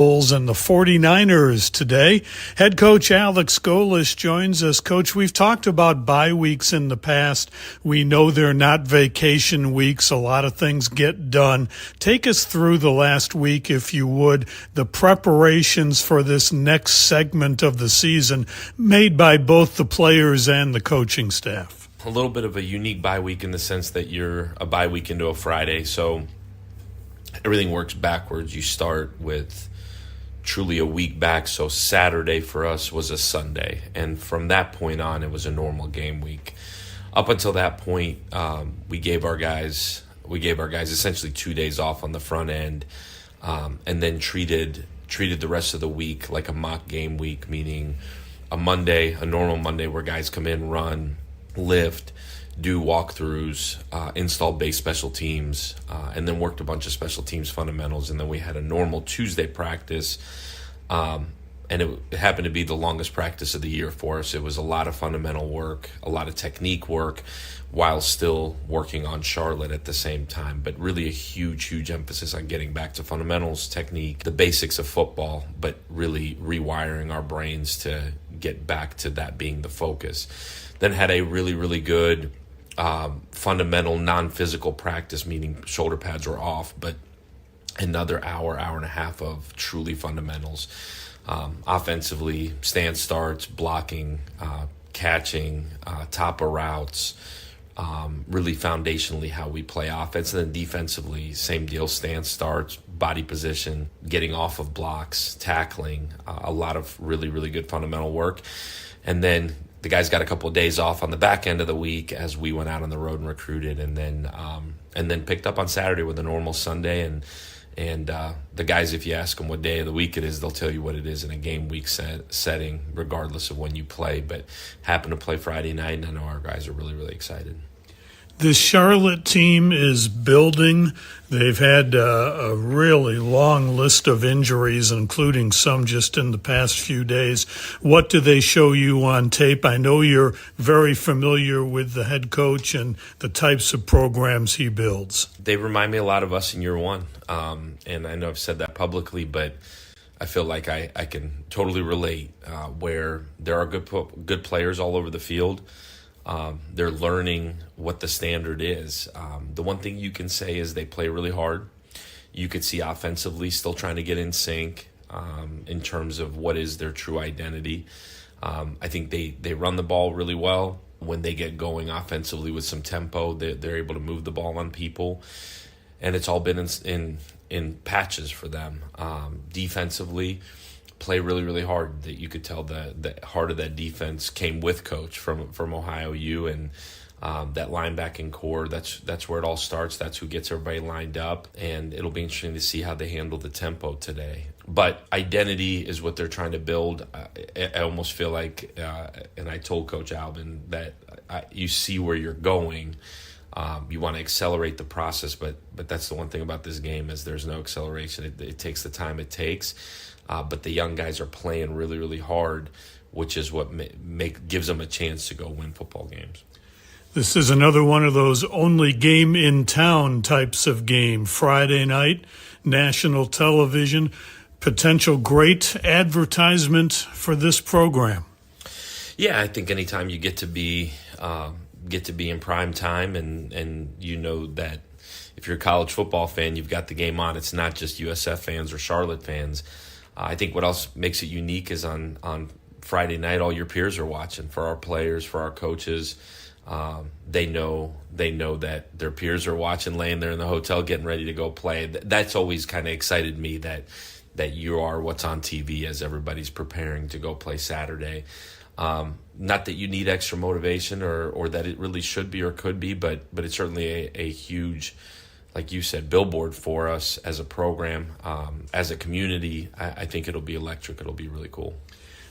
Bulls and the 49ers today. Head coach Alex Golesh joins us. Coach, we've talked about bye weeks in the past. We know they're not vacation weeks. A lot of things get done. Take us through the last week, if you would, the preparations for this next segment of the season made by both the players and the coaching staff. A little bit of a unique bye week in the sense that you're a bye week into a Friday, so everything works backwards. You start with truly a week back, so Saturday for us was a Sunday, and from that point on it was a normal game week. Up until that point, we gave our guys essentially 2 days off on the front end, and then treated the rest of the week like a mock game week, meaning a normal Monday where guys come in, run, lift, do walkthroughs, install base special teams, and then worked a bunch of special teams fundamentals. And then we had a normal Tuesday practice, and it happened to be the longest practice of the year for us. It was a lot of fundamental work, a lot of technique work, while still working on Charlotte at the same time. But really a huge emphasis on getting back to fundamentals, technique, the basics of football, but really rewiring our brains to get back to that being the focus. Then had a really good fundamental non-physical practice, meaning shoulder pads were off, but another hour and a half of truly fundamentals. Offensively, stance starts, blocking, catching, top of routes, really foundationally how we play offense. And then defensively, same deal, stance starts, body position, getting off of blocks, tackling, a lot of really good fundamental work. And then the guys got a couple of days off on the back end of the week as we went out on the road and recruited, and then picked up on Saturday with a normal Sunday. And the guys, if you ask them what day of the week it is, they'll tell you what it is in a game week setting, regardless of when you play. But happen to play Friday night, and I know our guys are really excited. The Charlotte team is building. They've had a really long list of injuries, including some just in the past few days. What do they show you on tape? I know you're very familiar with the head coach and the types of programs he builds. They remind me a lot of us in year one. And I know I've said that publicly, but I feel like I can totally relate where there are good players all over the field. They're learning what the standard is. The one thing you can say is they play really hard. You could see offensively still trying to get in sync in terms of what is their true identity. I think they run the ball really well. When they get going offensively with some tempo, they're able to move the ball on people. And it's all been in patches for them. Defensively, play really hard. That you could tell the heart of that defense came with coach from Ohio U, and that linebacking core, that's where it all starts. That's who gets everybody lined up, and it'll be interesting to see how they handle the tempo today. But identity is what they're trying to build. I almost feel like, and I told Coach Albin that you see where you're going. You want to accelerate the process, but that's the one thing about this game is there's no acceleration. It takes the time it takes. But the young guys are playing really hard, which is what gives them a chance to go win football games. This is another one of those only game in town types of game. Friday night, national television, potential great advertisement for this program. Yeah, I think anytime you get to be in prime time, and you know that if you're a college football fan, you've got the game on. It's not just USF fans or Charlotte fans. I think what else makes it unique is on Friday night, all your peers are watching. For our players, for our coaches, they know that their peers are watching, laying there in the hotel, getting ready to go play. That's always kind of excited me that you are what's on TV as everybody's preparing to go play Saturday. Not that you need extra motivation or that it really should be or could be, but it's certainly a huge, like you said, billboard for us as a program, as a community. I think it'll be electric. It'll be really cool.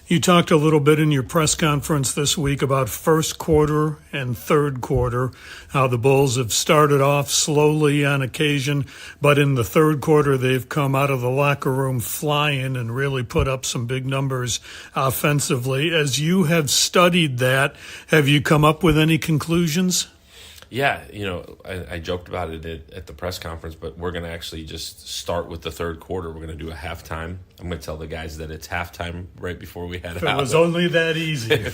You talked a little bit in your press conference this week about first quarter and third quarter, how the Bulls have started off slowly on occasion, but in the third quarter they've come out of the locker room flying and really put up some big numbers offensively. As you have studied that, have you come up with any conclusions? Yeah, I joked about it at the press conference, but we're going to actually just start with the third quarter. We're going to do a halftime. I'm going to tell the guys that it's halftime right before we head out. It was only that easy.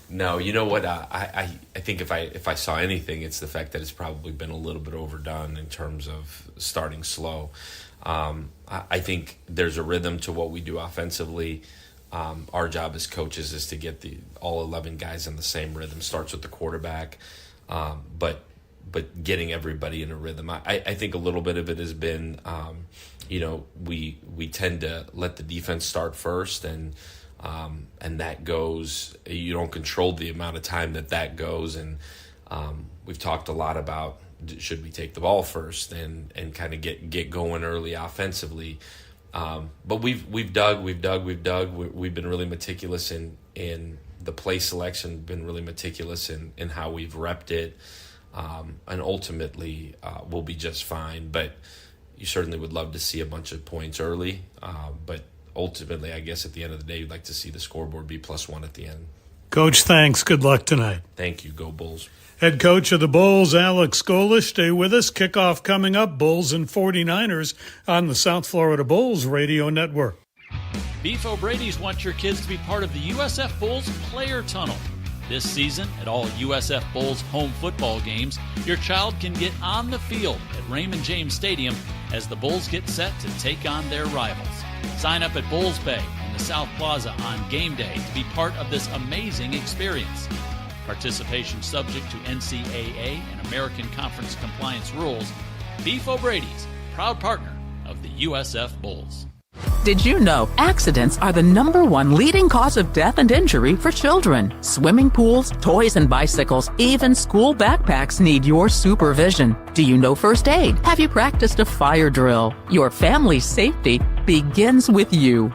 No, you know what? I think if I saw anything, it's the fact that it's probably been a little bit overdone in terms of starting slow. I think there's a rhythm to what we do offensively. Our job as coaches is to get all 11 guys in the same rhythm. Starts with the quarterback, but getting everybody in a rhythm. I think a little bit of it has been, we tend to let the defense start first, and that goes. You don't control the amount of time that goes, and we've talked a lot about should we take the ball first and kind of get going early offensively. But we've dug. We've been really meticulous in the play selection. Been really meticulous in how we've repped it, and ultimately we'll be just fine. But you certainly would love to see a bunch of points early. But ultimately, I guess at the end of the day, you'd like to see the scoreboard be +1 at the end. Coach, thanks. Good luck tonight. Thank you. Go Bulls. Head coach of the Bulls, Alex Golesh, stay with us. Kickoff coming up, Bulls and 49ers on the South Florida Bulls Radio Network. Beef O'Brady's want your kids to be part of the USF Bulls Player Tunnel. This season, at all USF Bulls home football games, your child can get on the field at Raymond James Stadium as the Bulls get set to take on their rivals. Sign up at Bulls Bay in the South Plaza on game day to be part of this amazing experience. Participation subject to NCAA and American Conference compliance rules. Beef O'Brady's, proud partner of the USF Bulls. Did you know accidents are the #1 leading cause of death and injury for children? Swimming pools, toys and bicycles, even school backpacks need your supervision. Do you know first aid? Have you practiced a fire drill? Your family's safety begins with you.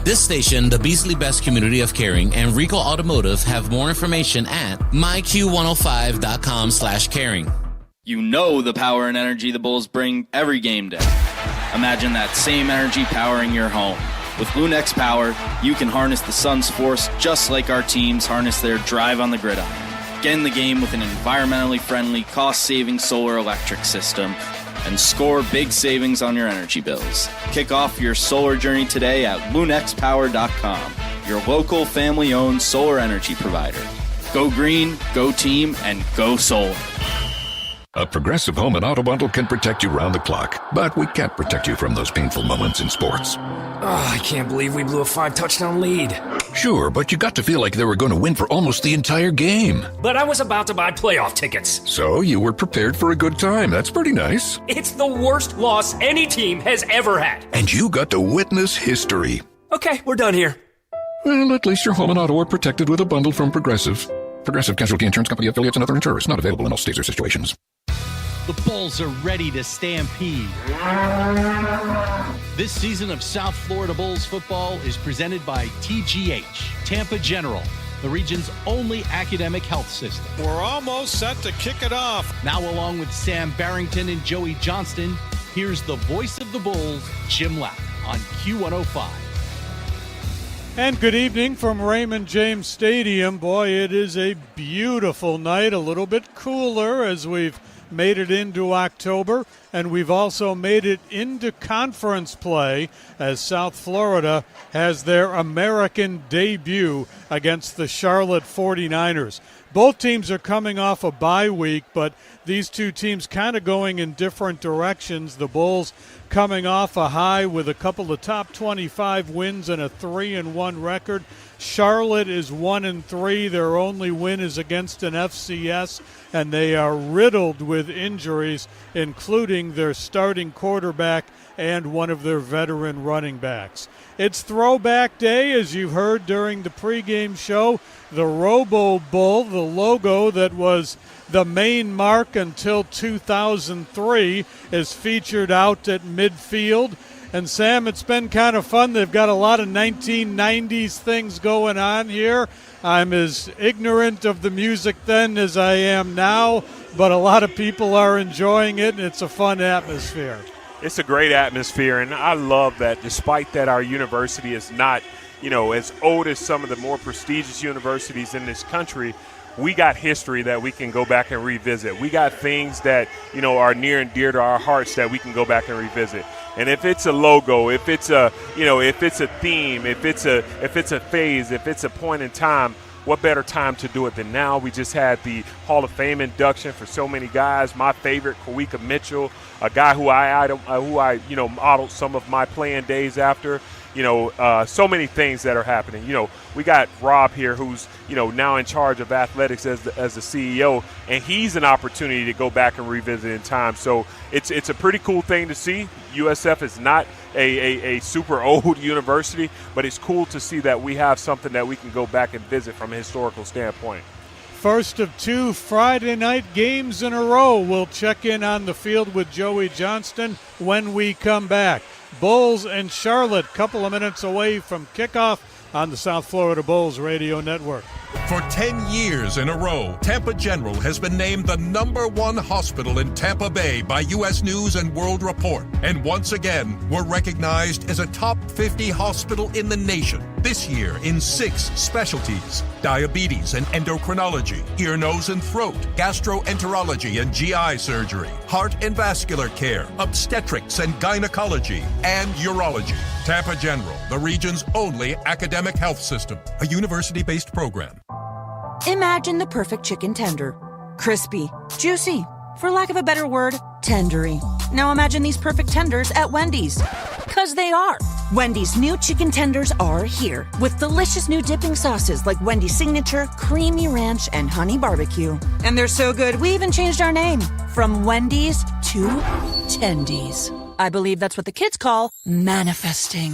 This station, the Beasley Best Community of Caring, and Rico Automotive have more information at myq105.com/caring. You know the power and energy the Bulls bring every game day. Imagine that same energy powering your home. With Lunex Power, you can harness the sun's force just like our teams harness their drive on the gridiron. Get in the game with an environmentally friendly, cost-saving solar electric system and score big savings on your energy bills. Kick off your solar journey today at lunexpower.com, your local family-owned solar energy provider. Go green, go team, and go solar. A Progressive Home and Auto Bundle can protect you round the clock, but we can't protect you from those painful moments in sports. Oh, I can't believe we blew a 5-touchdown lead. Sure, but you got to feel like they were going to win for almost the entire game. But I was about to buy playoff tickets. So you were prepared for a good time. That's pretty nice. It's the worst loss any team has ever had. And you got to witness history. Okay, we're done here. Well, at least your home and auto are protected with a bundle from Progressive. Progressive Casualty Insurance Company affiliates and other insurers. Not available in all states or situations. The Bulls are ready to stampede. This season of South Florida Bulls football is presented by TGH, Tampa General, the region's only academic health system. We're almost set to kick it off. Now, along with Sam Barrington and Joey Johnston, here's the voice of the Bulls, Jim Lapp, on Q105. And good evening from Raymond James Stadium. Boy, it is a beautiful night, a little bit cooler as we've made it into October, and we've also made it into conference play as South Florida has their American debut against the Charlotte 49ers. Both teams are coming off a bye week, but these two teams kind of going in different directions. The Bulls coming off a high with a couple of top 25 wins and a 3-1 record. Charlotte is 1-3. Their only win is against an FCS, and they are riddled with injuries, including their starting quarterback and one of their veteran running backs. It's Throwback Day, as you've heard during the pregame show. The Robo Bull, the logo that was the main mark until 2003, is featured out at midfield. And, Sam, it's been kind of fun. They've got a lot of 1990s things going on here. I'm as ignorant of the music then as I am now, but a lot of people are enjoying it, and it's a fun atmosphere. It's a great atmosphere, and I love that despite that our university is not, as old as some of the more prestigious universities in this country, we got history that we can go back and revisit. We got things that, are near and dear to our hearts that we can go back and revisit. And if it's a logo, if it's a theme, if it's a phase, if it's a point in time, what better time to do it than now? We just had the Hall of Fame induction for so many guys. My favorite, Kawika Mitchell, a guy who I modeled some of my playing days after. So many things that are happening. We got Rob here, who's now in charge of athletics as the CEO, and he's an opportunity to go back and revisit in time. So it's a pretty cool thing to see. USF is not a super old university, but it's cool to see that we have something that we can go back and visit from a historical standpoint. First of 2 Friday night games in a row. We'll check in on the field with Joey Johnston when we come back. Bulls and Charlotte, couple of minutes away from kickoff on the South Florida Bulls Radio Network. For 10 years in a row, Tampa General has been named the #1 hospital in Tampa Bay by U.S. News and World Report. And once again, we're recognized as a top 50 hospital in the nation. This year in 6 specialties: diabetes and endocrinology, ear, nose, and throat, gastroenterology and GI surgery, heart and vascular care, obstetrics and gynecology, and urology. Tampa General, the region's only academic health system, a university-based program. Imagine the perfect chicken tender. Crispy, juicy, for lack of a better word, tendery. Now imagine these perfect tenders at Wendy's. 'Cause they are. Wendy's new chicken tenders are here with delicious new dipping sauces like Wendy's Signature, Creamy Ranch, and Honey Barbecue. And they're so good, we even changed our name from Wendy's to Tendies. I believe that's what the kids call manifesting.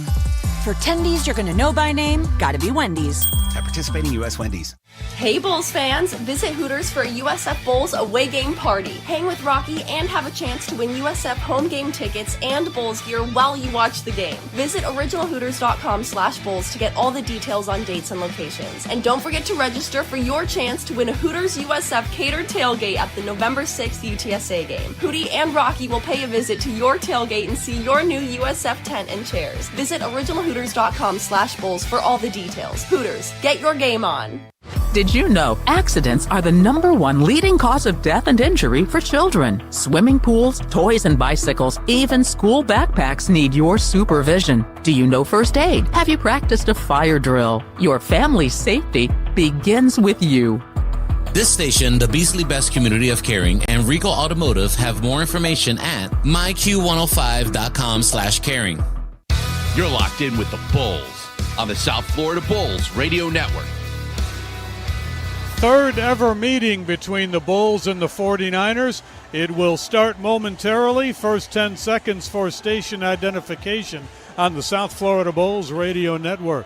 For Tendies you're gonna know by name, gotta be Wendy's. At participating U.S. Wendy's. Hey Bulls fans, visit Hooters for a USF Bulls away game party. Hang with Rocky and have a chance to win USF home game tickets and Bulls gear while you watch the game. Visit originalhooters.com/Bulls to get all the details on dates and locations. And don't forget to register for your chance to win a Hooters USF catered tailgate at the November 6th UTSA game. Hootie and Rocky will pay a visit to your tailgate and see your new USF tent and chairs. Visit originalhooters.com/Bulls for all the details. Hooters, get your game on. Did you know accidents are the #1 leading cause of death and injury for children? Swimming pools, toys and bicycles, even school backpacks need your supervision. Do you know first aid? Have you practiced a fire drill? Your family's safety begins with you. This station, the Beasley Best Community of Caring, and Rico Automotive have more information at myq105.com/caring. You're locked in with the Bulls on the South Florida Bulls Radio Network. Third ever meeting between the Bulls and the 49ers. It will start momentarily. First 10 seconds for station identification on the South Florida Bulls Radio Network.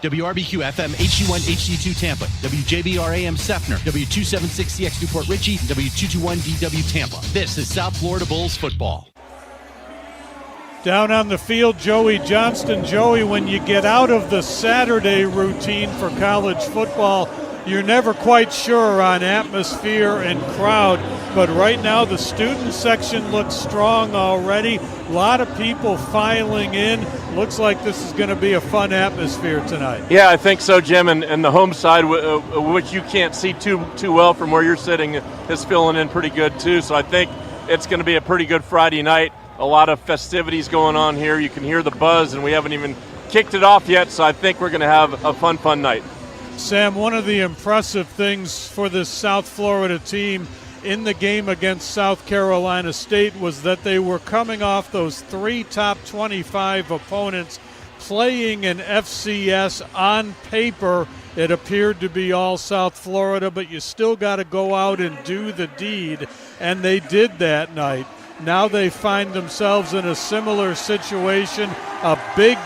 WRBQ FM HD1 HD2 Tampa, WJBR AM Sefner, W276CX Newport Richie, W221 DW Tampa. This is South Florida Bulls football. Down on the field, Joey Johnston. Joey, when you get out of the Saturday routine for college football, you're never quite sure on atmosphere and crowd, but right now the student section looks strong already. A lot of people filing in. Looks like this is going to be a fun atmosphere tonight. Yeah, I think so, Jim, and the home side, which you can't see too well from where you're sitting, is filling in pretty good too, so I think it's going to be a pretty good Friday night. A lot of festivities going on here. You can hear the buzz, and we haven't even kicked it off yet, so I think we're going to have a fun night. Sam, one of the impressive things for this South Florida team in the game against South Carolina State was that they were coming off those 3 top 25 opponents playing in FCS. On paper, it appeared to be all South Florida, but you still got to go out and do the deed, and they did that night. Now they find themselves in a similar situation, a big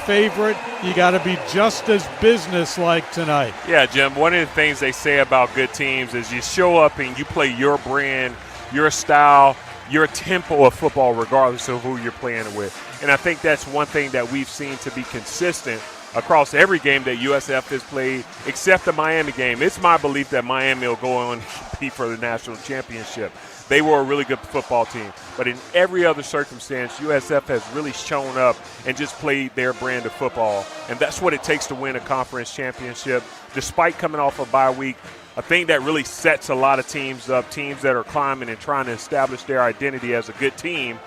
favorite. You got to be just as businesslike tonight. Yeah, Jim, one of the things they say about good teams is you show up and you play your brand, your style, your tempo of football regardless of who you're playing with. And I think that's one thing that we've seen to be consistent across every game that USF has played except the Miami game. It's my belief that Miami will go on and compete for the national championship. They were a really good football team. But in every other circumstance, USF has really shown up and just played their brand of football. And that's what it takes to win a conference championship. Despite coming off a bye week, a thing that really sets a lot of teams up, teams that are climbing and trying to establish their identity as a good team,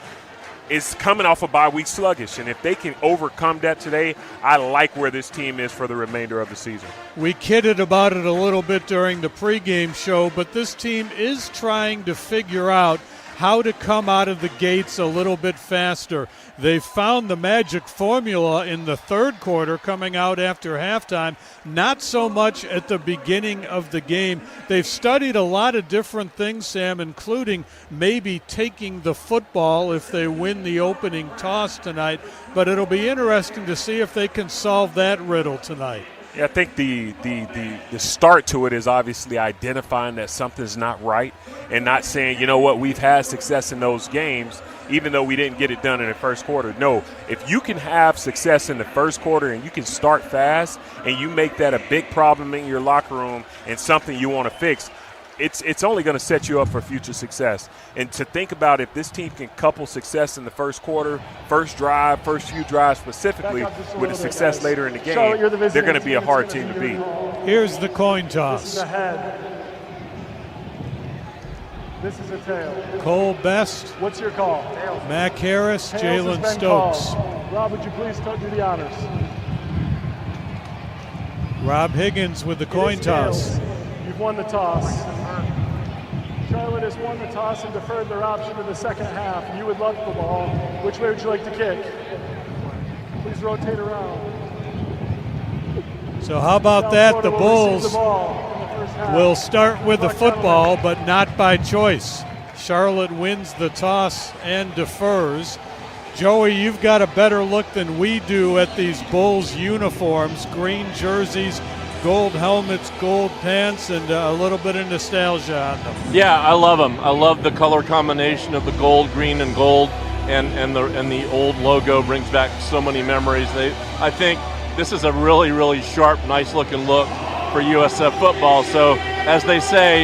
is coming off a bye week sluggish. And if they can overcome that today, I like where this team is for the remainder of the season. We kidded about it a little bit during the pregame show, but this team is trying to figure out how to come out of the gates a little bit faster. They found the magic formula in the third quarter coming out after halftime, not so much at the beginning of the game. They've studied a lot of different things, Sam, including maybe taking the football if they win the opening toss tonight, but it'll be interesting to see if they can solve that riddle tonight. Yeah, I think the start to it is obviously identifying that something's not right and not saying, you know what, we've had success in those games even though we didn't get it done in the first quarter. No, if you can have success in the first quarter and you can start fast and you make that a big problem in your locker room and something you want to fix, it's only going to set you up for future success. And to think about if this team can couple success in the first quarter, first drive, first few drives specifically, with a success later in the game, they're going to be a hard team to beat. Here's the coin toss. This is a head. This is a tail. Cole Best. What's your call? Mac Harris, Tails Jalen has been Stokes. called. Rob, would you please do the honors? Rob Higgins with the coin toss. You've won the toss. Charlotte has won the toss and deferred their option to the second half. You would love the ball. Which way would you like to kick? Please rotate around. So how about that? The Bulls will start with the football, but not by choice. Charlotte wins the toss and defers. Joey, you've got a better look than we do at these Bulls uniforms. Green jerseys, gold helmets, gold pants, and a little bit of nostalgia on them. Yeah, I love them. I love the color combination of the gold, green, and gold, and the old logo brings back so many memories. I think this is a really, really sharp, nice-looking look for USF football. So, as they say,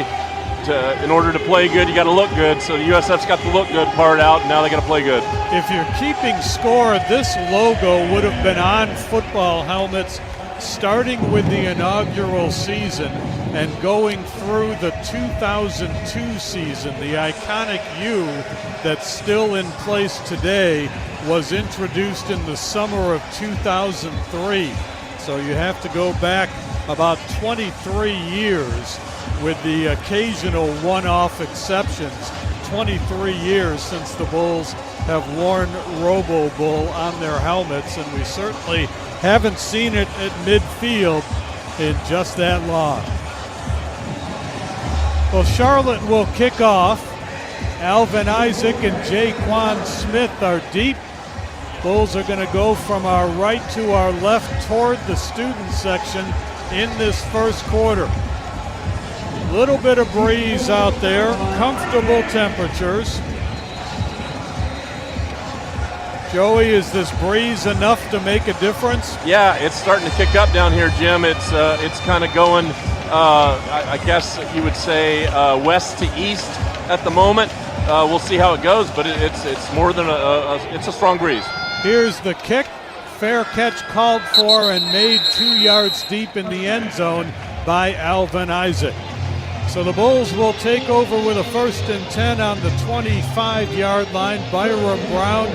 in order to play good, you got to look good. So the USF's got the look good part out, and now they got to play good. If you're keeping score, this logo would have been on football helmets starting with the inaugural season and going through the 2002 season. The iconic U that's still in place today was introduced in the summer of 2003. So you have to go back about 23 years with the occasional one-off exceptions. 23 years since the Bulls have worn Robo-Bull on their helmets, and we certainly haven't seen it at midfield in just that long. Well, Charlotte will kick off. Alvin Isaac and Jaquan Smith are deep. Bulls are going to go from our right to our left toward the student section in this first quarter. Little bit of breeze out there, comfortable temperatures. Joey, is this breeze enough to make a difference? Yeah, it's starting to kick up down here, Jim. It's kind of going, I guess you would say, west to east at the moment. We'll see how it goes, but it's more than it's a strong breeze. Here's the kick. Fair catch called for and made 2 yards deep in the end zone by Alvin Isaac. So the Bulls will take over with a 1st and 10 on the 25-yard line. Byram Brown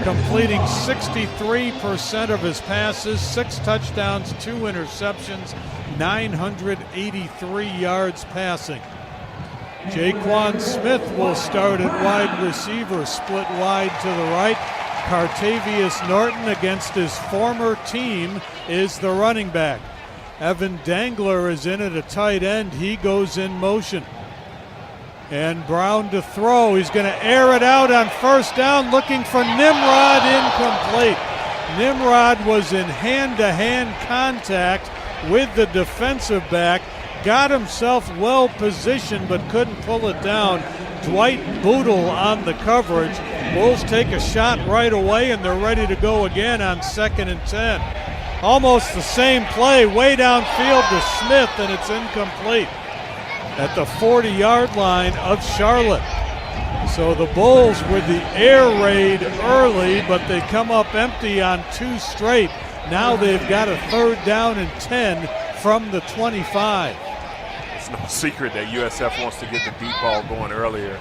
completing 63% of his passes, 6 touchdowns, 2 interceptions, 983 yards passing. Jaquan Smith will start at wide receiver, split wide to the right. Cartavius Norton against his former team is the running back. Evan Dangler is in at a tight end. He goes in motion. And Brown to throw. He's going to air it out on 1st down, looking for Nimrod, incomplete. Nimrod was in hand-to-hand contact with the defensive back, got himself well positioned but couldn't pull it down. Dwight Boodle on the coverage. Bulls take a shot right away, and they're ready to go again on 2nd and 10. Almost the same play, way downfield to Smith, and it's incomplete at the 40-yard line of Charlotte. So the Bulls with the air raid early, but they come up empty on 2 straight. Now they've got a 3rd down and 10 from the 25. It's no secret that USF wants to get the deep ball going earlier.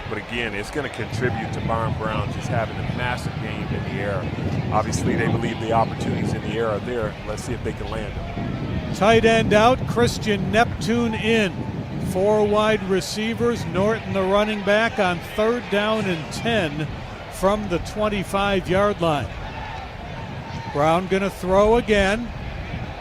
But again, it's going to contribute to Byron Brown just having a massive game in the air. Obviously, they believe the opportunities in the air are there. Let's see if they can land them. Tight end out, Christian Neptune in. 4 wide receivers, Norton the running back on 3rd down and 10 from the 25-yard line. Brown going to throw again.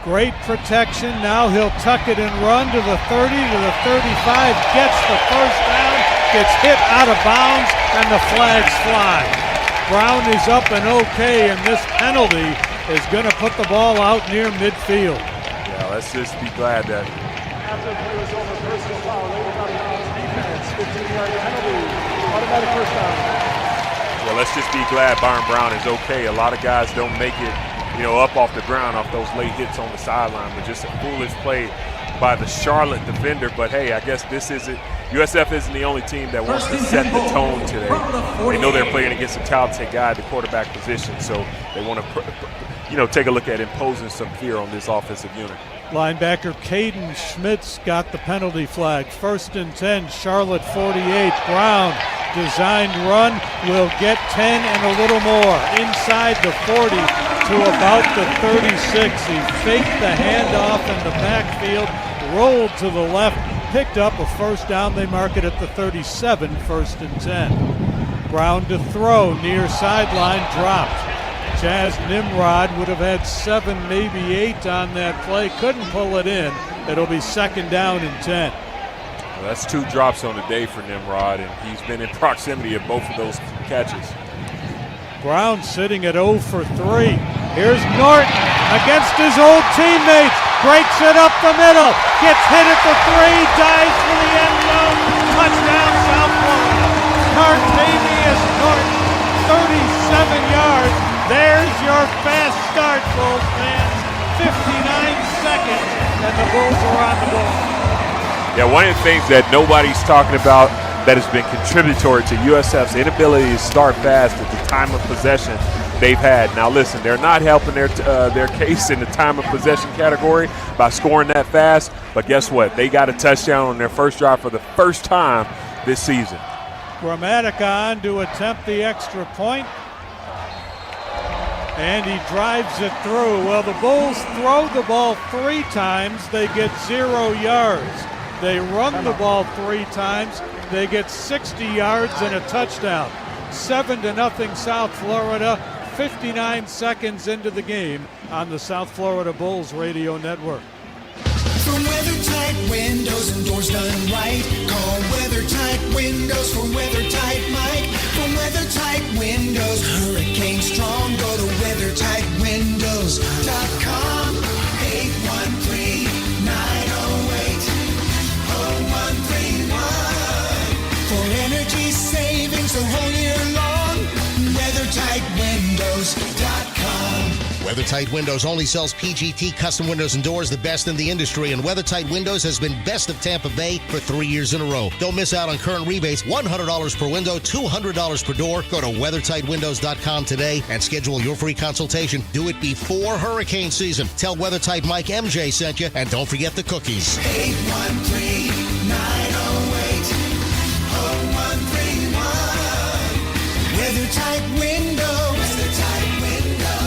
Great protection. Now he'll tuck it and run to the 30, to the 35, gets the 1st down, gets hit out of bounds, and the flags fly. Brown is up and okay, and this penalty is going to put the ball out near midfield. Yeah, let's just be glad that after the play was over, personal foul, later out of bounds, defense, 15-yard penalty, automatic 1st down. Well, let's just be glad Byron Brown is okay. A lot of guys don't make it, up off the ground off those late hits on the sideline, but just a foolish play by the Charlotte defender. But hey, I guess USF isn't the only team that wants to set the tone today. They know they're playing against a talented guy at the quarterback position, so they want to, take a look at imposing some fear on this offensive unit. Linebacker Caden Schmitz got the penalty flag. 1st and 10, Charlotte 48. Brown, designed run, will get 10 and a little more. Inside the 40 to about the 36. He faked the handoff in the backfield, rolled to the left, picked up a 1st down. They mark it at the 37, 1st and 10. Brown to throw, near sideline, dropped. Jazz Nimrod would have had 7, maybe 8 on that play. Couldn't pull it in. It'll be 2nd down and 10. Well, that's 2 drops on the day for Nimrod, and he's been in proximity of both of those catches. Brown sitting at 0 for 3. Here's Norton against his old teammates. Breaks it up the middle. Gets hit at the 3. Dives for the end zone. Touchdown, South Florida. Cartavius Norton, 37 yards. There's your fast start, Bulls fans. 59 seconds, and the Bulls are on the ball. Yeah, one of the things that nobody's talking about that has been contributory to USF's inability to start fast at the time of possession they've had. Now, listen, they're not helping their case in the time of possession category by scoring that fast, but guess what? They got a touchdown on their first drive for the first time this season. Gramatica on to attempt the extra point. And he drives it through. Well, the Bulls throw the ball 3 times. They get 0 yards. They run the ball 3 times. They get 60 yards and a touchdown. 7-0 South Florida. 59 seconds into the game on the South Florida Bulls Radio Network. For WeatherTight windows and doors done right, call WeatherTight Windows for WeatherTight Mike. For WeatherTight Windows, hurricane strong, go to WeatherTightWindows.com. 813-908-0131. For energy savings the whole year long, WeatherTightWindows.com. WeatherTight Windows only sells PGT custom windows and doors, the best in the industry, and WeatherTight Windows has been best of Tampa Bay for 3 years in a row. Don't miss out on current rebates, $100 per window, $200 per door. Go to WeatherTightWindows.com today and schedule your free consultation. Do it before hurricane season. Tell WeatherTight Mike MJ sent you, and don't forget the cookies. 813-908-0131. WeatherTight Windows.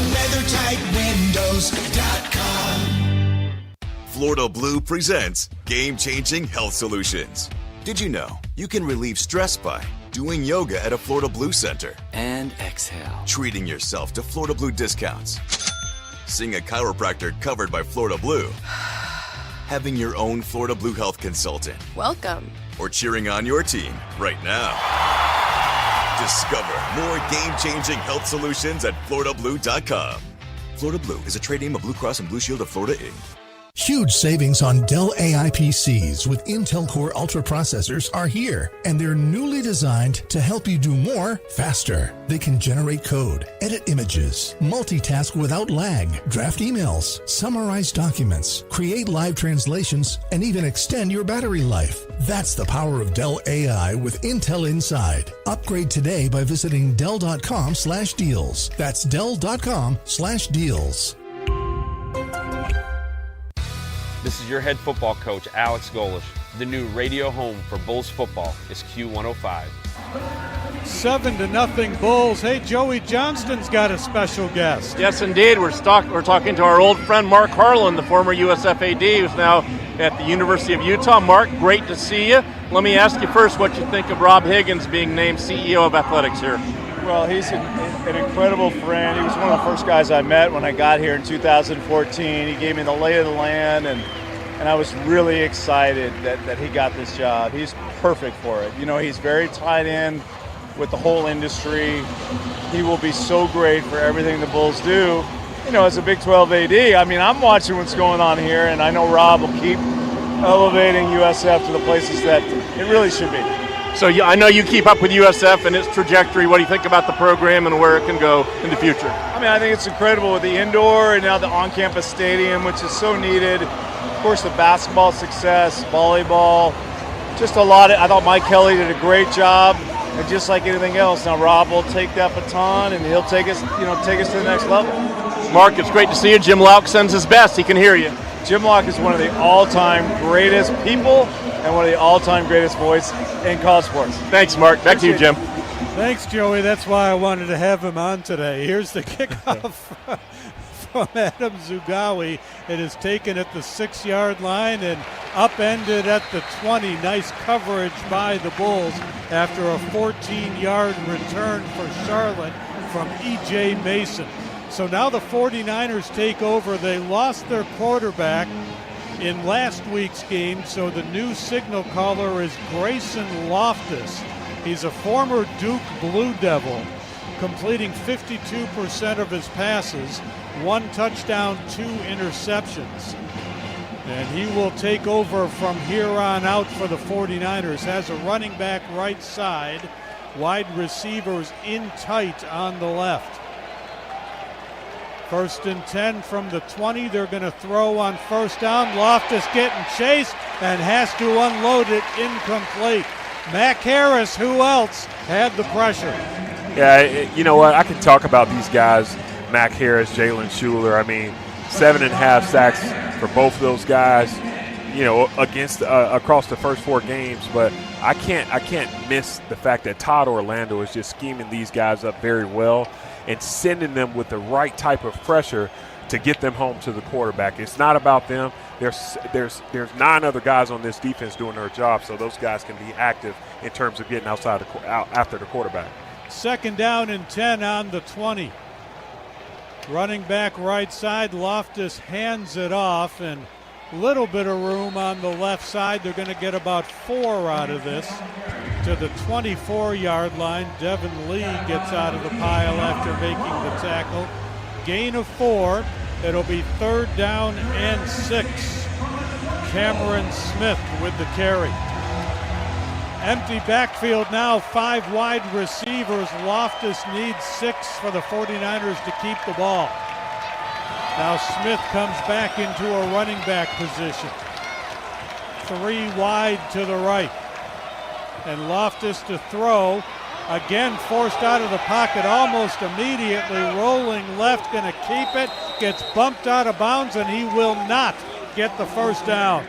WeatherTightWindows.com. Florida Blue presents Game-Changing Health Solutions. Did you know you can relieve stress by doing yoga at a Florida Blue center and exhale, treating yourself to Florida Blue discounts, seeing a chiropractor covered by Florida Blue, having your own Florida Blue health consultant, Welcome. or cheering on your team right now? Discover more game-changing health solutions at FloridaBlue.com. Florida Blue is a trade name of Blue Cross and Blue Shield of Florida, Inc. Huge savings on Dell AI PCs with Intel Core Ultra processors are here, and they're newly designed to help you do more faster. They can generate code, edit images, multitask without lag, draft emails, summarize documents, create live translations, and even extend your battery life. That's the power of Dell AI with Intel inside. Upgrade today by visiting Dell.com/deals. That's Dell.com/deals. This is your head football coach, Alex Golish. The new radio home for Bulls football is Q105. 7-0 Bulls. Hey, Joey Johnston's got a special guest. Yes, indeed. We're talking to our old friend Mark Harlan, the former USF AD, who's now at the University of Utah. Mark, great to see you. Let me ask you first what you think of Rob Higgins being named CEO of athletics here. Well, he's an incredible friend. He was one of the first guys I met when I got here in 2014. He gave me the lay of the land, and I was really excited that he got this job. He's perfect for it. You know, he's very tied in with the whole industry. He will be so great for everything the Bulls do. You know, as a Big 12 AD, I mean, I'm watching what's going on here, and I know Rob will keep elevating USF to the places that it really should be. So I know you keep up with USF and its trajectory. What do you think about the program and where it can go in the future? I mean, I think it's incredible with the indoor and now the on-campus stadium, which is so needed. Of course, the basketball success, volleyball, just a lot. I thought Mike Kelly did a great job, and just like anything else, now Rob will take that baton and he'll take us to the next level. Mark, it's great to see you. Jim Lauck sends his best. He can hear you. Jim Lauck is one of the all-time greatest people and one of the all-time greatest voice in college sports. Thanks, Mark. Back to you, Jim. Thanks, Joey. That's why I wanted to have him on today. Here's the kickoff from Adam Zugawi. It is taken at the 6-yard line and upended at the 20. Nice coverage by the Bulls after a 14-yard return for Charlotte from E.J. Mason. So now the 49ers take over. They lost their quarterback in last week's game, so the new signal caller is Grayson Loftus. He's a former Duke Blue Devil, completing 52% of his passes, 1 touchdown, 2 interceptions. And he will take over from here on out for the 49ers. Has a running back right side, wide receivers in tight on the left. 1st and 10 from the 20. They're going to throw on 1st down. Loftus getting chased and has to unload it, incomplete. Mac Harris, who else, had the pressure. Yeah, you know what? I can talk about these guys, Mac Harris, Jalen Schuler. I mean, 7.5 sacks for both of those guys, you know, against across the first 4 games. But I can't miss the fact that Todd Orlando is just scheming these guys up very well and sending them with the right type of pressure to get them home to the quarterback. It's not about them. There's 9 other guys on this defense doing their job, so those guys can be active in terms of getting out after the quarterback. 2nd down and 10 on the 20. Running back right side, Loftus hands it off, and a little bit of room on the left side. They're going to get about 4 out of this. To the 24-yard line, Devin Lee gets out of the pile after making the tackle. Gain of 4. It'll be 3rd down and 6. Cameron Smith with the carry. Empty backfield now, 5 wide receivers. Loftus needs 6 for the 49ers to keep the ball. Now Smith comes back into a running back position. 3 wide to the right. And Loftus to throw. Again forced out of the pocket almost immediately. Rolling left, going to keep it. Gets bumped out of bounds, and he will not get the 1st down.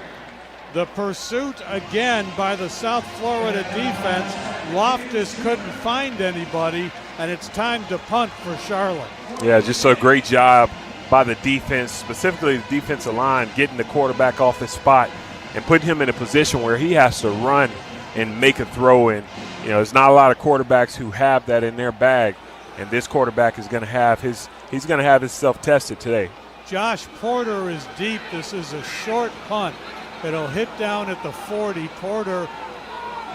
The pursuit again by the South Florida defense. Loftus couldn't find anybody, and it's time to punt for Charlotte. Yeah, just a great job by the defense, specifically the defensive line, getting the quarterback off his spot and putting him in a position where he has to run and make a throw in. You know, there's not a lot of quarterbacks who have that in their bag, and this quarterback is going to have himself tested today. Josh Porter is deep. This is a short punt. It'll hit down at the 40. Porter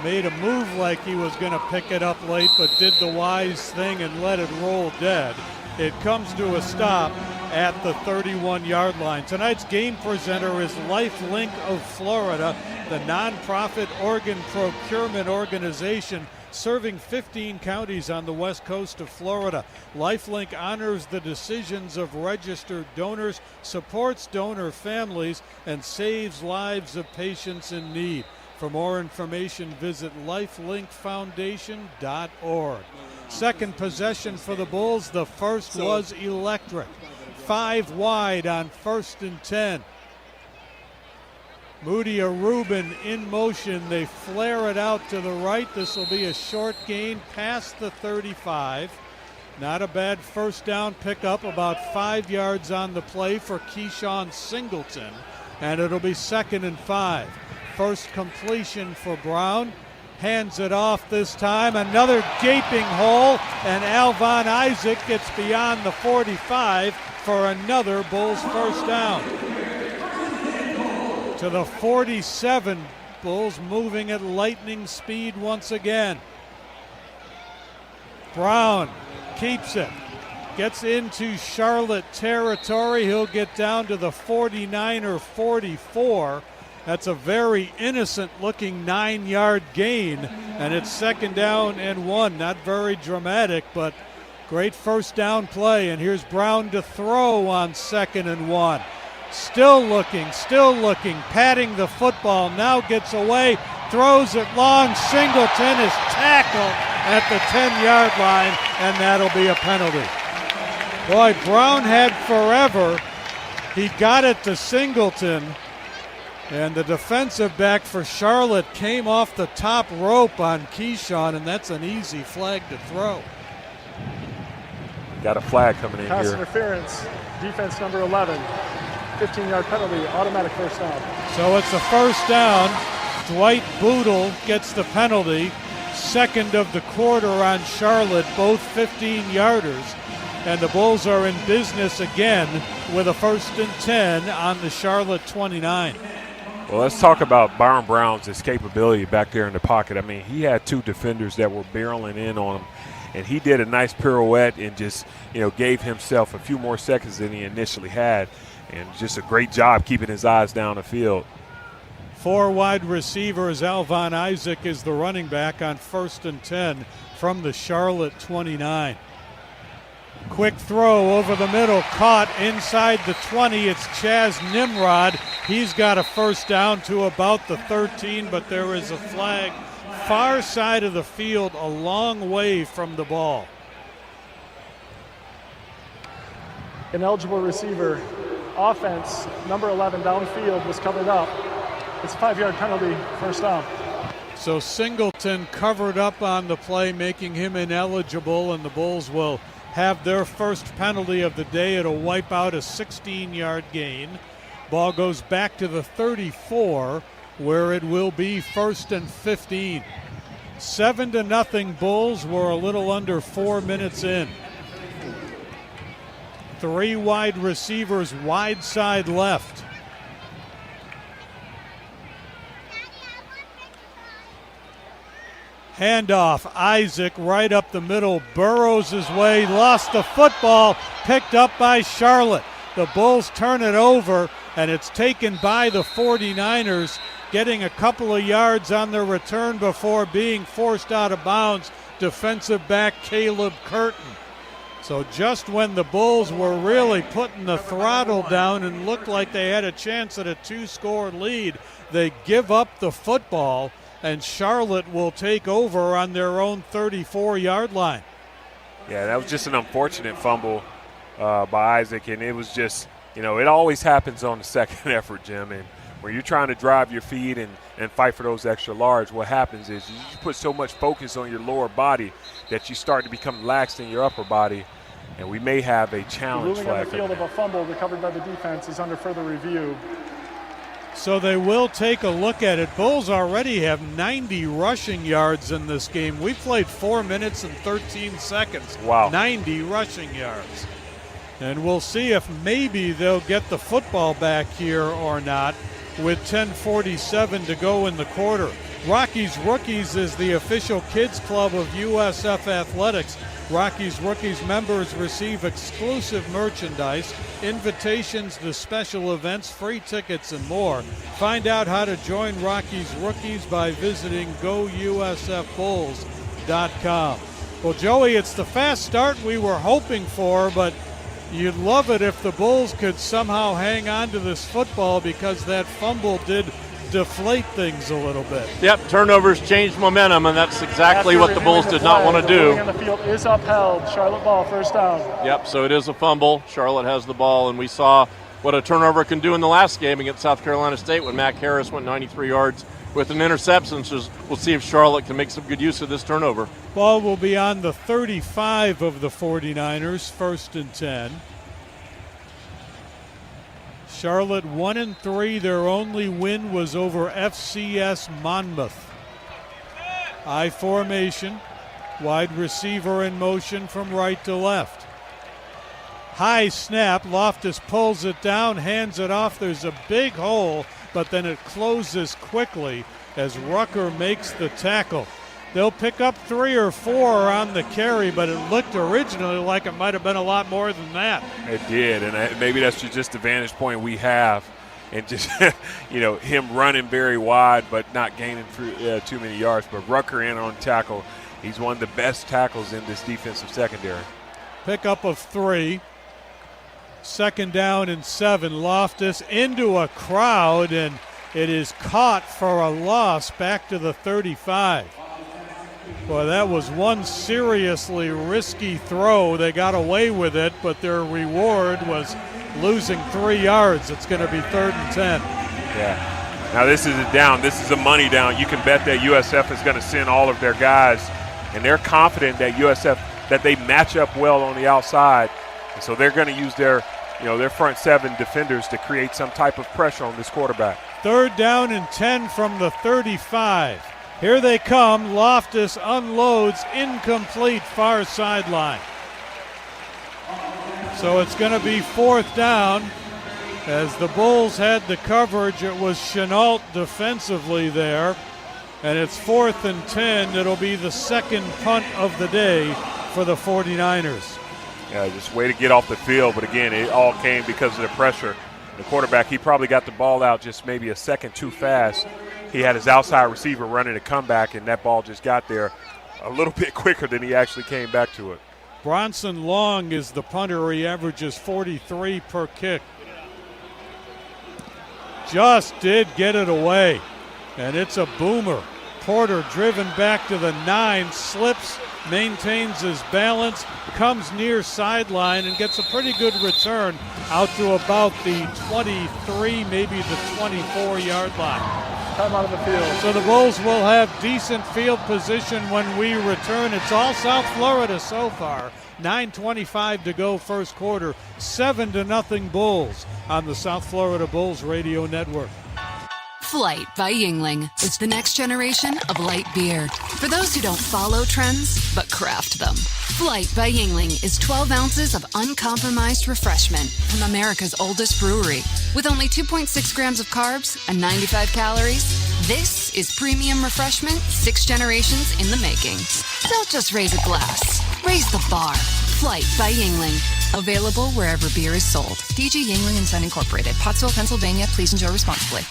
made a move like he was going to pick it up late, but did the wise thing and let it roll dead. It comes to a stop at the 31-yard line. Tonight's game presenter is LifeLink of Florida, the nonprofit organ procurement organization serving 15 counties on the west coast of Florida. LifeLink honors the decisions of registered donors, supports donor families, and saves lives of patients in need. For more information, visit lifelinkfoundation.org. Second possession for the Bulls. The first was electric. 5 wide on 1st and 10. Moody Rubin in motion. They flare it out to the right. This will be a short gain past the 35. Not a bad first down pickup, about 5 yards on the play for Keyshawn Singleton. And it'll be 2nd and 5. First completion for Brown. Hands it off this time. Another gaping hole, and Alvon Isaac gets beyond the 45 for another Bulls first down. To the 47, Bulls moving at lightning speed once again. Brown keeps it. Gets into Charlotte territory. He'll get down to the 49 or 44. That's a very innocent-looking 9-yard gain, and it's 2nd down and 1. Not very dramatic, but great first down play. And here's Brown to throw on 2nd and 1. Still looking, patting the football. Now gets away, throws it long. Singleton is tackled at the 10-yard line, and that'll be a penalty. Boy, Brown had forever. He got it to Singleton. And the defensive back for Charlotte came off the top rope on Keyshawn, and that's an easy flag to throw. Got a flag coming in Pass here. interference, defense number 11. 15-yard penalty, automatic first down. So it's a first down. Dwight Boodle gets the penalty. 2nd of the quarter on Charlotte, both 15-yarders. And the Bulls are in business again with a 1st and 10 on the Charlotte 29. Well, let's talk about Byron Brown's escapability back there in the pocket. I mean, he had 2 defenders that were barreling in on him, and he did a nice pirouette and just, gave himself a few more seconds than he initially had, and just a great job keeping his eyes down the field. 4 wide receivers. Alvon Isaac is the running back on 1st and 10 from the Charlotte 29. Quick throw over the middle, caught inside the 20. It's Chaz Nimrod. He's got a first down to about the 13, but there is a flag far side of the field, a long way from the ball. Ineligible receiver. Offense, number 11 downfield was covered up. It's a 5-yard penalty, first down. So Singleton covered up on the play, making him ineligible, and the Bulls will have their first penalty of the day. It'll wipe out a 16-yard gain. Ball goes back to the 34, where it will be 1st and 15. 7-0 Bulls. We're a little under 4 minutes in. 3 wide receivers, wide side left. Handoff, Isaac right up the middle, burrows his way, lost the football, picked up by Charlotte. The Bulls turn it over, and it's taken by the 49ers, getting a couple of yards on their return before being forced out of bounds. Defensive back Caleb Curtin. So just when the Bulls were really putting the throttle down and looked like they had a chance at a 2-score lead, they give up the football, and Charlotte will take over on their own 34-yard line. Yeah, that was just an unfortunate fumble by Isaac, and it was just, it always happens on the second effort, Jim, and when you're trying to drive your feet and fight for those extra yards, what happens is you put so much focus on your lower body that you start to become lax in your upper body, and we may have a challenge flag. Ruling on the field of a fumble recovered by the defense is under further review. So they will take a look at it. Bulls already have 90 rushing yards in this game. We played 4 minutes and 13 seconds. Wow. 90 rushing yards. And we'll see if maybe they'll get the football back here or not with 10:47 to go in the quarter. Rockies Rookies is the official kids club of USF Athletics. Rockies Rookies members receive exclusive merchandise, invitations to special events, free tickets, and more. Find out how to join Rockies Rookies by visiting gousfbulls.com. Well, Joey, it's the fast start we were hoping for, but you'd love it if the Bulls could somehow hang on to this football, because that fumble did deflate things a little bit. Yep, turnovers changed momentum, and that's exactly what the Bulls did not want to do. The holding on the field is upheld. Charlotte ball, first down. Yep, so it is a fumble. Charlotte has the ball, and we saw what a turnover can do in the last game against South Carolina State when Mac Harris went 93 yards with an interception. So we'll see if Charlotte can make some good use of this turnover. Ball will be on the 35 of the 49ers, 1st and 10. Charlotte 1-3. Their only win was over FCS Monmouth. I formation. Wide receiver in motion from right to left. High snap. Loftus pulls it down, hands it off. There's a big hole, but then it closes quickly as Rucker makes the tackle. They'll pick up 3 or 4 on the carry, but it looked originally like it might have been a lot more than that. It did, and maybe that's just the vantage point we have, and just him running very wide but not gaining too many yards. But Rucker in on tackle. He's one of the best tackles in this defensive secondary. Pickup of 3. 2nd down and 7. Loftus into a crowd, and it is caught for a loss back to the 35. Boy, that was one seriously risky throw. They got away with it, but their reward was losing 3 yards. It's going to be 3rd and 10. Yeah. Now this is a down. This is a money down. You can bet that USF is going to send all of their guys, and they're confident that USF, that they match up well on the outside. And so they're going to use their front 7 defenders to create some type of pressure on this quarterback. 3rd down and 10 from the 35. Here they come. Loftus unloads, incomplete, far sideline. So it's going to be 4th down. As the Bulls had the coverage, it was Chenault defensively there. And it's 4th and 10. It'll be the 2nd punt of the day for the 49ers. Yeah, just way to get off the field. But again, it all came because of the pressure. The quarterback, he probably got the ball out just maybe a second too fast. He had his outside receiver running a comeback, and that ball just got there a little bit quicker than he actually came back to it. Bronson Long is the punter. He averages 43 per kick. Just did get it away, and it's a boomer. Porter driven back to the 9, slips, maintains his balance, comes near sideline, and gets a pretty good return out to about the 23, maybe the 24-yard line. Time out of the field. So the Bulls will have decent field position when we return. It's all South Florida so far. 9:25 to go first quarter. 7-0 Bulls on the South Florida Bulls Radio Network. Flight by Yuengling is the next generation of light beer. For those who don't follow trends, but craft them. Flight by Yuengling is 12 ounces of uncompromised refreshment from America's oldest brewery. With only 2.6 grams of carbs and 95 calories, this is premium refreshment 6 generations in the making. Don't just raise a glass, raise the bar. Flight by Yuengling. Available wherever beer is sold. DG Yuengling & Son Incorporated, Pottsville, Pennsylvania. Please enjoy responsibly.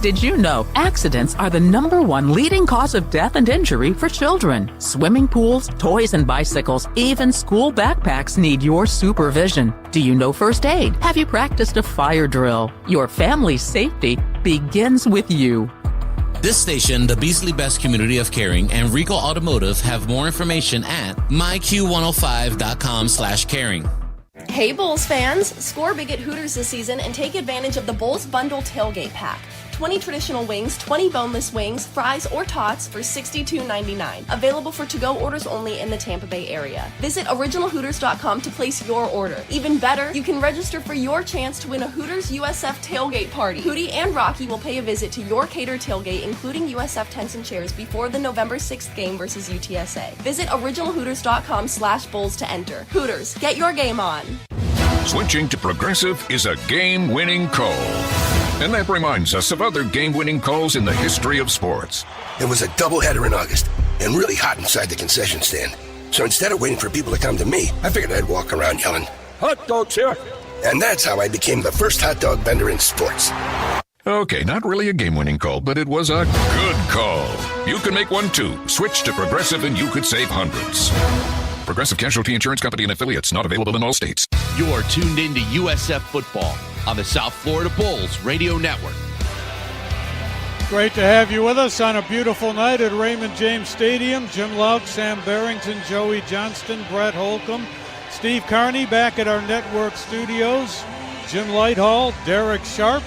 Did you know accidents are the #1 leading cause of death and injury for children? Swimming pools, toys and bicycles, even school backpacks need your supervision. Do you know first aid? Have you practiced a fire drill? Your family's safety begins with you. This station, the Beasley Best Community of Caring, and Rico Automotive have more information at myq105.com/caring. Hey Bulls fans, score big at Hooters this season and take advantage of the Bulls Bundle Tailgate Pack. 20 traditional wings, 20 boneless wings, fries, or tots for $62.99. Available for to-go orders only in the Tampa Bay area. Visit originalhooters.com to place your order. Even better, you can register for your chance to win a Hooters USF tailgate party. Hootie and Rocky will pay a visit to your catered tailgate, including USF tents and chairs, before the November 6th game versus UTSA. Visit originalhooters.com/bulls to enter. Hooters, get your game on. Switching to Progressive is a game-winning call. And that reminds us of other game-winning calls in the history of sports. It was a doubleheader in August and really hot inside the concession stand. So instead of waiting for people to come to me, I figured I'd walk around yelling, "Hot dogs here!" And that's how I became the first hot dog vendor in sports. Okay, not really a game-winning call, but it was a good call. You can make one too. Switch to Progressive and you could save hundreds. Progressive Casualty Insurance Company and affiliates, not available in all states. You are tuned into USF Football on the South Florida Bulls Radio Network. Great to have you with us on a beautiful night at Raymond James Stadium. Jim Lauk, Sam Barrington, Joey Johnston, Brett Holcomb, Steve Carney back at our network studios. Jim Lighthall, Derek Sharp,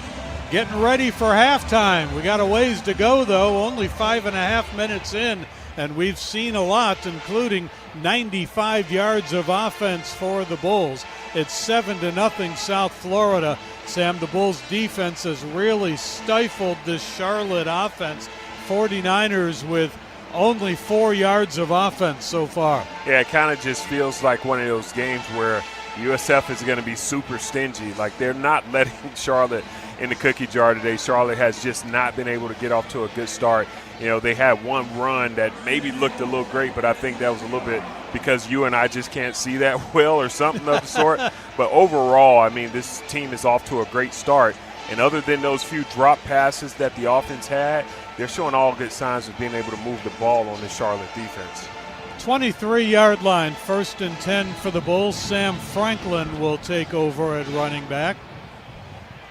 getting ready for halftime. We got a ways to go, though, only 5.5 minutes in, and we've seen a lot, including 95 yards of offense for the Bulls. It's 7-0 South Florida. Sam, the Bulls defense has really stifled this Charlotte offense. 49ers with only 4 yards of offense so far. Yeah, it kind of just feels like one of those games where USF is going to be super stingy. Like, they're not letting Charlotte in the cookie jar today. Charlotte has just not been able to get off to a good start. You know, they had one run that maybe looked a little great, but I think that was a little bit because you and I just can't see that well or something of the sort. But overall, I mean, this team is off to a great start. And other than those few drop passes that the offense had, they're showing all good signs of being able to move the ball on the Charlotte defense. 23-yard line, 1st and 10 for the Bulls. Sam Franklin will take over at running back.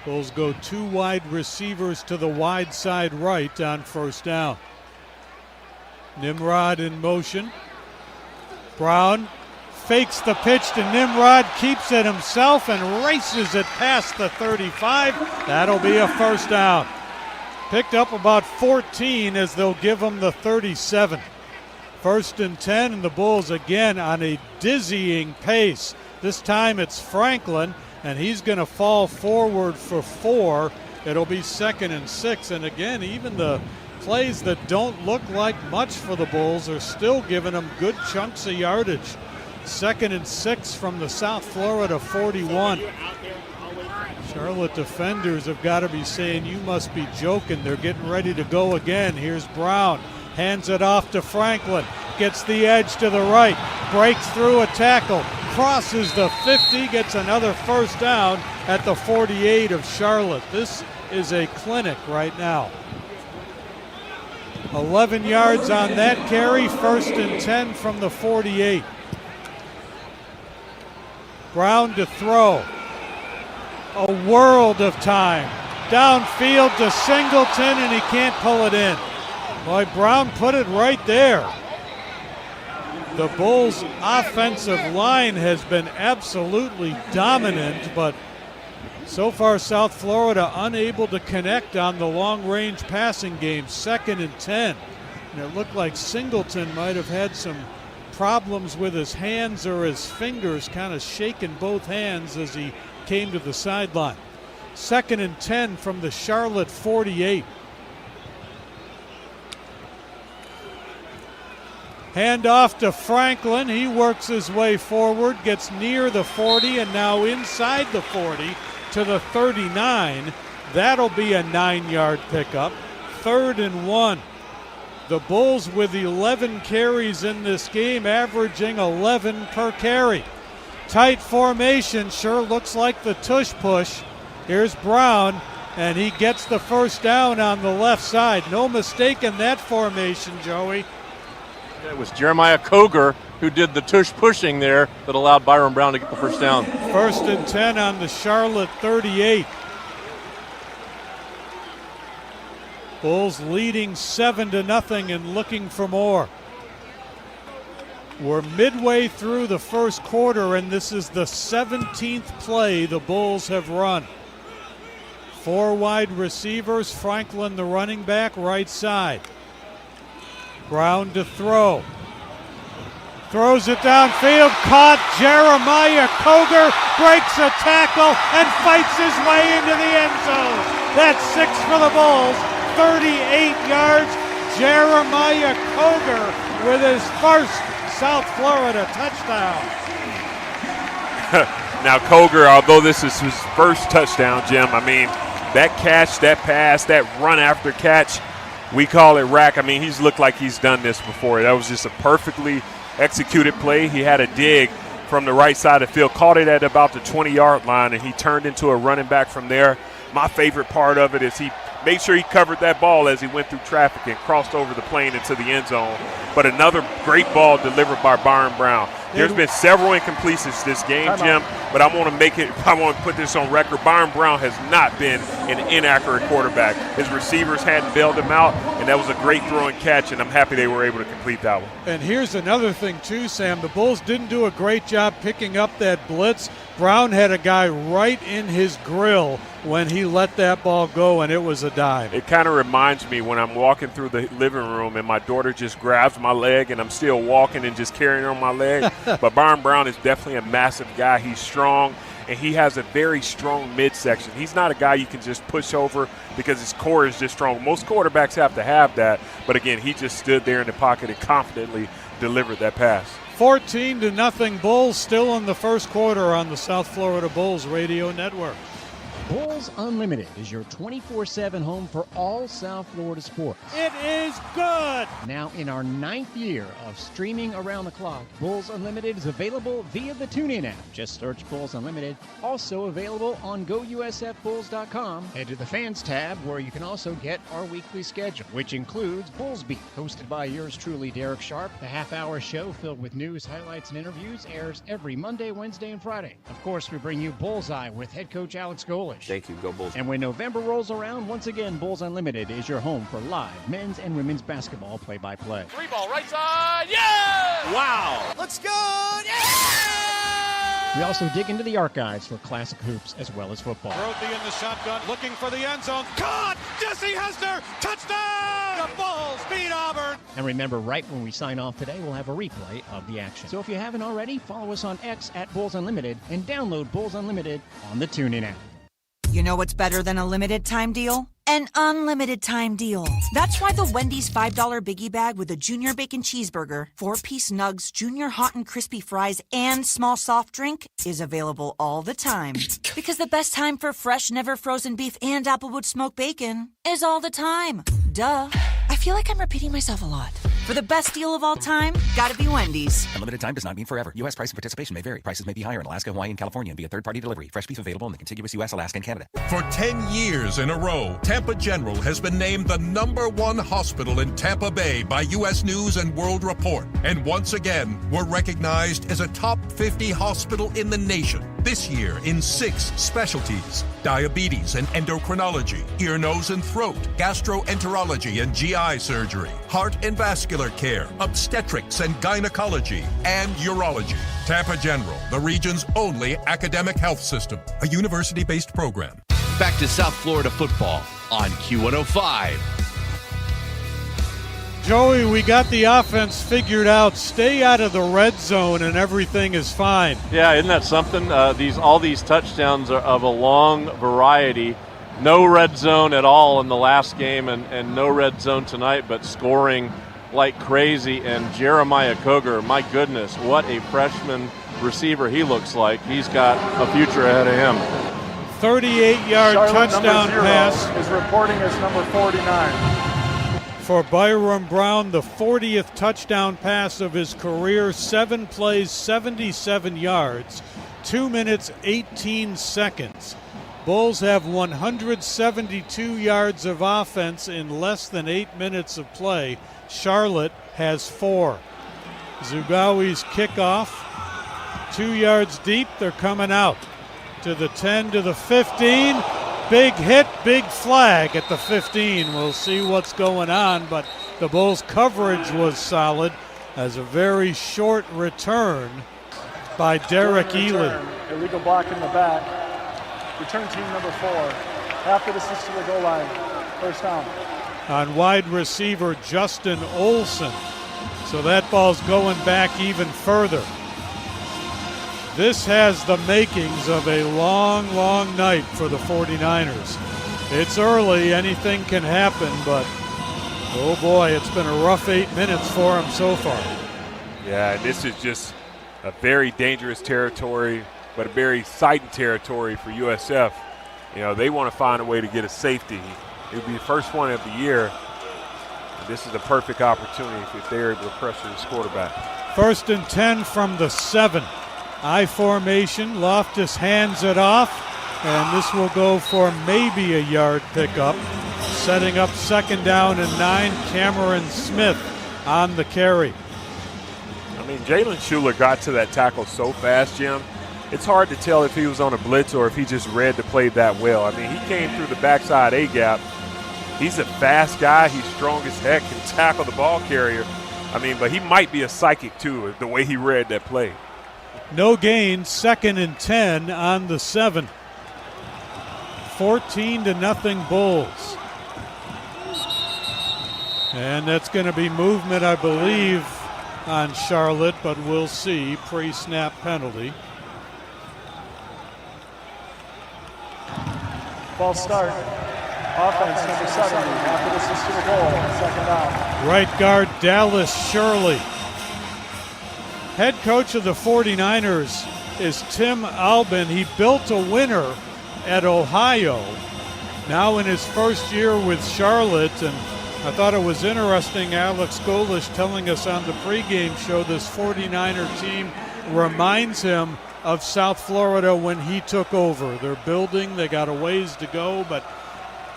Bulls go 2 wide receivers to the wide side right on 1st down. Nimrod in motion. Brown fakes the pitch to Nimrod, keeps it himself, and races it past the 35. That'll be a 1st down. Picked up about 14 as they'll give him the 37. 1st and 10, and the Bulls again on a dizzying pace. This time it's Franklin, and he's going to fall forward for 4. It'll be 2nd and 6. And again, even the plays that don't look like much for the Bulls are still giving them good chunks of yardage. 2nd and 6 from the South Florida 41. Charlotte defenders have got to be saying, you must be joking. They're getting ready to go again. Here's Brown. Hands it off to Franklin. Gets the edge to the right. Breaks through a tackle. Crosses the 50. Gets another 1st down at the 48 of Charlotte. This is a clinic right now. 11 yards on that carry. 1st and 10 from the 48. Brown to throw. A world of time. Downfield to Singleton, and he can't pull it in. Boy, Brown put it right there. The Bulls' offensive line has been absolutely dominant, but so far South Florida unable to connect on the long-range passing game. 2nd and 10. And it looked like Singleton might have had some problems with his hands or his fingers, kind of shaking both hands as he came to the sideline. 2nd and 10 from the Charlotte 48. Hand off to Franklin. He works his way forward, gets near the 40, and now inside the 40 to the 39. That'll be a 9-yard pickup. 3rd and 1. The Bulls with 11 carries in this game, averaging 11 per carry. Tight formation, sure looks like the tush push. Here's Brown, and he gets the 1st down on the left side. No mistake in that formation, Joey. It was Jeremiah Koger who did the tush pushing there that allowed Byron Brown to get the 1st down. 1st and 10 on the Charlotte 38. Bulls leading 7-0 and looking for more. We're midway through the 1st quarter, and this is the 17th play the Bulls have run. 4 wide receivers, Franklin the running back, right side. Brown to throw. Throws it downfield, caught. Jeremiah Koger breaks a tackle and fights his way into the end zone. That's 6 for the Bulls, 38 yards. Jeremiah Koger with his 1st South Florida touchdown. Now Koger, although this is his 1st touchdown, Jim, I mean, that catch, that pass, that run after catch, we call it rack. I mean, he's looked like he's done this before. That was just a perfectly executed play. He had a dig from the right side of the field, caught it at about the 20-yard line, and he turned into a running back from there. My favorite part of it is he made sure he covered that ball as he went through traffic and crossed over the plane into the end zone. But another great ball delivered by Byron Brown. There's been several incompletions this game, Jim, but I want to put this on record. Byron Brown has not been an inaccurate quarterback. His receivers hadn't bailed him out, and that was a great throw and catch, and I'm happy they were able to complete that one. And here's another thing, too, Sam. The Bulls didn't do a great job picking up that blitz. Brown had a guy right in his grill when he let that ball go, and it was a dive. It kind of reminds me when I'm walking through the living room and my daughter just grabs my leg and I'm still walking and just carrying her on my leg. But Byron Brown is definitely a massive guy. He's strong, and he has a very strong midsection. He's not a guy you can just push over because his core is just strong. Most quarterbacks have to have that. But, again, he just stood there in the pocket and confidently delivered that pass. 14-0 Bulls, still in the first quarter on the South Florida Bulls Radio Network. Bulls Unlimited is your 24/7 home for all South Florida sports. It is good! Now in our 9th year of streaming around the clock, Bulls Unlimited is available via the TuneIn app. Just search Bulls Unlimited. Also available on GoUSFBulls.com. Head to the Fans tab where you can also get our weekly schedule, which includes Bulls Beat, hosted by yours truly, Derek Sharp. The half-hour show filled with news, highlights, and interviews airs every Monday, Wednesday, and Friday. Of course, we bring you Bullseye with head coach Alex Golish. Thank you. Go Bulls. And when November rolls around, once again, Bulls Unlimited is your home for live men's and women's basketball play-by-play. 3-ball, right side, yeah! Wow! Let's go, yeah! We also dig into the archives for classic hoops as well as football. Brody in the shotgun, looking for the end zone. Caught! Jesse Hester! Touchdown! The Bulls beat Auburn! And remember, right when we sign off today, we'll have a replay of the action. So if you haven't already, follow us on X at Bulls Unlimited and download Bulls Unlimited on the TuneIn app. You know what's better than a limited time deal? An unlimited time deal. That's why the Wendy's $5 Biggie Bag with a Junior Bacon Cheeseburger, 4-piece nugs, Junior Hot and Crispy Fries, and small soft drink is available all the time. Because the best time for fresh, never frozen beef and Applewood smoked bacon is all the time. Duh. I feel like I'm repeating myself a lot. For the best deal of all time, gotta be Wendy's. Unlimited time does not mean forever. U.S. price and participation may vary. Prices may be higher in Alaska, Hawaii, and California and via third-party delivery. Fresh beef available in the contiguous U.S., Alaska, and Canada. For 10 years in a row, Tampa General has been named the #1 hospital in Tampa Bay by U.S. News and World Report. And once again, we're recognized as a top 50 hospital in the nation. This year in 6 specialties: diabetes and endocrinology, ear, nose, and throat, gastroenterology and GI surgery, heart and vascular care, obstetrics and gynecology, and urology. Tampa General, the region's only academic health system, a university-based program. Back to South Florida football on Q105. Joey, we got the offense figured out. Stay out of the red zone and everything is fine. Yeah, isn't that something? All these touchdowns are of a long variety. No red zone at all in the last game and no red zone tonight, but scoring like crazy. And Jeremiah Coger, my goodness, what a freshman receiver he looks like. He's got a future ahead of him. 38-yard touchdown pass. Is reporting as number 49. For Byron Brown, the 40th touchdown pass of his career, 7 plays, 77 yards, 2 minutes, 18 seconds. Bulls have 172 yards of offense in less than 8 minutes of play. Charlotte has 4. Zugawi's kickoff, 2 yards deep, they're coming out. To the 10, to the 15. Big hit, big flag at the 15. We'll see what's going on, but the Bulls' coverage was solid as a very short return by Derek Ely. Illegal block in the back. Return team number 4. After the 6 to the goal line. First down. On wide receiver Justin Olson. So that ball's going back even further. This has the makings of a long, long night for the 49ers. It's early, anything can happen, but oh boy, it's been a rough 8 minutes for them so far. Yeah, this is just a very dangerous territory, but a very exciting territory for USF. They want to find a way to get a safety. It would be the first one of the year. This is a perfect opportunity if they're able to pressure this quarterback. 1st and 10 from the 7. I formation. Loftus hands it off, and this will go for maybe a yard pickup. Setting up 2nd down and 9. Cameron Smith on the carry. Jalen Schuler got to that tackle so fast, Jim. It's hard to tell if he was on a blitz or if he just read the play that well. He came through the backside A-gap. He's a fast guy. He's strong as heck, can tackle the ball carrier. But he might be a psychic, too, the way he read that play. No gain, 2nd and 10 on the 7. 14-0 Bulls. And that's going to be movement, I believe, on Charlotte, but we'll see. Pre-snap penalty. False start. Offense number 70. After this is to the goal. 2nd down. Right guard Dallas Shirley. Head coach of the 49ers is Tim Albin. He built a winner at Ohio. Now in his first year with Charlotte, and I thought it was interesting, Alex Golish telling us on the pregame show this 49er team reminds him of South Florida when he took over. They're building, they got a ways to go, but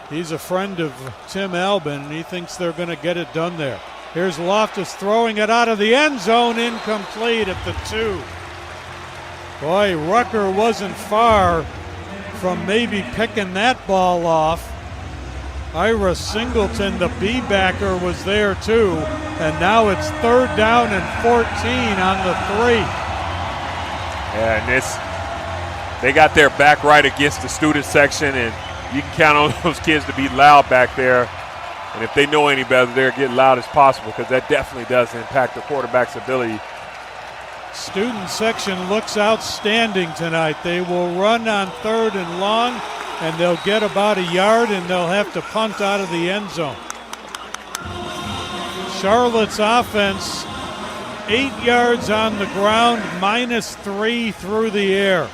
he's a friend of Tim Albin, and he thinks they're going to get it done there. Here's Loftus throwing it out of the end zone, incomplete at the 2. Boy, Rucker wasn't far from maybe picking that ball off. Ira Singleton, the B-backer, was there too. And now it's 3rd down and 14 on the 3. Yeah, and they got their back right against the student section, and you can count on those kids to be loud back there. And if they know any better, they'll get loud as possible, because that definitely does impact the quarterback's ability. Student section looks outstanding tonight. They will run on 3rd and long, and they'll get about a yard, and they'll have to punt out of the end zone. Charlotte's offense, 8 yards on the ground, -3 through the air.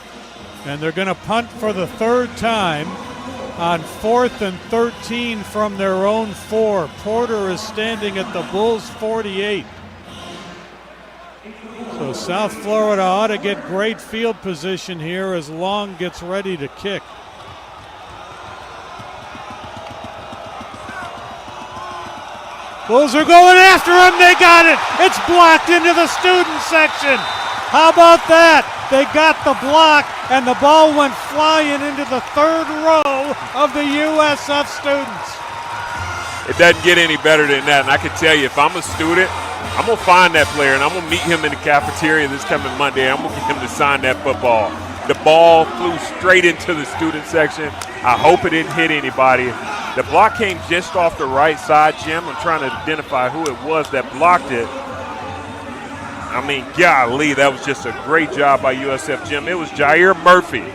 And they're going to punt for the 3rd time on 4th and 13 from their own 4. Porter is standing at the Bulls' 48. So South Florida ought to get great field position here as Long gets ready to kick. Bulls are going after him. They got it. It's blocked into the student section. How about that? They got the block, and the ball went flying into the 3rd row of the USF students. It doesn't get any better than that. And I can tell you, if I'm a student, I'm going to find that player, and I'm going to meet him in the cafeteria this coming Monday. I'm going to get him to sign that football. The ball flew straight into the student section. I hope it didn't hit anybody. The block came just off the right side, Jim. I'm trying to identify who it was that blocked it. Golly, that was just a great job by USF, Jim. It was Jair Murphy.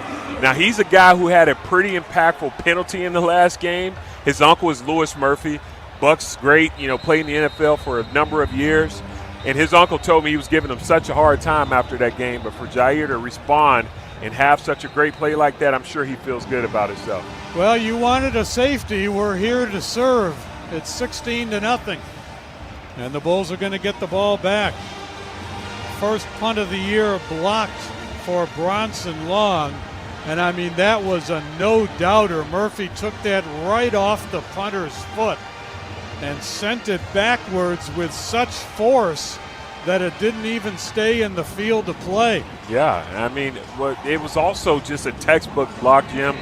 Now, he's a guy who had a pretty impactful penalty in the last game. His uncle is Louis Murphy. Buck's great, played in the NFL for a number of years. And his uncle told me he was giving him such a hard time after that game. But for Jair to respond and have such a great play like that, I'm sure he feels good about himself. Well, you wanted a safety. We're here to serve. It's 16-0. And the Bulls are going to get the ball back. First punt of the year blocked for Bronson Long. And that was a no-doubter. Murphy took that right off the punter's foot and sent it backwards with such force that it didn't even stay in the field of play. Yeah, it was also just a textbook block, Jim.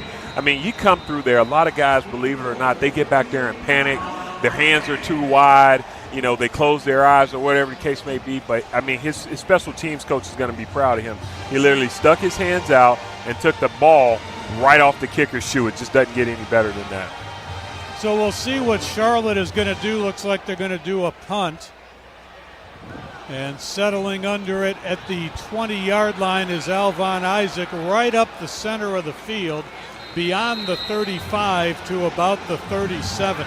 You come through there, a lot of guys, believe it or not, they get back there and panic. Their hands are too wide. They close their eyes or whatever the case may be. But, his special teams coach is going to be proud of him. He literally stuck his hands out and took the ball right off the kicker's shoe. It just doesn't get any better than that. So we'll see what Charlotte is going to do. Looks like they're going to do a punt. And settling under it at the 20-yard line is Alvon Isaac, right up the center of the field, beyond the 35 to about the 37.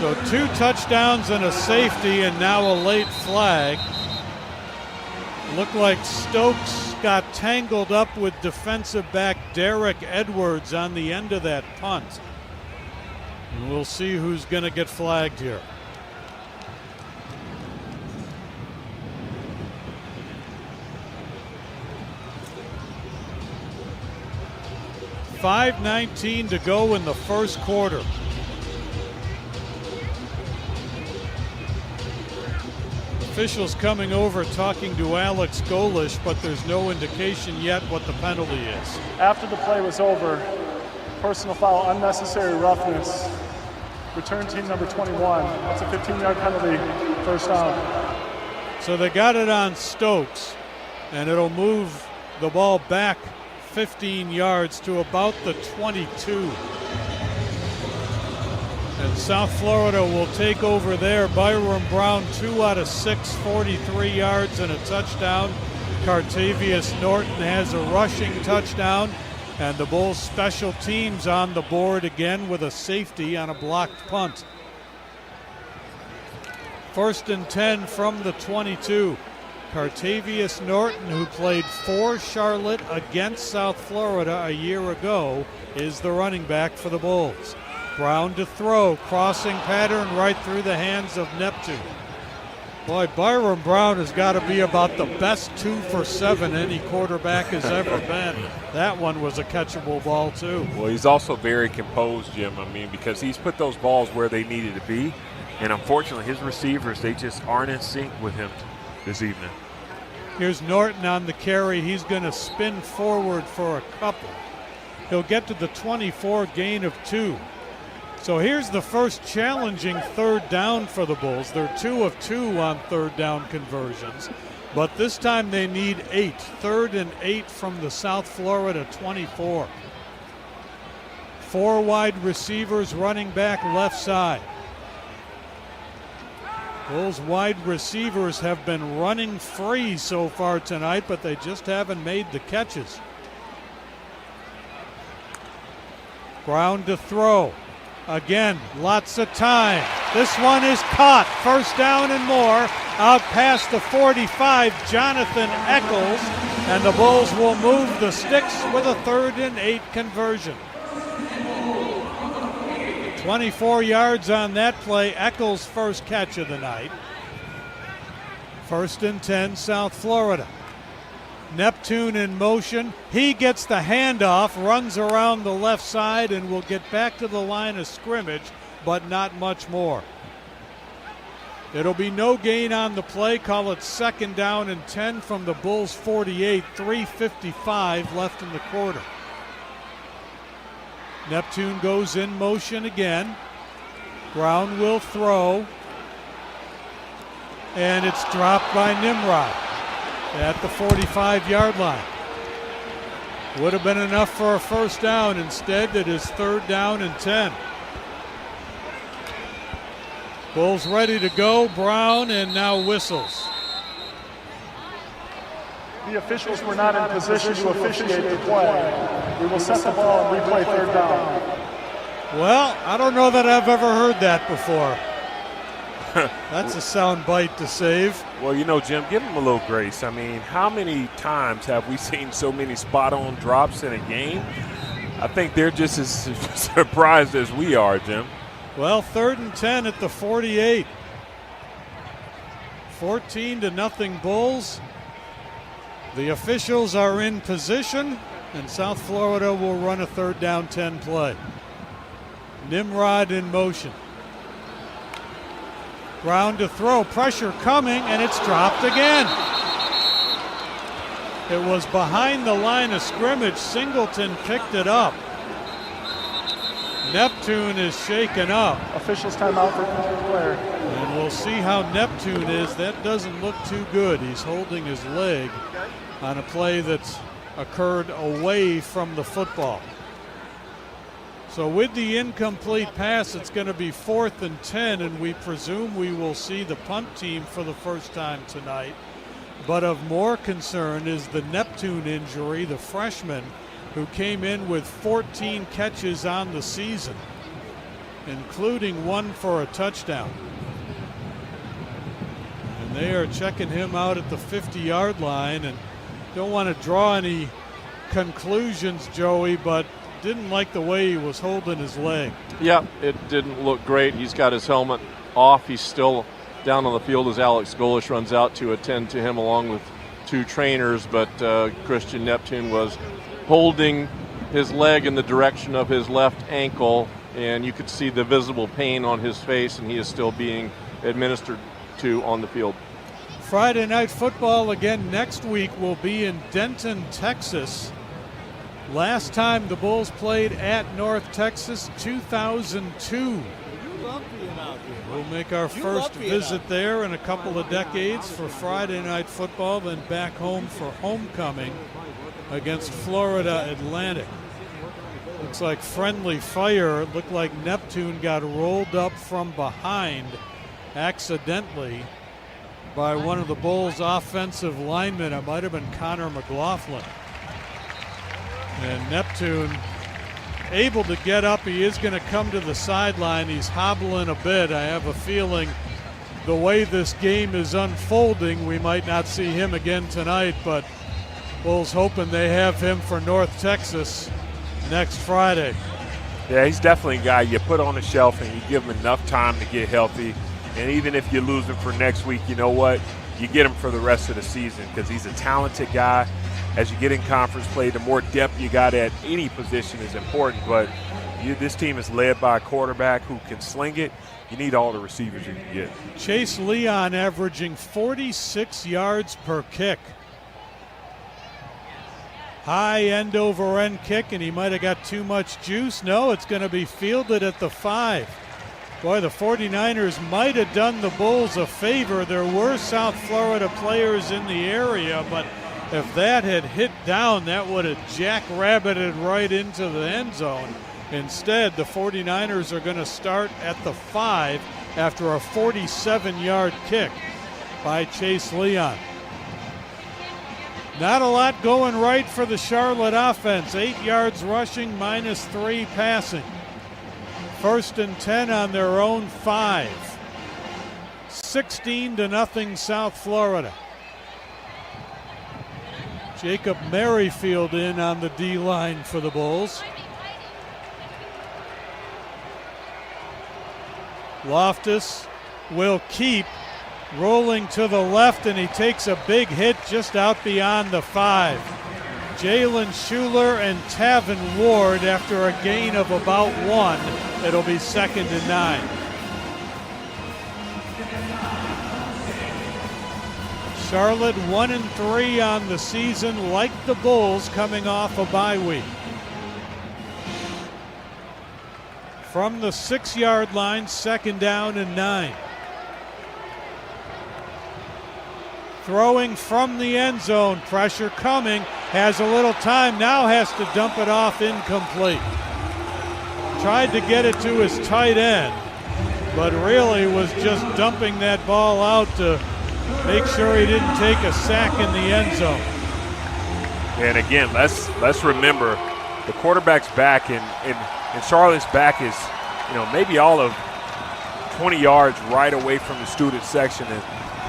So 2 touchdowns and a safety, and now a late flag. Looked like Stokes got tangled up with defensive back Derek Edwards on the end of that punt. And we'll see who's going to get flagged here. .5:19 to go in the first quarter. Officials coming over talking to Alex Golish, but there's no indication yet what the penalty is. After the play was over, personal foul, unnecessary roughness, return team number 21. That's a 15-yard penalty, first down. So they got it on Stokes, and it'll move the ball back 15 yards to about the 22. And South Florida will take over there. Byron Brown, 2 out of 6, 43 yards and a touchdown. Cartavius Norton has a rushing touchdown. And the Bulls special teams on the board again with a safety on a blocked punt. 1st and 10 from the 22. Cartavius Norton, who played for Charlotte against South Florida a year ago, is the running back for the Bulls. Brown to throw, crossing pattern right through the hands of Neptune. Boy, Byron Brown has got to be about the best 2 for 7 any quarterback has ever been. That one was a catchable ball too. Well, he's also very composed, Jim. I mean, because he's put those balls where they needed to be. And unfortunately, his receivers, they just aren't in sync with him this evening. Here's Norton on the carry. He's going to spin forward for a couple. He'll get to the 24, gain of 2. So here's the first challenging 3rd down for the Bulls. They're 2 of 2 on 3rd down conversions, but this time they need 8. 3rd and 8 from the South Florida 24. 4 wide receivers, running back left side. Bulls wide receivers have been running free so far tonight, but they just haven't made the catches. Brown to throw. Again, lots of time. This one is caught. 1st down and more. Out past the 45, Jonathan Eccles, and the Bulls will move the sticks with a 3rd and 8 conversion. 24 yards on that play. Eccles' first catch of the night. 1st and 10, South Florida. Neptune in motion. He gets the handoff, runs around the left side, and will get back to the line of scrimmage, but not much more. It'll be no gain on the play. Call it 2nd down and 10 from the Bulls 48. 3:55 left in the quarter. Neptune goes in motion again. Brown will throw. And it's dropped by Nimrod at the 45-yard line. Would have been enough for a 1st down. Instead, it is 3rd down and 10. Bulls ready to go. Brown and now whistles. The officials were not in position to officiate the play. We will set the ball and replay 3rd down. Well, I don't know that I've ever heard that before. That's a sound bite to save. Well, you know, Jim, give him a little grace. I mean, how many times have we seen so many spot-on drops in a game? I think they're just as surprised as we are, Jim. Well, 3rd and 10 at the 48. 14-0 Bulls. The officials are in position, and South Florida will run a 3rd down 10 play. Nimrod in motion. Brown to throw, pressure coming, and it's dropped again. It was behind the line of scrimmage. Singleton picked it up. Neptune is shaken up. Officials timeout for injured player. And we'll see how Neptune is. That doesn't look too good. He's holding his leg on a play that's occurred away from the football. So with the incomplete pass, it's going to be 4th and 10, and we presume we will see the punt team for the first time tonight. But of more concern is the Neptune injury, the freshman who came in with 14 catches on the season, including 1 for a touchdown. And they are checking him out at the 50-yard line, and don't want to draw any conclusions, Joey, but didn't like the way he was holding his leg. Yeah, it didn't look great. He's got his helmet off. He's still down on the field as Alex Golish runs out to attend to him along with two trainers, but Christian Neptune was holding his leg in the direction of his left ankle, and you could see the visible pain on his face, and he is still being administered to on the field. Friday Night Football again next week will be in Denton, Texas. Last time the Bulls played at North Texas, 2002. We'll make our first visit there in a couple of decades for Friday Night Football, then back home for homecoming against Florida Atlantic. Looks like friendly fire. It looked like Neptune got rolled up from behind accidentally by one of the Bulls' offensive linemen. It might have been Connor McLaughlin. And Neptune able to get up. He is going to come to the sideline. He's hobbling a bit. I have a feeling the way this game is unfolding, we might not see him again tonight, but Bulls hoping they have him for North Texas next Friday. Yeah, he's definitely a guy you put on the shelf and you give him enough time to get healthy. And even if you lose him for next week, you know what? You get him for the rest of the season because he's a talented guy. As you get in conference play, the more depth you got at any position is important. But this team is led by a quarterback who can sling it. You need all the receivers you can get. Chase Leon averaging 46 yards per kick. High end over end kick, and he might have got too much juice. No, it's going to be fielded at the 5. Boy, the 49ers might have done the Bulls a favor. There were South Florida players in the area, but if that had hit down, that would have jackrabbited right into the end zone. Instead, the 49ers are going to start at the 5 after a 47-yard kick by Chase Leon. Not a lot going right for the Charlotte offense. 8 yards rushing, -3 passing. 1st and 10 on their own 5. 16-0 South Florida. Jacob Merrifield in on the D-line for the Bulls. Loftus will keep rolling to the left, and he takes a big hit just out beyond the 5. Jalen Schuler and Tavin Ward after a gain of about 1. It'll be 2nd and 9. Charlotte 1-3 on the season, like the Bulls coming off a bye week. From the 6-yard line, 2nd down and 9. Throwing from the end zone, pressure coming, has a little time, now has to dump it off incomplete. Tried to get it to his tight end, but really was just dumping that ball out to make sure he didn't take a sack in the end zone. And again, let's remember the quarterback's back and Charlotte's back is, maybe all of 20 yards right away from the student section, and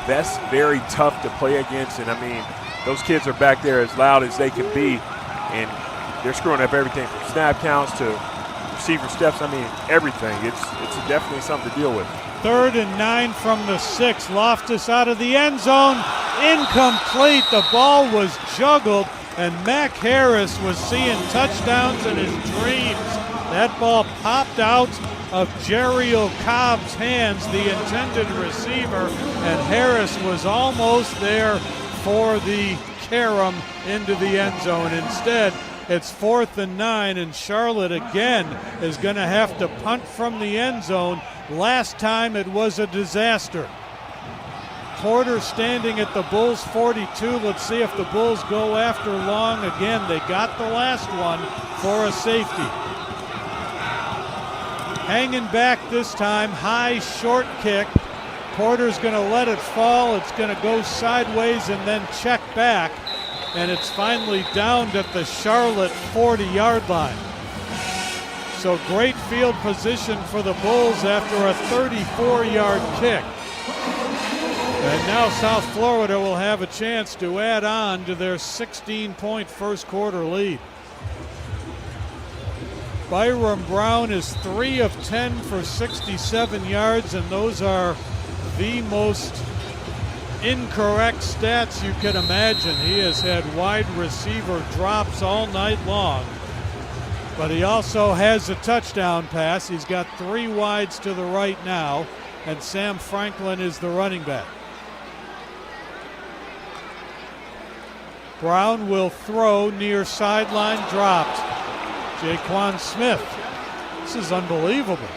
that's very tough to play against. And I mean, those kids are back there as loud as they can be, and they're screwing up everything from snap counts to receiver steps. I mean, everything. It's definitely something to deal with. 3rd and 9 from the 6. Loftus out of the end zone. Incomplete. The ball was juggled, and Mac Harris was seeing touchdowns in his dreams. That ball popped out of Jeriel Cobb's hands, the intended receiver, and Harris was almost there for the carom into the end zone. Instead, it's 4th and 9, and Charlotte again is going to have to punt from the end zone. Last time it was a disaster. Porter standing at the Bulls 42. Let's see if the Bulls go after long again. They got the last one for a safety. Hanging back this time, high short kick. Porter's going to let it fall. It's going to go sideways and then check back. And it's finally downed at the Charlotte 40-yard line. So great field position for the Bulls after a 34-yard kick. And now South Florida will have a chance to add on to their 16-point first quarter lead. Byram Brown is 3 of 10 for 67 yards, and those are the most incorrect stats you can imagine. He has had wide receiver drops all night long, but he also has a touchdown pass. He's got 3 wides to the right now, and Sam Franklin is the running back. Brown will throw near sideline, dropped. Jaquan Smith. This is unbelievable.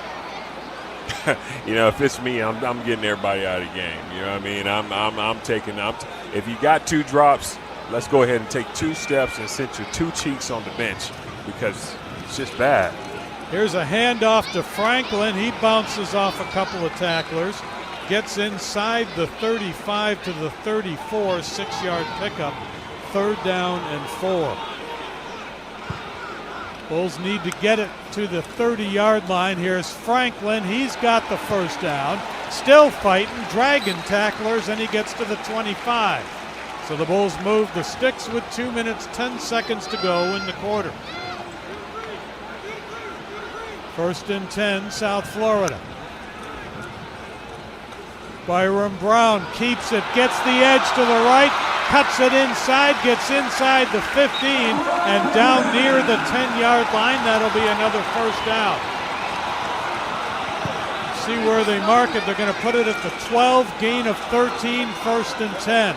You know, if it's me, I'm getting everybody out of the game. You know what I mean? I'm taking. If you got 2 drops, let's go ahead and take 2 steps and sit your 2 cheeks on the bench, because it's just bad. Here's a handoff to Franklin. He bounces off a couple of tacklers, gets inside the 35 to the 34, 6-yard pickup, 3rd down and 4. Bulls need to get it to the 30-yard line. Here's Franklin. He's got the first down. Still fighting, dragging tacklers, and he gets to the 25. So the Bulls move the sticks with 2 minutes, 10 seconds to go in the quarter. 1st and 10, South Florida. Byram Brown keeps it, gets the edge to the right, cuts it inside, gets inside the 15, and down near the 10-yard line. That'll be another first down. See where they mark it. They're going to put it at the 12, gain of 13, 1st and 10.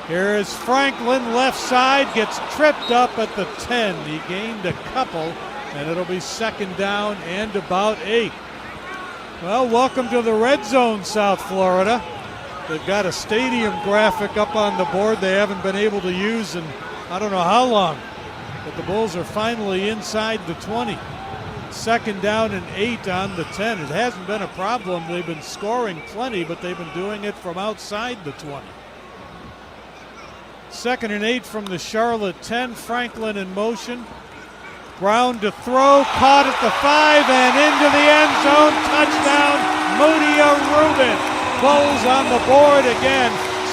Here is Franklin, left side, gets tripped up at the 10. He gained a couple, and it'll be 2nd down and about 8. Well, welcome to the red zone, South Florida. They've got a stadium graphic up on the board they haven't been able to use in I don't know how long. But the Bulls are finally inside the 20. 2nd down and 8 on the 10. It hasn't been a problem. They've been scoring plenty, but they've been doing it from outside the 20. 2nd and 8 from the Charlotte 10. Franklin in motion. Brown to throw, caught at the 5 and into the end zone. Touchdown, Mudia Rubin. Bulls on the board again.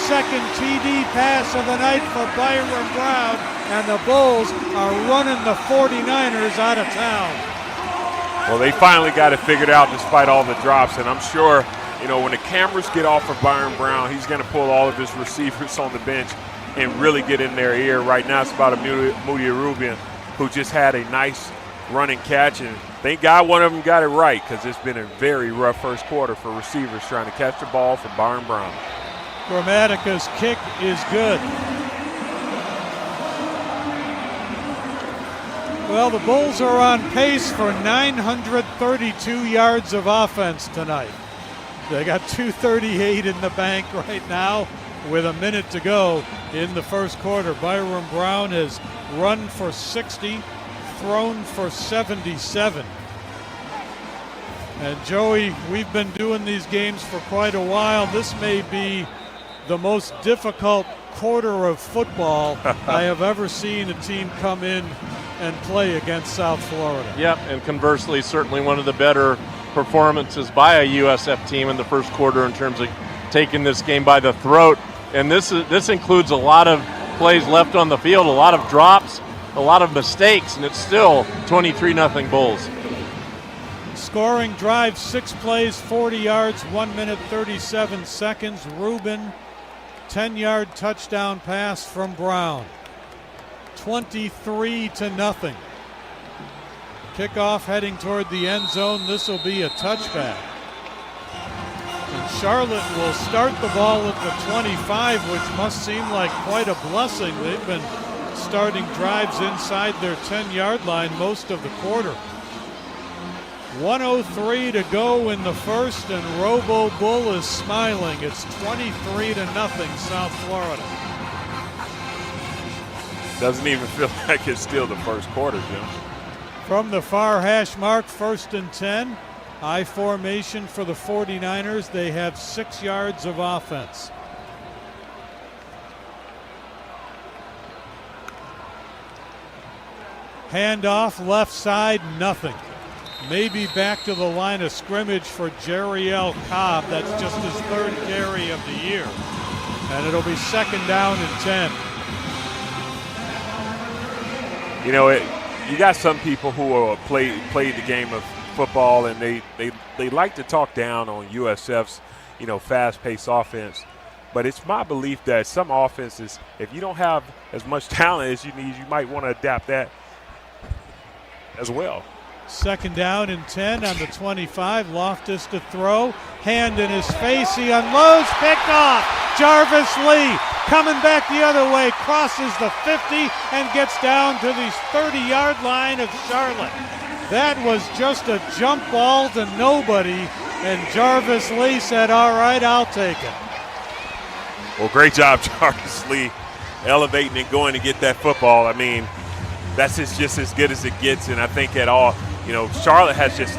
2nd TD pass of the night for Byram Brown, and the Bulls are running the 49ers out of town. Well, they finally got it figured out despite all the drops, and I'm sure, you know, when the cameras get off of Byram Brown, he's going to pull all of his receivers on the bench and really get in their ear. Right now it's about Mudia Rubin, who just had a nice running catch, and thank God one of them got it right, because it's been a very rough first quarter for receivers trying to catch the ball from Byram Brown. Gramatica's kick is good. Well, the Bulls are on pace for 932 yards of offense tonight. They got 238 in the bank right now with a minute to go in the first quarter. Byram Brown has run for 60, thrown for 77. And Joey, we've been doing these games for quite a while. This may be the most difficult quarter of football I have ever seen a team come in and play against South Florida. Yep, and conversely, certainly one of the better performances by a USF team in the first quarter in terms of taking this game by the throat. And this includes a lot of plays left on the field, a lot of drops, a lot of mistakes, and it's still 23-0 Bulls. Scoring drive, 6 plays, 40 yards, 1 minute, 37 seconds. Rubin, 10-yard touchdown pass from Brown. 23-0. Kickoff heading toward the end zone. This will be a touchback. And Charlotte will start the ball at the 25, which must seem like quite a blessing. They've been starting drives inside their 10-yard line most of the quarter. 1:03 to go in the first, and Robo Bull is smiling. It's 23-0 South Florida. Doesn't even feel like it's still the first quarter, Jim. From the far hash mark, 1st and 10. I formation for the 49ers. They have 6 yards of offense. Handoff, left side, nothing. maybe back to the line of scrimmage for Jeriel Cobb. That's just his third carry of the year. And it'll be 2nd down and 10. You know, you got some people who played the game of football, and they like to talk down on USF's, fast-paced offense. But it's my belief that some offenses, if you don't have as much talent as you need, you might want to adapt that as well. 2nd down and 10 on the 25. Loftus to throw. Hand in his face. He unloads. Picked off. Jarvis Lee coming back the other way. Crosses the 50 and gets down to the 30-yard line of Charlotte. That was just a jump ball to nobody. And Jarvis Lee said, all right, I'll take it. Well, great job, Jarvis Lee, elevating and going to get that football. I mean, that's just as good as it gets. And I think Charlotte has just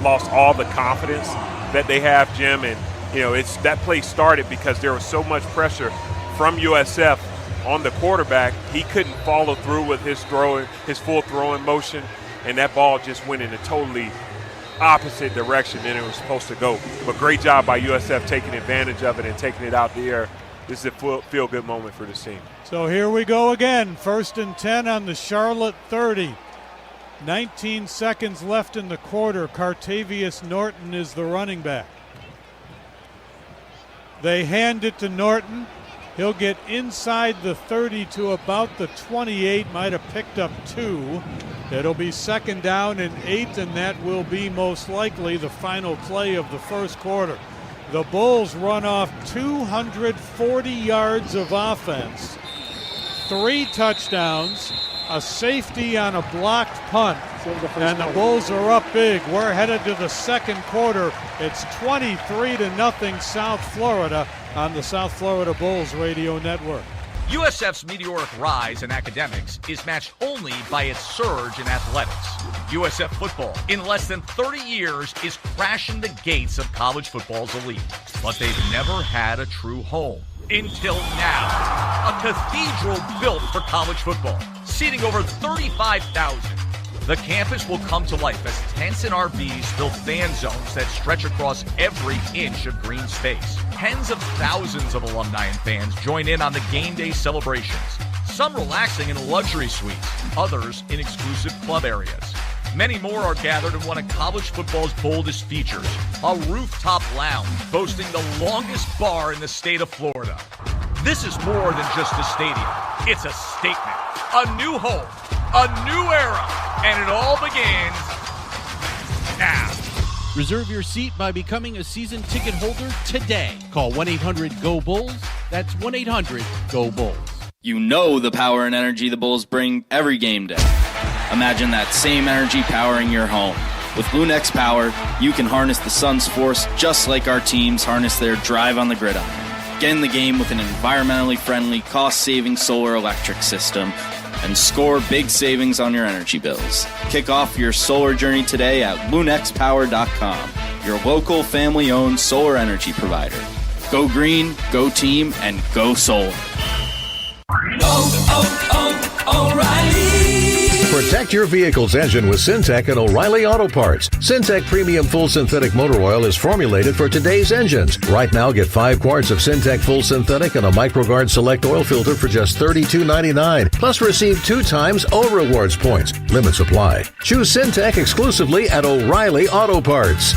lost all the confidence that they have, Jim. And, it's that play started because there was so much pressure from USF on the quarterback. He couldn't follow through with his full throwing motion, and that ball just went in a totally opposite direction than it was supposed to go. But great job by USF taking advantage of it and taking it out the air. This is a feel-good moment for this team. So here we go again. 1st and 10 on the Charlotte 30. 19 seconds left in the quarter. Cartavius Norton is the running back. They hand it to Norton. He'll get inside the 30 to about the 28. Might have picked up 2. It'll be 2nd down and 8, and that will be most likely the final play of the first quarter. The Bulls run off 240 yards of offense, 3 touchdowns, a safety on a blocked punt, and the Bulls are up big. We're headed to the second quarter. It's 23-0 South Florida on the South Florida Bulls Radio Network. USF's meteoric rise in academics is matched only by its surge in athletics. USF football, in less than 30 years, is crashing the gates of college football's elite. But they've never had a true home. Until now. A cathedral built for college football, seating over 35,000. The campus will come to life as tents and RVs fill fan zones that stretch across every inch of green space. Tens of thousands of alumni and fans join in on the game day celebrations, some relaxing in luxury suites, others in exclusive club areas. Many more are gathered in one of college football's boldest features, a rooftop lounge boasting the longest bar in the state of Florida. This is more than just a stadium. It's a statement, a new home, a new era, and it all begins now. Reserve your seat by becoming a season ticket holder today. Call 1-800-GO-BULLS. That's 1-800-GO-BULLS. You know the power and energy the Bulls bring every game day. Imagine that same energy powering your home. With Blue Nex Power, you can harness the sun's force just like our teams harness their drive on the gridiron. Get in the game with an environmentally friendly, cost-saving solar electric system and score big savings on your energy bills. Kick off your solar journey today at BlueNexPower.com, your local family-owned solar energy provider. Go green, go team, and go solar. O'Reilly. Protect your vehicle's engine with Syntec and O'Reilly Auto Parts. Syntec Premium Full Synthetic Motor Oil is formulated for today's engines. Right now, get 5 quarts of Syntec Full Synthetic and a MicroGuard Select Oil Filter for just $32.99. Plus, receive 2 times O Rewards points. Limit supply. Choose Syntec exclusively at O'Reilly Auto Parts.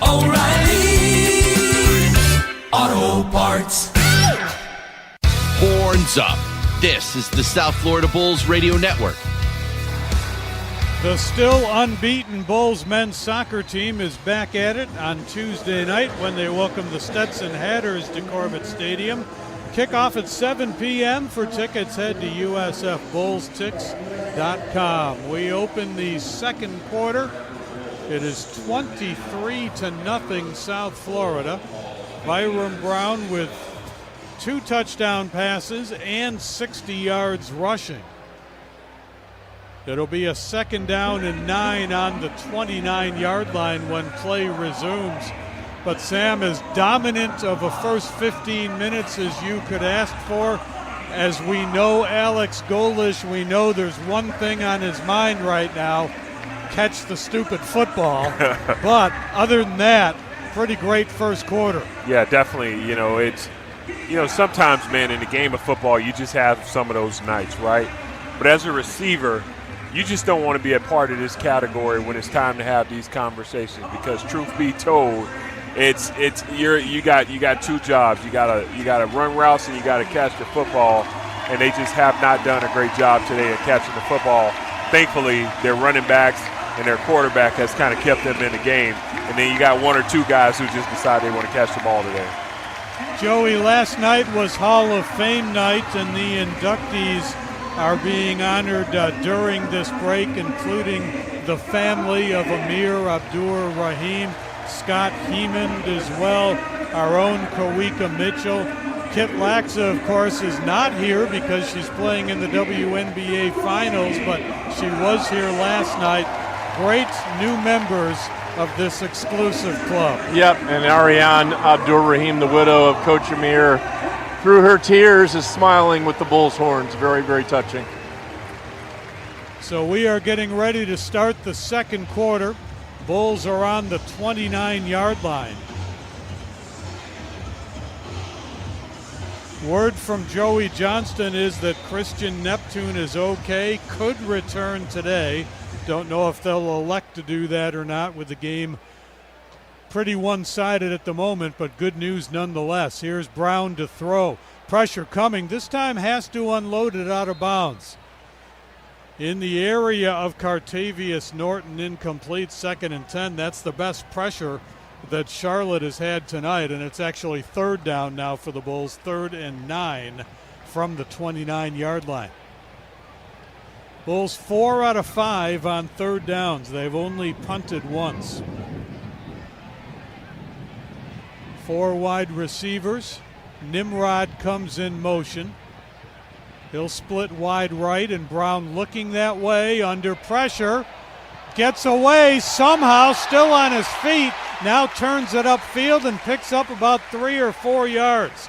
O'Reilly Auto Parts. Horns up. This is the South Florida Bulls Radio Network. The still unbeaten Bulls men's soccer team is back at it on Tuesday night when they welcome the Stetson Hatters to Corbett Stadium. Kickoff at 7 p.m. For tickets, head to usfbullstix.com. We open the second quarter. It is 23-0 South Florida. Byron Brown with 2 touchdown passes and 60 yards rushing. It'll be a 2nd down and 9 on the 29-yard line when play resumes. But Sam, as dominant of a first 15 minutes as you could ask for. As we know Alex Golesh, we know there's one thing on his mind right now. catch the stupid football. But other than that, pretty great first quarter. Yeah, definitely. Sometimes, man, in the game of football, you just have some of those nights, right? But as a receiver, you just don't want to be a part of this category when it's time to have these conversations, because truth be told, you got two jobs. You gotta run routes and you gotta catch the football, and they just have not done a great job today at catching the football. Thankfully, their running backs and their quarterback has kind of kept them in the game, and then you got one or two guys who just decide they want to catch the ball today. Joey, last night was Hall of Fame night, and the inductees are being honored during this break, including the family of Amir Abdur-Rahim, Scott Hemond as well, our own Kawika Mitchell. Kit Laxa, of course, is not here because she's playing in the WNBA Finals, but she was here last night. Great new members of this exclusive club. Yep, and Ariane Abdur-Rahim, the widow of Coach Amir, through her tears is smiling with the Bulls' horns. Very, very touching. So we are getting ready to start the second quarter. Bulls are on the 29-yard line. Word from Joey Johnston is that Christian Neptune is okay, could return today. Don't know if they'll elect to do that or not, with the game pretty one-sided at the moment, but good news nonetheless. Here's Brown to throw. Pressure coming. This time has to unload it out of bounds. In the area of Cartavius Norton, incomplete, 2nd and 10. That's the best pressure that Charlotte has had tonight, and it's actually third down now for the Bulls, 3rd and 9 from the 29-yard line. Bulls 4 out of 5 on third downs. They've only punted once. 4 wide receivers. Nimrod comes in motion. He'll split wide right, and Brown looking that way under pressure. Gets away somehow, still on his feet. Now turns it upfield and picks up about 3 or 4 yards.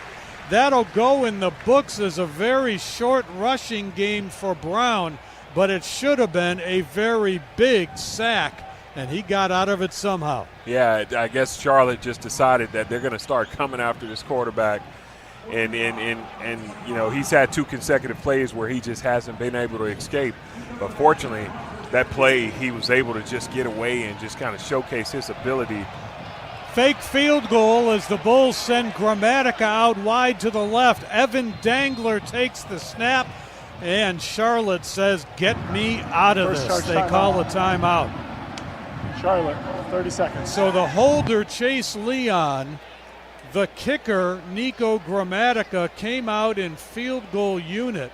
That'll go in the books as a very short rushing game for Brown, but it should have been a very big sack, and he got out of it somehow. Yeah, I guess Charlotte just decided that they're going to start coming after this quarterback. And he's had 2 consecutive plays where he just hasn't been able to escape. But fortunately, that play, he was able to just get away and just kind of showcase his ability. Fake field goal as the Bulls send Gramatica out wide to the left. Evan Dangler takes the snap, and Charlotte says, "Get me out of this." They call a timeout. Charlotte, 30 seconds. So the holder, Chase Leon, the kicker, Nico Gramatica, came out in field goal unit,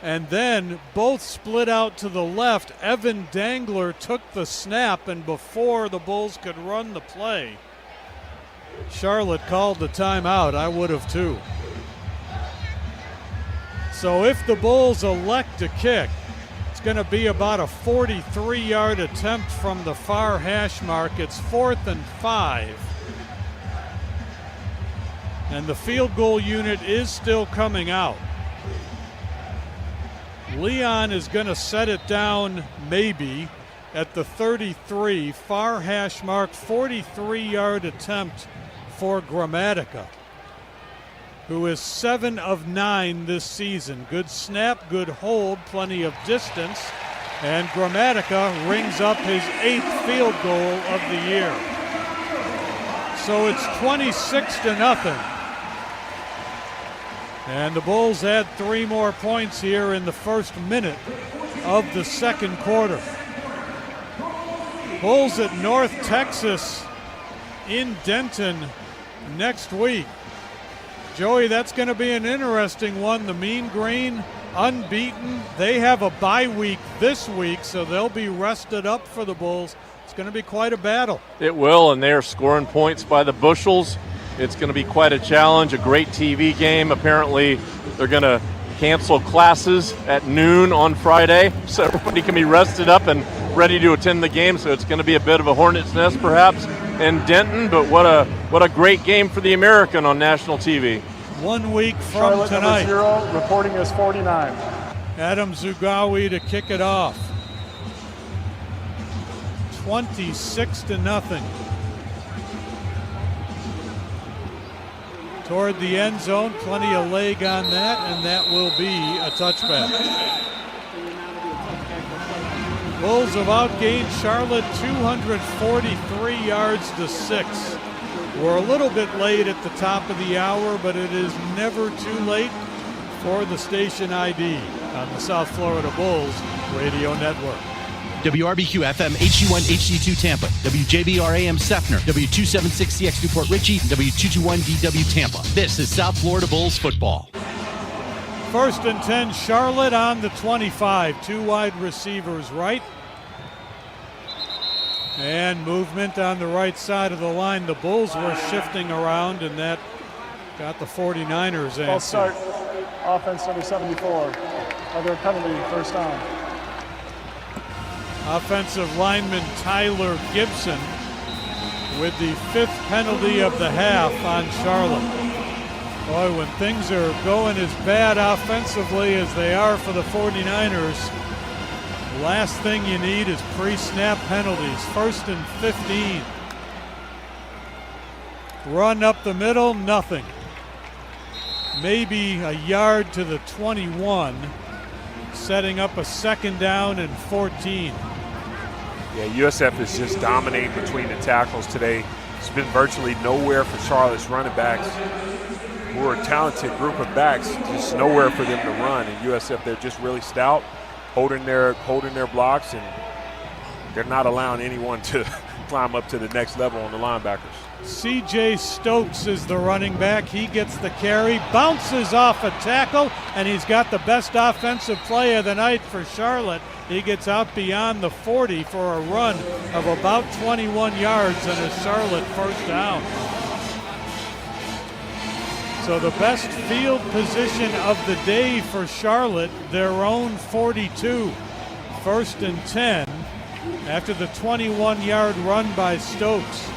and then both split out to the left. Evan Dangler took the snap, and before the Bulls could run the play, Charlotte called the timeout. I would have too. So if the Bulls elect to kick, it's going to be about a 43-yard attempt from the far hash mark. It's 4th and 5. And the field goal unit is still coming out. Leon is going to set it down maybe at the 33, far hash mark, 43-yard attempt for Gramatica, who is 7 of 9 this season. Good snap, good hold, plenty of distance, and Gramatica rings up his 8th field goal of the year. So it's 26-0. And the Bulls add 3 more points here in the first minute of the second quarter. Bulls at North Texas in Denton next week. Joey, that's going to be an interesting one. The Mean Green, unbeaten. They have a bye week this week, so they'll be rested up for the Bulls. It's going to be quite a battle. It will, and they are scoring points by the bushels. It's going to be quite a challenge, a great TV game. Apparently, they're going to cancel classes at noon on Friday, so everybody can be rested up and ready to attend the game. So it's going to be a bit of a hornet's nest, perhaps, in Denton. But what a great game for the American on national TV. 1 week from Charlotte tonight. Charlotte 0, reporting as 49. Adam Zugawi to kick it off. 26-0. Toward the end zone, plenty of leg on that, and that will be a touchback. Bulls have outgained Charlotte 243 yards to 6. We're a little bit late at the top of the hour, but it is never too late for the station ID on the South Florida Bulls Radio Network. WRBQ FM HD1 HD2 Tampa, WJBR AM Sefner, W276CX Newport Richie, W221DW Tampa. This is South Florida Bulls football. 1st and 10, Charlotte on the 25. 2 wide receivers right. And movement on the right side of the line. The Bulls were shifting around, and that got the 49ers in. Ball start, offense number 74. Other penalty, first down. Offensive lineman Tyler Gibson with the 5th penalty of the half on Charlotte. Boy, when things are going as bad offensively as they are for the 49ers, the last thing you need is pre-snap penalties. 1st and 15. Run up the middle, nothing. Maybe a yard to the 21, setting up a 2nd down and 14. Yeah, USF is just dominating between the tackles today. It's been virtually nowhere for Charlotte's running backs, who are a talented group of backs, just nowhere for them to run. And USF, they're just really stout, holding their blocks, and they're not allowing anyone to climb up to the next level on the linebackers. C.J. Stokes is the running back. He gets the carry, bounces off a tackle, and he's got the best offensive play of the night for Charlotte. He gets out beyond the 40 for a run of about 21 yards and a Charlotte 1st down. So the best field position of the day for Charlotte, their own 42. 1st and 10 after the 21-yard run by Stokes.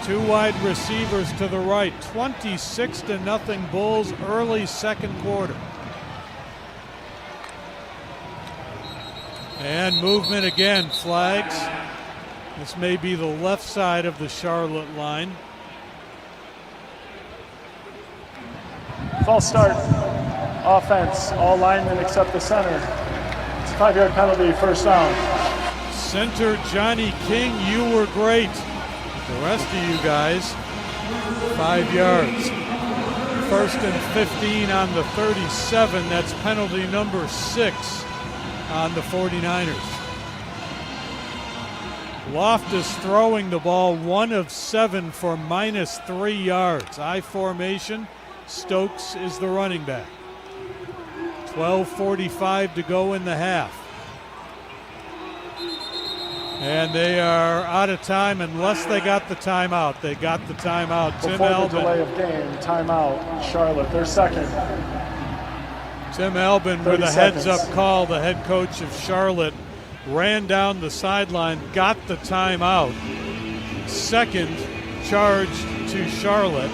2 wide receivers to the right. 26-0 Bulls early 2nd quarter. And movement again, flags. This may be the left side of the Charlotte line. False start, offense, all linemen except the center. It's a 5-yard penalty, 1st down. Center Johnny King, you were great. The rest of you guys, 5 yards. 1st and 15 on the 37. That's penalty number 6 on the 49ers. Loftus throwing the ball 1 of 7 for -3 yards. I formation. Stokes is the running back. 12:45 to go in the half. And they are out of time unless they got the timeout. They got the timeout. Tim Before Albin. the delay of game, timeout, Charlotte, their 2nd. Tim Albin with a heads-up call, the head coach of Charlotte, ran down the sideline, got the timeout. 2nd charge to Charlotte,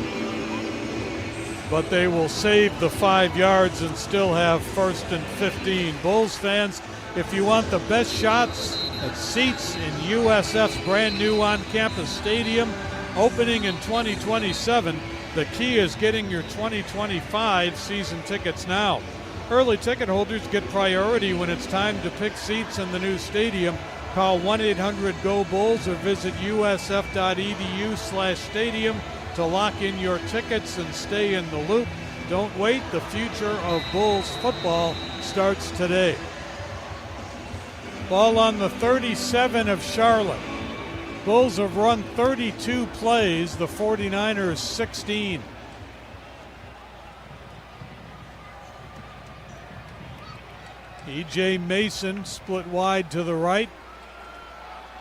but they will save the 5 yards and still have 1st and 15. Bulls fans, if you want the best shots at seats in USF's brand new on-campus stadium, opening in 2027, the key is getting your 2025 season tickets now. Early ticket holders get priority when it's time to pick seats in the new stadium. Call 1-800-GO-BULLS or visit usf.edu/stadium to lock in your tickets and stay in the loop. Don't wait. The future of Bulls football starts today. Ball on the 37 of Charlotte. Bulls have run 32 plays, the 49ers 16. E.J. Mason split wide to the right.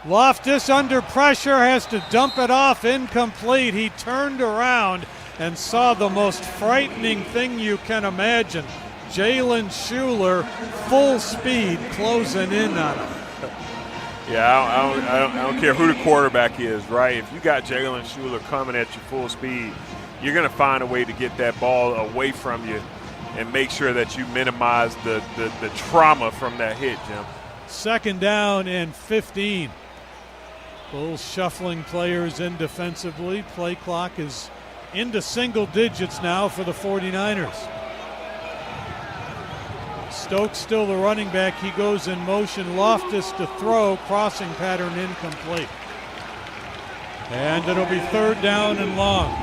Loftus under pressure has to dump it off, incomplete. He turned around and saw the most frightening thing you can imagine. Jalen Shuler, full speed, closing in on him. Yeah, I don't care who the quarterback is, right? If you got Jalen Shuler coming at you full speed, you're going to find a way to get that ball away from you and make sure that you minimize the trauma from that hit, Jim. 2nd down and 15. Bulls shuffling players in defensively. Play clock is into single digits now for the 49ers. Stokes still the running back. He goes in motion. Loftus to throw. Crossing pattern incomplete. And it'll be 3rd down and long.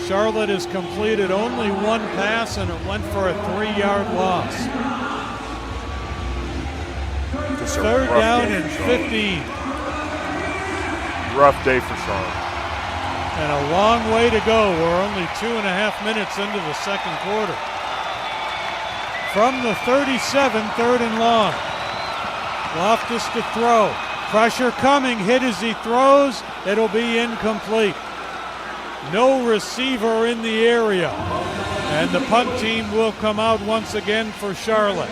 Charlotte has completed only one pass, and it went for a 3-yard loss. 3rd down and 15. Rough day for Charlotte. And a long way to go. We're only 2.5 minutes into the 2nd quarter. From the 37, 3rd and long. Loftus to throw. Pressure coming. Hit as he throws. It'll be incomplete. No receiver in the area. And the punt team will come out once again for Charlotte.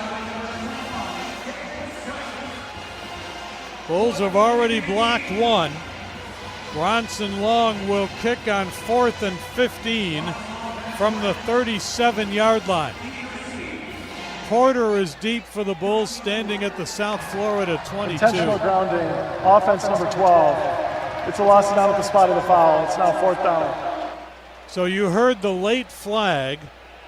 Bulls have already blocked one. Bronson Long will kick on 4th and 15 from the 37-yard line. Porter is deep for the Bulls, standing at the South Florida 22. Intentional grounding, offense number 12. It's a loss down at the spot of the foul. It's now 4th down. So you heard the late flag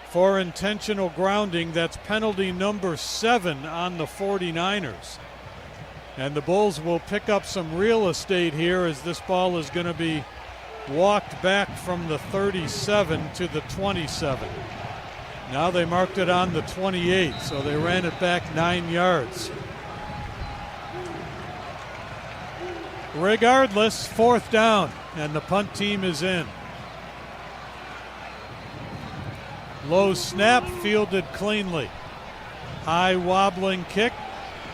for intentional grounding. That's penalty number 7 on the 49ers. And the Bulls will pick up some real estate here as this ball is going to be walked back from the 37 to the 27. Now they marked it on the 28, so they ran it back 9 yards. Regardless, 4th down, and the punt team is in. Low snap, fielded cleanly. High wobbling kick.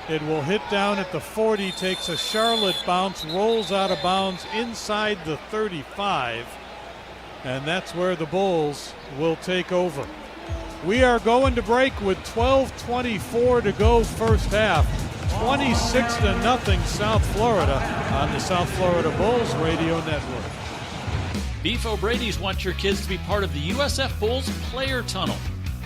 It will hit down at the 40, takes a Charlotte bounce, rolls out of bounds inside the 35, and that's where the Bulls will take over. We are going to break with 12:24 to go first half. 26-0 South Florida on the South Florida Bulls Radio Network. Beef O'Brady's want your kids to be part of the USF Bulls Player Tunnel.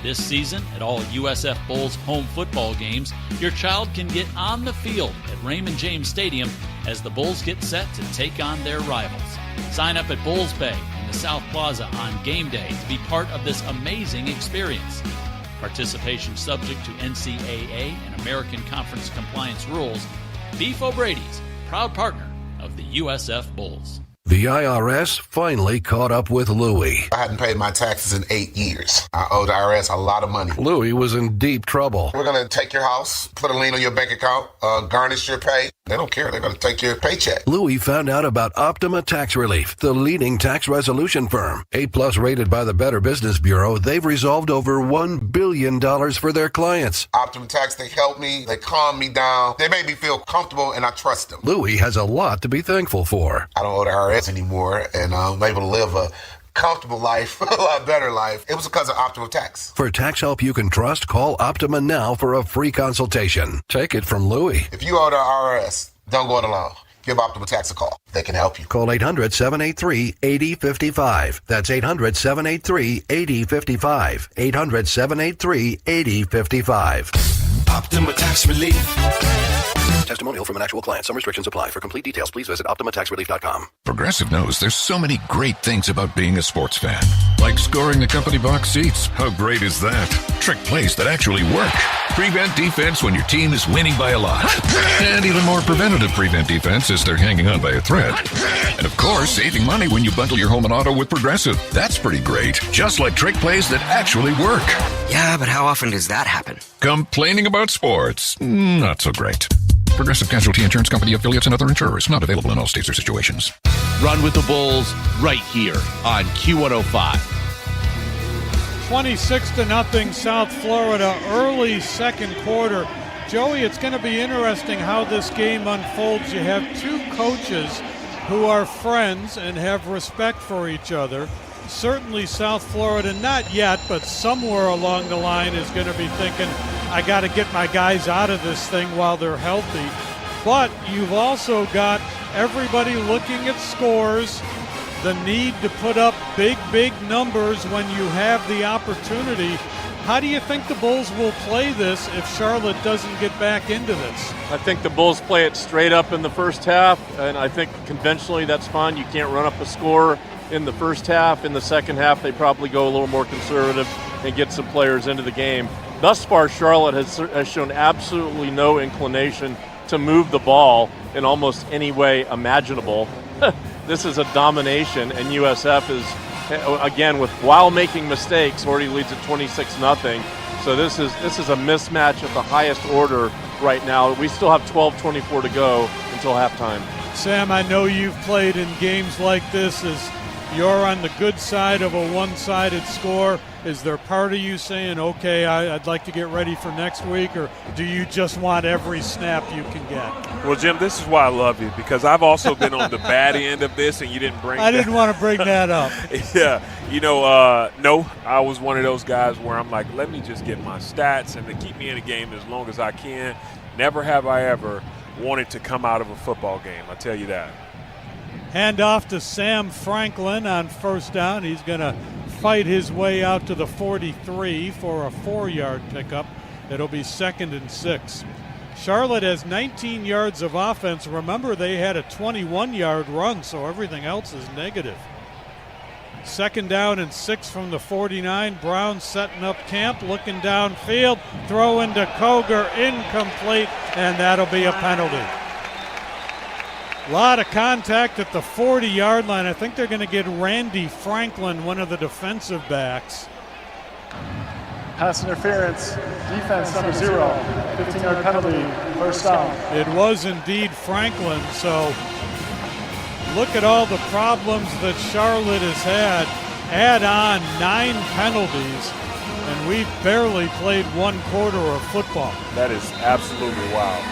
This season, at all USF Bulls home football games, your child can get on the field at Raymond James Stadium as the Bulls get set to take on their rivals. Sign up at Bulls Bay in the South Plaza on game day to be part of this amazing experience. Participation subject to NCAA and American Conference compliance rules. Beef O'Brady's, proud partner of the USF Bulls. The IRS finally caught up with Louie. I hadn't paid my taxes in 8 years. I owe the IRS a lot of money. Louie was in deep trouble. We're going to take your house, put a lien on your bank account, garnish your pay. They don't care. They're going to take your paycheck. Louie found out about Optima Tax Relief, the leading tax resolution firm. A+ rated by the Better Business Bureau, they've resolved over $1 billion for their clients. Optima Tax, they help me. They calm me down. They make me feel comfortable, and I trust them. Louie has a lot to be thankful for. I don't owe the IRS anymore, and I'm able to live a comfortable life, a lot better life. It was because of Optima Tax. For tax help you can trust, call Optima now for a free consultation. Take it from Louie. If you owe the IRS, don't go it alone. Give Optima Tax a call. They can help you. Call 800-783-8055. That's 800-783-8055. 800-783-8055. Optima Tax Relief. Testimonial from an actual client. Some restrictions apply. For complete details, please visit OptimaTaxRelief.com. Progressive knows there's so many great things about being a sports fan. Like scoring the company box seats. How great is that? Trick plays that actually work. Prevent defense when your team is winning by a lot. And even more preventative prevent defense as they're hanging on by a thread. And of course, saving money when you bundle your home and auto with Progressive. That's pretty great. Just like trick plays that actually work. Yeah, but how often does that happen? Complaining about sports. Not so great. Progressive Casualty Insurance Company, affiliates, and other insurers. Not available in all states or situations. Run with the Bulls right here on Q105. 26-0 South Florida, early 2nd quarter. Joey, it's going to be interesting how this game unfolds. You have two coaches who are friends and have respect for each other. Certainly South Florida, not yet, but somewhere along the line is going to be thinking, I got to get my guys out of this thing while they're healthy. But you've also got everybody looking at scores, the need to put up big numbers when you have the opportunity How do you think the Bulls will play this if Charlotte doesn't get back into this? I think the Bulls play it straight up in the first half, and I think conventionally that's fine. You can't run up a score in the first half. In the second half, they probably go a little more conservative and get some players into the game. Thus far, Charlotte has shown absolutely no inclination to move the ball in almost any way imaginable. This is a domination, and USF is, again, while making mistakes, already leads at 26-0. So this is a mismatch of the highest order right now. We still have 12:24 to go until halftime. Sam, I know you've played in games like this. As you're on the good side of a one-sided score, is there part of you saying, okay, I'd like to get ready for next week, or do you just want every snap you can get? Well, Jim, this is why I love you, because I've also been on the bad end of this, and you didn't bring I didn't want to bring that up. Yeah. No, I was one of those guys where I'm like, let me just get my stats and to keep me in a game as long as I can. Never have I ever wanted to come out of a football game, I'll tell you that. Hand off to Sam Franklin on first down. He's going to fight his way out to the 43 for a 4-yard pickup. It'll be 2nd and 6. Charlotte has 19 yards of offense. Remember, they had a 21-yard run, so everything else is negative. 2nd down and 6 from the 49. Brown setting up camp, looking downfield. Throw into Koger, incomplete, and that'll be a penalty. A lot of contact at the 40-yard line. I think they're going to get Randy Franklin, one of the defensive backs. Pass interference, defense number 0, 15-yard penalty, first down. It was indeed Franklin, so look at all the problems that Charlotte has had. Add on 9 penalties, and we've barely played 1 quarter of football. That is absolutely wild.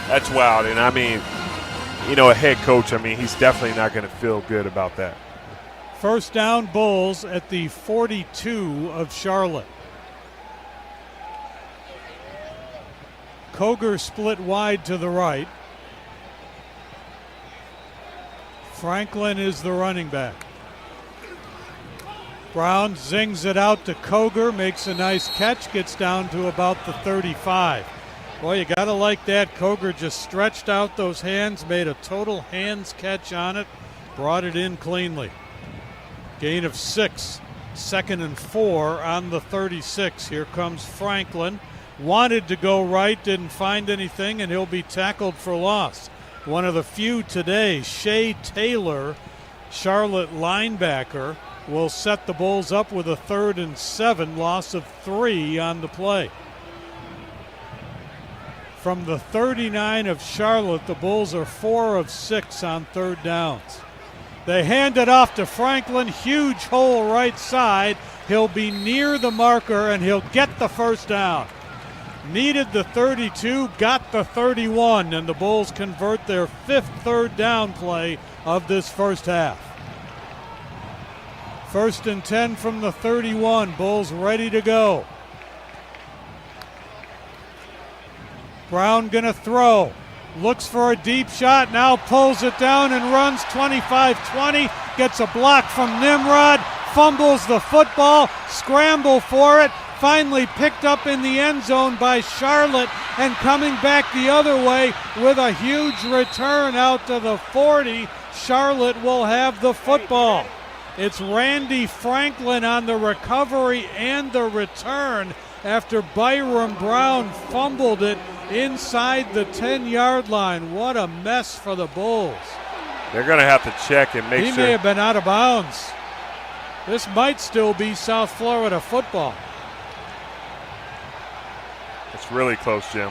That's wild, and I mean, a head coach, he's definitely not going to feel good about that. First down, Bulls at the 42 of Charlotte. Koger split wide to the right. Franklin is the running back. Brown zings it out to Koger, makes a nice catch, gets down to about the 35. Boy, you got to like that. Koger just stretched out those hands, made a total hands catch on it, brought it in cleanly. Gain of 6, 2nd and 4 on the 36. Here comes Franklin. Wanted to go right, didn't find anything, and he'll be tackled for loss. One of the few today, Shea Taylor, Charlotte linebacker, will set the Bulls up with a 3rd and 7, loss of 3 on the play. From the 39 of Charlotte, the Bulls are 4 of 6 on 3rd downs. They hand it off to Franklin, huge hole right side. He'll be near the marker, and he'll get the first down. Needed the 32, got the 31, and the Bulls convert their 5th 3rd down play of this first half. 1st and 10 from the 31, Bulls ready to go. Brown gonna throw, looks for a deep shot, now pulls it down and runs 25-20, gets a block from Nimrod, fumbles the football, scramble for it, finally picked up in the end zone by Charlotte, and coming back the other way with a huge return out to the 40. Charlotte will have the football. It's Randy Franklin on the recovery and the return after Byram Brown fumbled it inside the 10-yard line. What a mess for the Bulls. They're going to have to check and make sure. He may have been out of bounds. This might still be South Florida football. It's really close, Jim.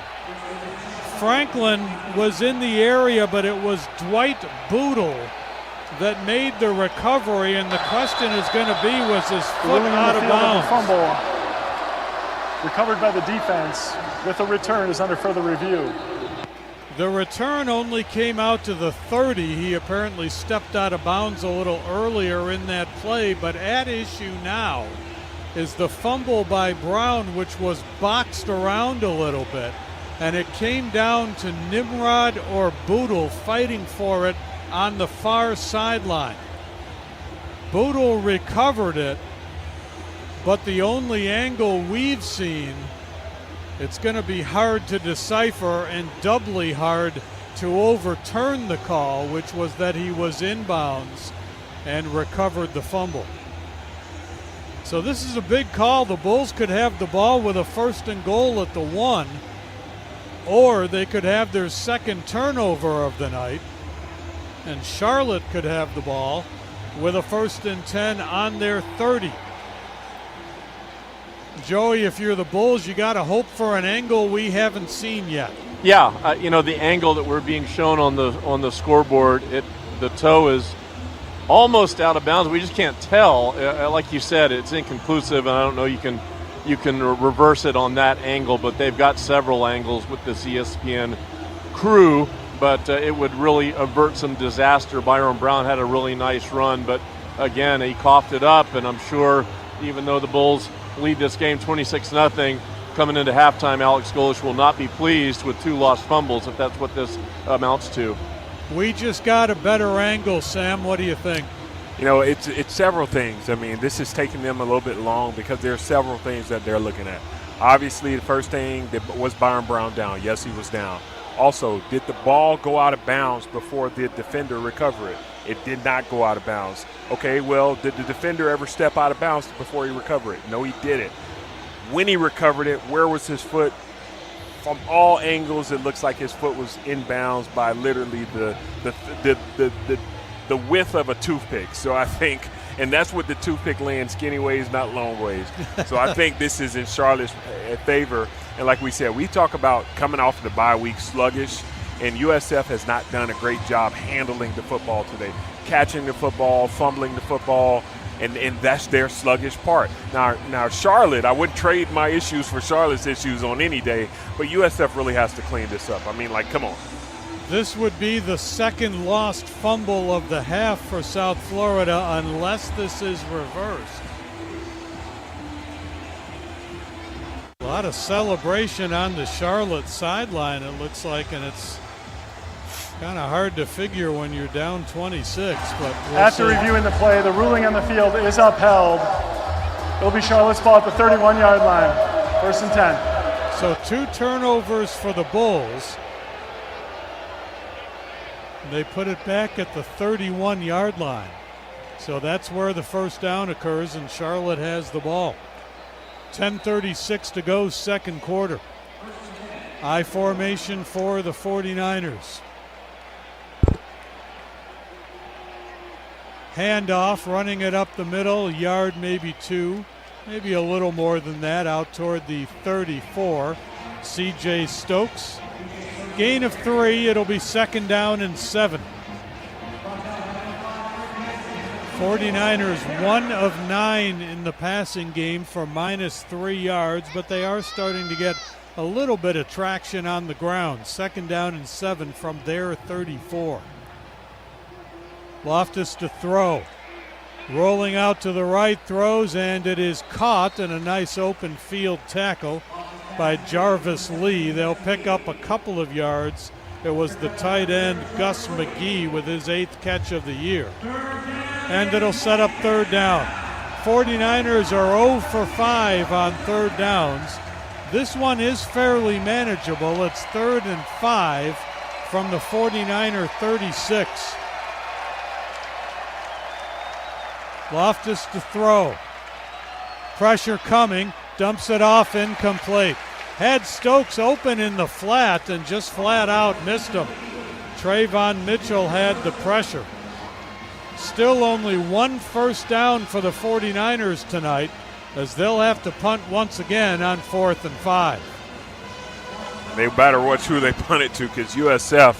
Franklin was in the area, but it was Dwight Boodle that made the recovery, and the question is going to be, was his foot out of bounds? Fumble recovered by the defense with a return is under further review. The return only came out to the 30. He apparently stepped out of bounds a little earlier in that play, but at issue now is the fumble by Brown, which was boxed around a little bit, and it came down to Nimrod or Boodle fighting for it on the far sideline. Boodle recovered it, but the only angle we've seen, it's going to be hard to decipher and doubly hard to overturn the call, which was that he was inbounds and recovered the fumble. So this is a big call. The Bulls could have the ball with a 1st and goal at the 1, or they could have their second turnover of the night, and Charlotte could have the ball with a 1st and 10 on their 30. Joey, if you're the Bulls, you got to hope for an angle we haven't seen yet. Yeah, the angle that we're being shown on the scoreboard, the toe is almost out of bounds. We just can't tell. Like you said, it's inconclusive, and I don't know you can reverse it on that angle, but they've got several angles with this ESPN crew, but it would really avert some disaster. Byron Brown had a really nice run, but again, he coughed it up, and I'm sure even though the Bulls lead this game 26-0, coming into halftime, Alex Golesh will not be pleased with 2 lost fumbles, if that's what this amounts to. We just got a better angle, Sam. What do you think? It's several things. I mean, this is taking them a little bit long because there are several things that they're looking at. Obviously, the first thing was Byron Brown down. Yes, he was down. Also, did the ball go out of bounds before the defender recover it? It did not go out of bounds. Okay, well, did the defender ever step out of bounds before he recovered it? No, he didn't. When he recovered it, where was his foot? From all angles, it looks like his foot was in bounds by literally the width of a toothpick. So I think, and that's what the toothpick lands skinny ways, not long ways. So I think this is in Charlotte's favor. And like we said, we talk about coming off the bye week sluggish, and USF has not done a great job handling the football today, catching the football, fumbling the football, and that's their sluggish part. Now Charlotte, I wouldn't trade my issues for Charlotte's issues on any day, but USF really has to clean this up. I mean, come on. This would be the second lost fumble of the half for South Florida unless this is reversed. A lot of celebration on the Charlotte sideline, it looks like, and it's kind of hard to figure when you're down 26. But after reviewing the play, the ruling on the field is upheld. It'll be Charlotte's ball at the 31-yard line, 1st and 10. So 2 turnovers for the Bulls. They put it back at the 31-yard line. So that's where the first down occurs, and Charlotte has the ball. 10:36 to go, second quarter. I formation for the 49ers. Handoff, running it up the middle, yard maybe 2, maybe a little more than that, out toward the 34. C.J. Stokes. Gain of 3, it'll be 2nd down and 7. 49ers 1 of 9 in the passing game for -3 yards, but they are starting to get a little bit of traction on the ground. 2nd down and 7 from their 34. Loftus to throw. Rolling out to the right, throws, and it is caught in a nice open field tackle by Jarvis Lee. They'll pick up a couple of yards. It was the tight end Gus McGee with his 8th catch of the year. And it'll set up 3rd down. 49ers are 0 for 5 on 3rd downs. This one is fairly manageable. It's 3rd and 5 from the 49er 36. Loftus to throw. Pressure coming. Dumps it off, incomplete. Had Stokes open in the flat and just flat out missed him. Trayvon Mitchell had the pressure. Still only 1 first down for the 49ers tonight, as they'll have to punt once again on 4th and 5. They better watch who they punt it to, because USF,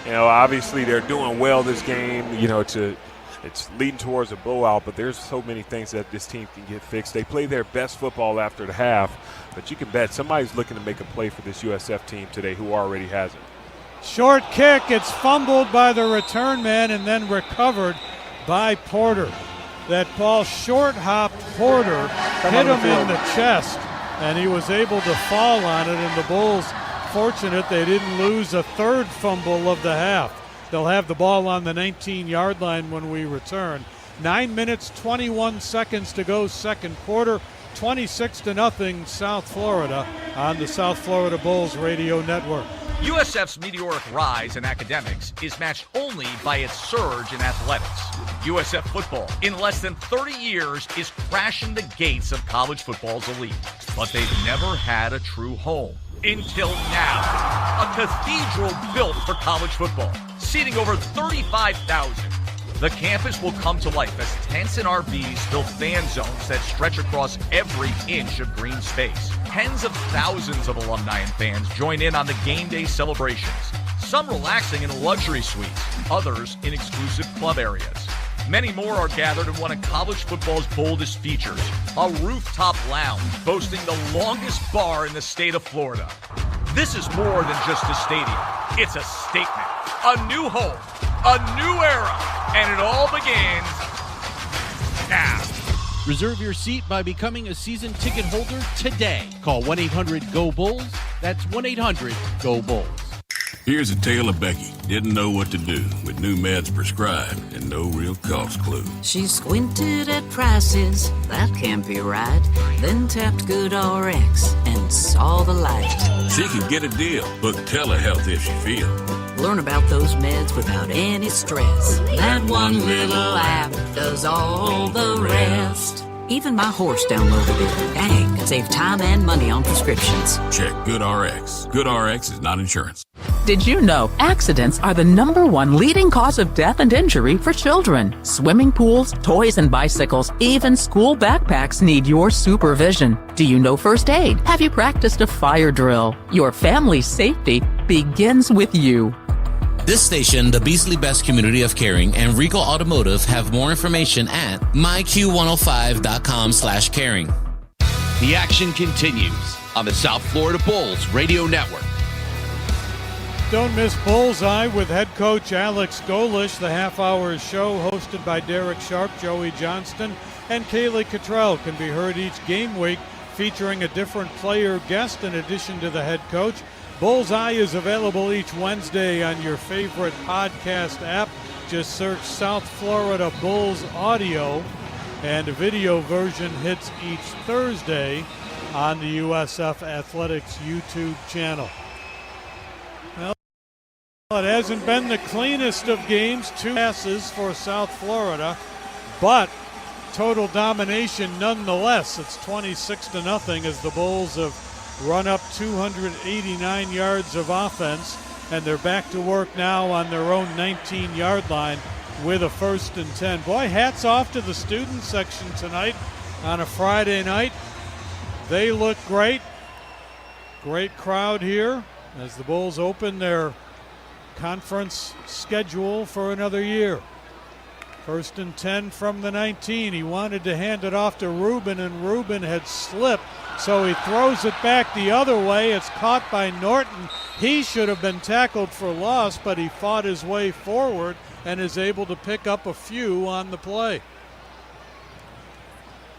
obviously they're doing well this game. It's leading towards a blowout, but there's so many things that this team can get fixed. They play their best football after the half, but you can bet somebody's looking to make a play for this USF team today who already has it. Short kick, it's fumbled by the return man and then recovered by Porter. That ball short-hopped Porter, hit him in the chest, and he was able to fall on it, and the Bulls fortunate they didn't lose a 3rd fumble of the half. They'll have the ball on the 19-yard line when we return. 9 minutes, 21 seconds to go, second quarter. 26-0 South Florida on the South Florida Bulls Radio Network. USF's meteoric rise in academics is matched only by its surge in athletics. USF football, in less than 30 years, is crashing the gates of college football's elite. But they've never had a true home. Until now. A cathedral built for college football, seating over 35,000. The campus will come to life as tents and RVs fill fan zones that stretch across every inch of green space. Tens of thousands of alumni and fans join in on the game day celebrations, some relaxing in luxury suites, others in exclusive club areas. Many more are gathered in one of college football's boldest features, a rooftop lounge boasting the longest bar in the state of Florida. This is more than just a stadium. It's a statement, a new home, a new era, and it all begins now. Reserve your seat by becoming a season ticket holder today. Call 1-800-GO-BULLS. That's 1-800-GO-BULLS. Here's a tale of Becky. Didn't know what to do with new meds prescribed and no real cost clue. She squinted at prices, that can't be right. Then tapped GoodRx and saw the light. She could get a deal. Book telehealth if she feels. Learn about those meds without any stress. That one little app does all the rest. Even my horse downloaded it. Dang, save time and money on prescriptions. Check GoodRx. GoodRx is not insurance. Did you know accidents are the #1 leading cause of death and injury for children? Swimming pools, toys and bicycles, even school backpacks need your supervision. Do you know first aid? Have you practiced a fire drill? Your family's safety begins with you. This station, the Beasley Best Community of Caring, and Regal Automotive have more information at myq105.com/caring. The action continues on the South Florida Bulls Radio Network. Don't miss Bullseye with head coach Alex Golish, the half-hour show hosted by Derek Sharp, Joey Johnston, and Kaylee Cottrell can be heard each game week featuring a different player guest in addition to the head coach. Bullseye is available each Wednesday on your favorite podcast app. Just search South Florida Bulls Audio, and a video version hits each Thursday on the USF Athletics YouTube channel. Well, it hasn't been the cleanest of games, 2 passes for South Florida, but total domination nonetheless. It's 26-0 as the Bulls have run up 289 yards of offense, and they're back to work now on their own 19-yard line with a 1st and 10. Boy, hats off to the student section tonight on a Friday night. They look great. Great crowd here as the Bulls open their conference schedule for another year. 1st and 10 from the 19. He wanted to hand it off to Rubin, and Rubin had slipped, so he throws it back the other way. It's caught by Norton. He should have been tackled for loss, but he fought his way forward and is able to pick up a few on the play.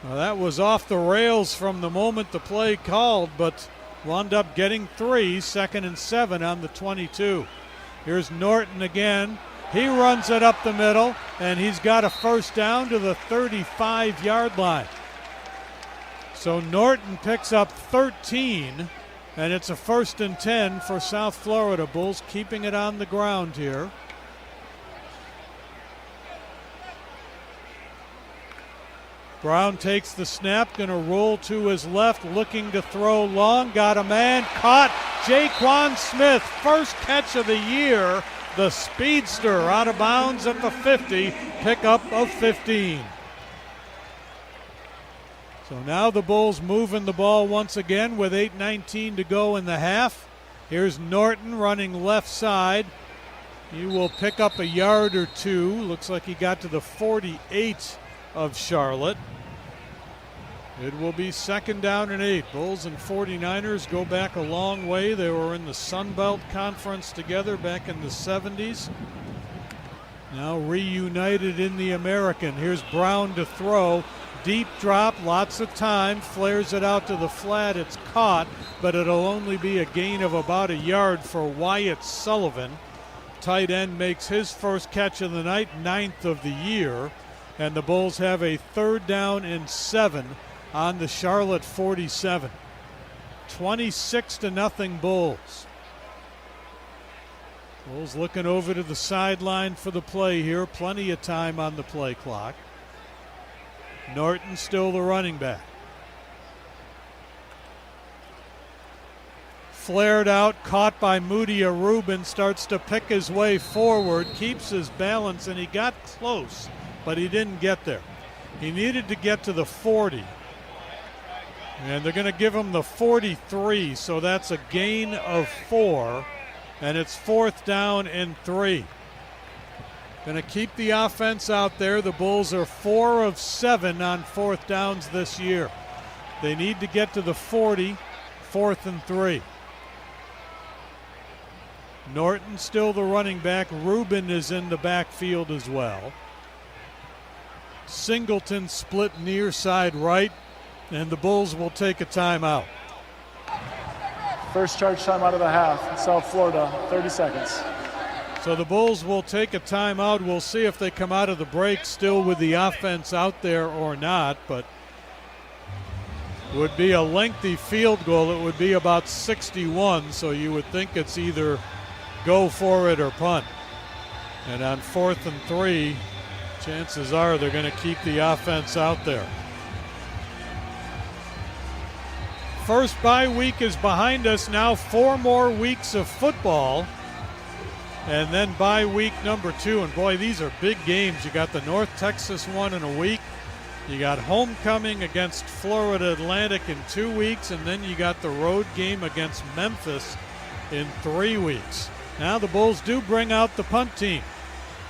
Well, that was off the rails from the moment the play called, but wound up getting 3, 2nd and 7 on the 22. Here's Norton again. He runs it up the middle, and he's got a 1st down to the 35-yard line. So Norton picks up 13, and it's a 1st and 10 for South Florida. Bulls keeping it on the ground here. Brown takes the snap, going to roll to his left, looking to throw long. Got a man, caught. Jaquan Smith, first catch of the year. The speedster out of bounds at the 50, pickup of 15. So now the Bulls moving the ball once again with 8:19 to go in the half. Here's Norton running left side. He will pick up a yard or 2. Looks like he got to the 48 of Charlotte. It will be 2nd down and 8. Bulls and 49ers go back a long way. They were in the Sun Belt Conference together back in the 70s. Now reunited in the American. Here's Brown to throw. Deep drop, lots of time. Flares it out to the flat. It's caught, but it'll only be a gain of about a yard for Wyatt Sullivan. Tight end makes his first catch of the night, 9th of the year. And the Bulls have a 3rd down and 7 on the Charlotte 47. 26-0 Bulls. Bulls looking over to the sideline for the play here. Plenty of time on the play clock. Norton still the running back. Flared out, caught by Mudia Rubin, starts to pick his way forward, keeps his balance, and he got close, but he didn't get there. He needed to get to the 40. And they're going to give him the 43, so that's a gain of 4, and it's 4th down and 3. Going to keep the offense out there. The Bulls are 4 of 7 on 4th downs this year. They need to get to the 40, 4th and 3. Norton still the running back. Rubin is in the backfield as well. Singleton split near side right, and the Bulls will take a timeout. First charge time out of the half in South Florida, 30 seconds. So the Bulls will take a timeout. We'll see if they come out of the break still with the offense out there or not, but it would be a lengthy field goal. It would be about 61, so you would think it's either go for it or punt. And on 4th and 3, chances are they're going to keep the offense out there. First bye week is behind us now. 4 more weeks of football. And then bye week number 2. And boy, these are big games. You got the North Texas one in a week. You got homecoming against Florida Atlantic in 2 weeks. And then you got the road game against Memphis in 3 weeks. Now the Bulls do bring out the punt team.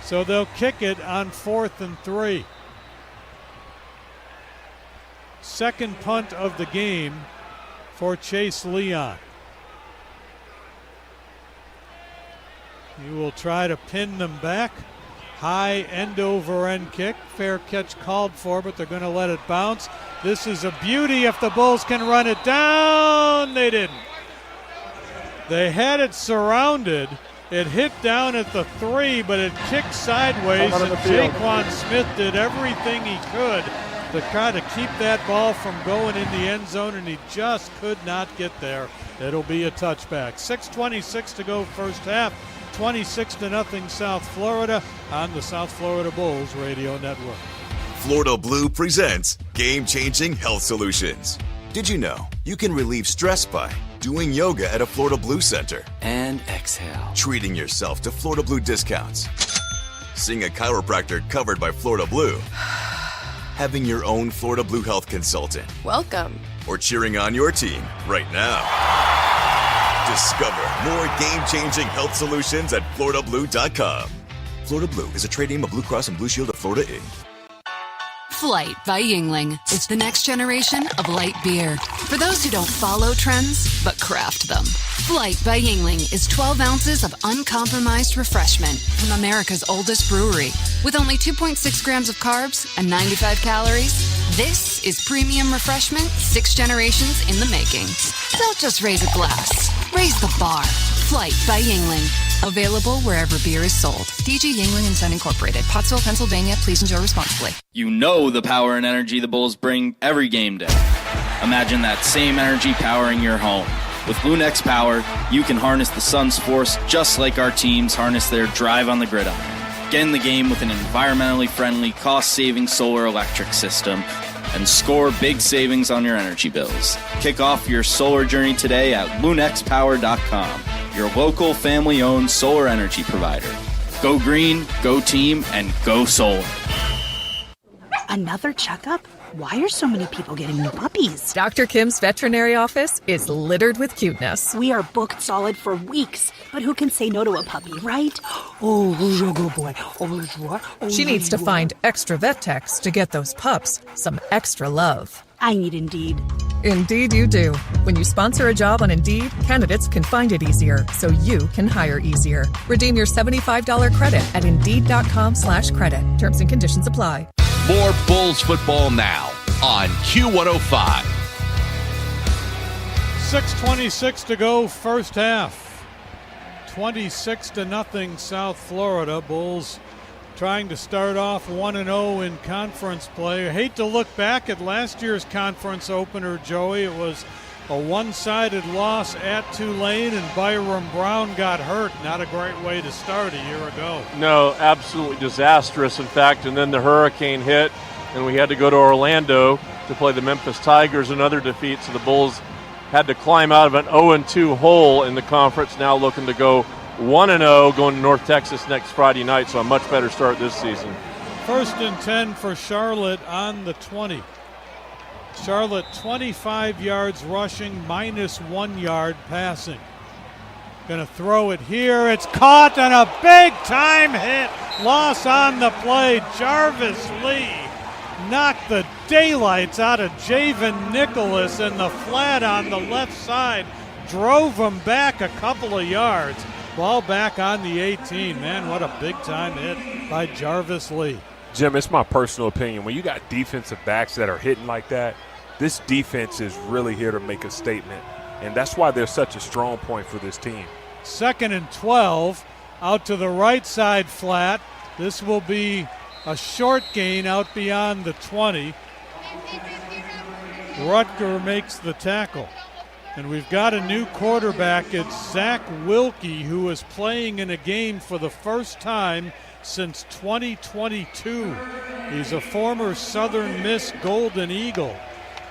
So they'll kick it on 4th and 3. Second punt of the game for Chase Leon. He will try to pin them back. High end over end kick. Fair catch called for, but they're going to let it bounce. This is a beauty if the Bulls can run it down. They didn't. They had it surrounded. It hit down at the 3, but it kicked sideways, and Jaquan Smith did everything he could to try to keep that ball from going in the end zone, and he just could not get there. It'll be a touchback. 6:26 to go first half. 26-0 South Florida on the South Florida Bulls Radio Network. Florida Blue presents game-changing health solutions. Did you know you can relieve stress by doing yoga at a Florida Blue Center And exhale. treating yourself to Florida Blue discounts, seeing a chiropractor covered by Florida Blue, having your own Florida Blue health consultant, Welcome. or cheering on your team right now? Discover more game-changing health solutions at FloridaBlue.com. Florida Blue is a trade name of Blue Cross and Blue Shield of Florida, Inc. Flight by Yingling. It's the next generation of light beer. For those who don't follow trends, but craft them. Flight by Yingling is 12 ounces of uncompromised refreshment from America's oldest brewery. With only 2.6 grams of carbs and 95 calories, this is premium refreshment 6 generations in the making. Don't just raise a glass. Raise the bar. Flight by Yingling. Available wherever beer is sold. DG Yingling and Son Incorporated. Pottsville, Pennsylvania. Please enjoy responsibly. You know the power and energy the Bulls bring every game day. Imagine that same energy powering your home. With Lunex Power, you can harness the sun's force just like our teams harness their drive on the gridiron. Get in the game with an environmentally friendly, cost-saving solar electric system and score big savings on your energy bills. Kick off your solar journey today at lunexpower.com, your local family-owned solar energy provider. Go green, go team, and go solar. Another checkup? Why are so many people getting new puppies? Dr. Kim's veterinary office is littered with cuteness. We are booked solid for weeks, but who can say no to a puppy, right? Oh, who's your good boy? Oh, who's what? Oh, She needs to find extra vet techs to get those pups some extra love. I need Indeed. Indeed you do. When you sponsor a job on Indeed, candidates can find it easier, so you can hire easier. Redeem your $75 credit at Indeed.com/credit. Terms and conditions apply. More Bulls football now on Q105. 6:26 to go first half. 26-0 South Florida. Bulls trying to start off 1-0 in conference play. I hate to look back at last year's conference opener, Joey. It was a one-sided loss at Tulane, and Byram Brown got hurt. Not a great way to start a year ago. No, absolutely disastrous, in fact. And then the hurricane hit, and we had to go to Orlando to play the Memphis Tigers, another defeat. So the Bulls had to climb out of an 0-2 hole in the conference, now looking to go 1-0, going to North Texas next Friday night, so a much better start this season. 1st and 10 for Charlotte on the 20. Charlotte 25 yards rushing, -1 yard passing. Going to throw it here. It's caught, and a big-time hit. Loss on the play. Jarvis Lee knocked the daylights out of Javen Nicholas in the flat on the left side. Drove him back a couple of yards. Ball back on the 18. Man, what a big-time hit by Jarvis Lee. Jim, it's my personal opinion. When you got defensive backs that are hitting like that, this defense is really here to make a statement, and that's why they're such a strong point for this team. 2nd and 12, out to the right side flat. This will be a short gain out beyond the 20. Rutger makes the tackle. And we've got a new quarterback. It's Zach Wilkie, who is playing in a game for the first time since 2022. He's a former Southern Miss Golden Eagle,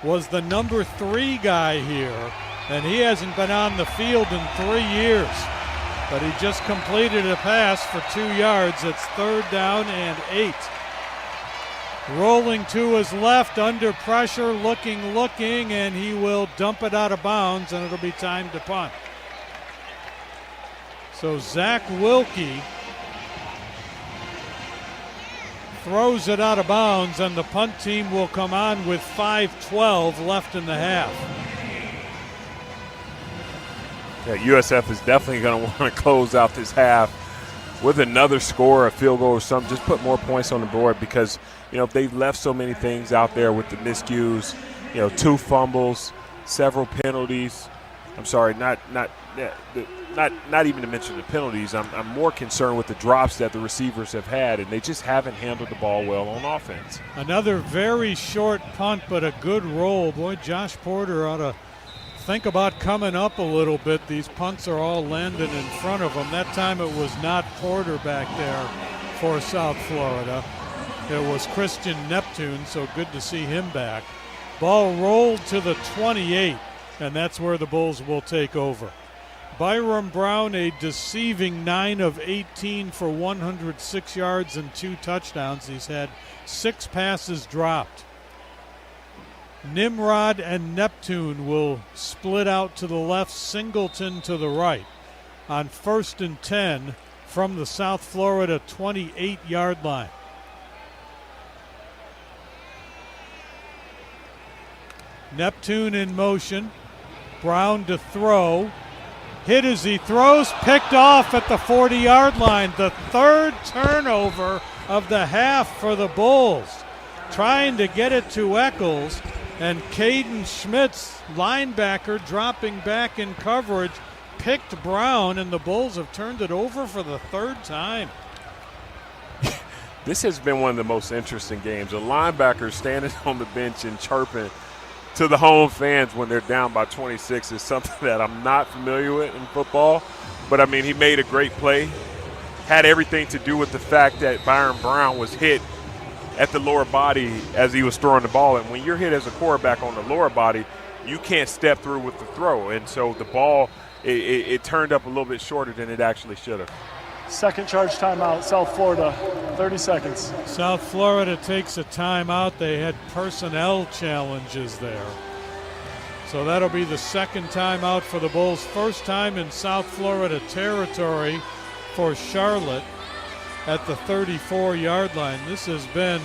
was the number 3 guy here, and he hasn't been on the field in 3 years. But he just completed a pass for 2 yards. It's 3rd down and 8. Rolling to his left, under pressure, looking, and he will dump it out of bounds, and it'll be time to punt. So Zach Wilkie throws it out of bounds, and the punt team will come on with 5:12 left in the half. Yeah, USF is definitely going to want to close out this half with another score, a field goal or something. Just put more points on the board because, if they've left so many things out there with the miscues, 2 fumbles, several penalties. I'm sorry, not even to mention the penalties. I'm more concerned with the drops that the receivers have had, and they just haven't handled the ball well on offense. Another very short punt, but a good roll. Boy, Josh Porter ought to think about coming up a little bit. These punts are all landing in front of him. That time it was not Porter back there for South Florida. It was Christian Neptune, so good to see him back. Ball rolled to the 28, and that's where the Bulls will take over. Byram Brown, a deceiving 9 of 18 for 106 yards and 2 touchdowns. He's had 6 passes dropped. Nimrod and Neptune will split out to the left, Singleton to the right. On 1st and 10 from the South Florida 28-yard line. Neptune in motion. Brown to throw. Hit as he throws, picked off at the 40-yard line. The 3rd turnover of the half for the Bulls. Trying to get it to Eccles, and Caden Schmitz, linebacker, dropping back in coverage, picked Brown, and the Bulls have turned it over for the 3rd time. This has been one of the most interesting games. A linebacker standing on the bench and chirping to the home fans when they're down by 26 is something that I'm not familiar with in football. But, I mean, he made a great play. Had everything to do with the fact that Byron Brown was hit at the lower body as he was throwing the ball. And when you're hit as a quarterback on the lower body, you can't step through with the throw. And so the ball, it turned up a little bit shorter than it actually should have. 2nd charge timeout, South Florida, 30 seconds. South Florida takes a timeout. They had personnel challenges there. So that'll be the 2nd timeout for the Bulls. 1st time in South Florida territory for Charlotte at the 34-yard line. This has been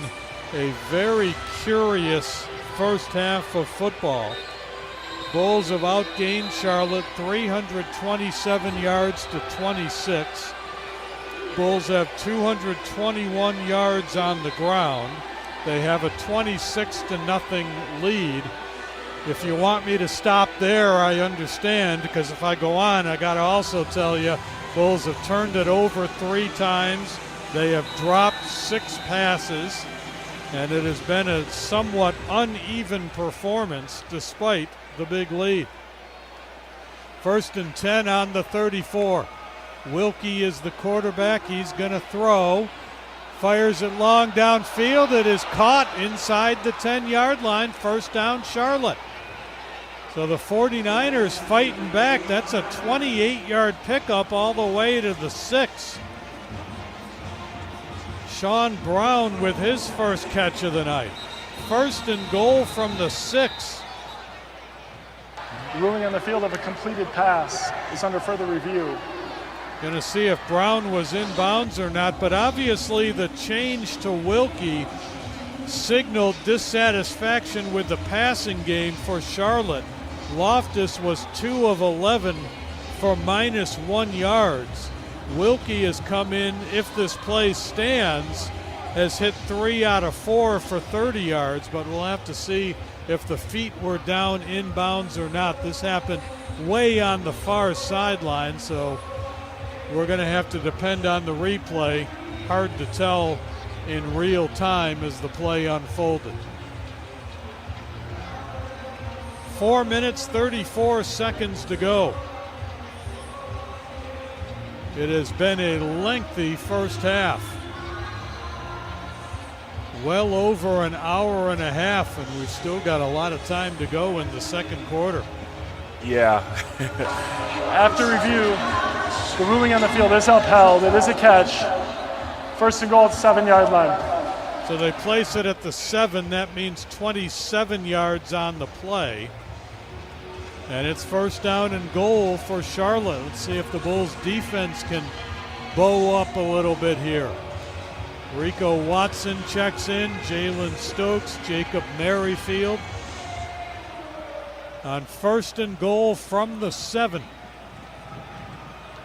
a very curious first half of football. Bulls have outgained Charlotte 327 yards to 26. Bulls have 221 yards on the ground. They have a 26-0 lead. If you want me to stop there, I understand, because if I go on, I got to also tell you, Bulls have turned it over 3 times, They have dropped 6 passes, and it has been a somewhat uneven performance despite the big lead. 1st and 10 on the 34. Wilkie is the quarterback. He's going to throw. Fires it long downfield. It is caught inside the 10-yard line. First down, Charlotte. So the 49ers fighting back. That's a 28-yard pickup all the way to the 6. Sean Brown with his first catch of the night. 1st and goal from the 6. The ruling on the field of a completed pass is under further review. Going to see if Brown was in bounds or not, but obviously the change to Wilkie signaled dissatisfaction with the passing game for Charlotte. Loftus was 2 of 11 for -1 yards. Wilkie has come in, if this play stands, has hit 3 out of 4 for 30 yards, but we'll have to see if the feet were down in bounds or not. This happened way on the far sideline, so we're going to have to depend on the replay. Hard to tell in real time as the play unfolded. 4 minutes, 34 seconds to go. It has been a lengthy first half. Well over an hour and a half, and we've still got a lot of time to go in the second quarter. Yeah. After review, the ruling on the field is upheld. It is a catch. 1st and goal at the 7-yard line. So they place it at the 7. That means 27 yards on the play. And it's 1st down and goal for Charlotte. Let's see if the Bulls defense can bow up a little bit here. Rico Watson checks in, Jalen Stokes, Jacob Merrifield. On 1st and goal from the 7.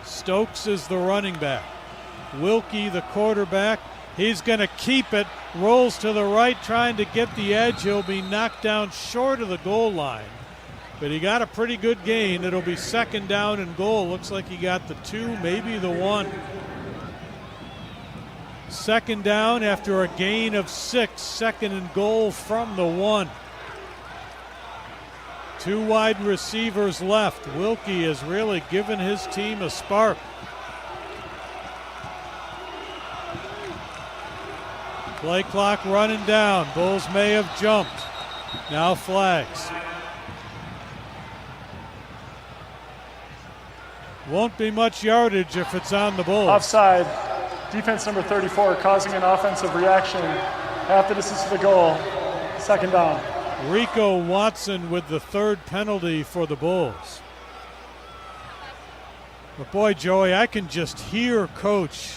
Stokes is the running back. Wilkie the quarterback. He's going to keep it, rolls to the right, trying to get the edge. He'll be knocked down short of the goal line. But he got a pretty good gain. It'll be 2nd down and goal. Looks like he got the 2, maybe the 1. 2nd down after a gain of 6. 2nd and goal from the 1. 2 wide receivers left. Wilkie has really given his team a spark. Play clock running down. Bulls may have jumped. Now flags. Won't be much yardage if it's on the Bulls. Offside. Defense number 34 causing an offensive reaction. Half the distance to the goal. 2nd down. Rico Watson with the 3rd penalty for the Bulls. But boy, Joey, I can just hear Coach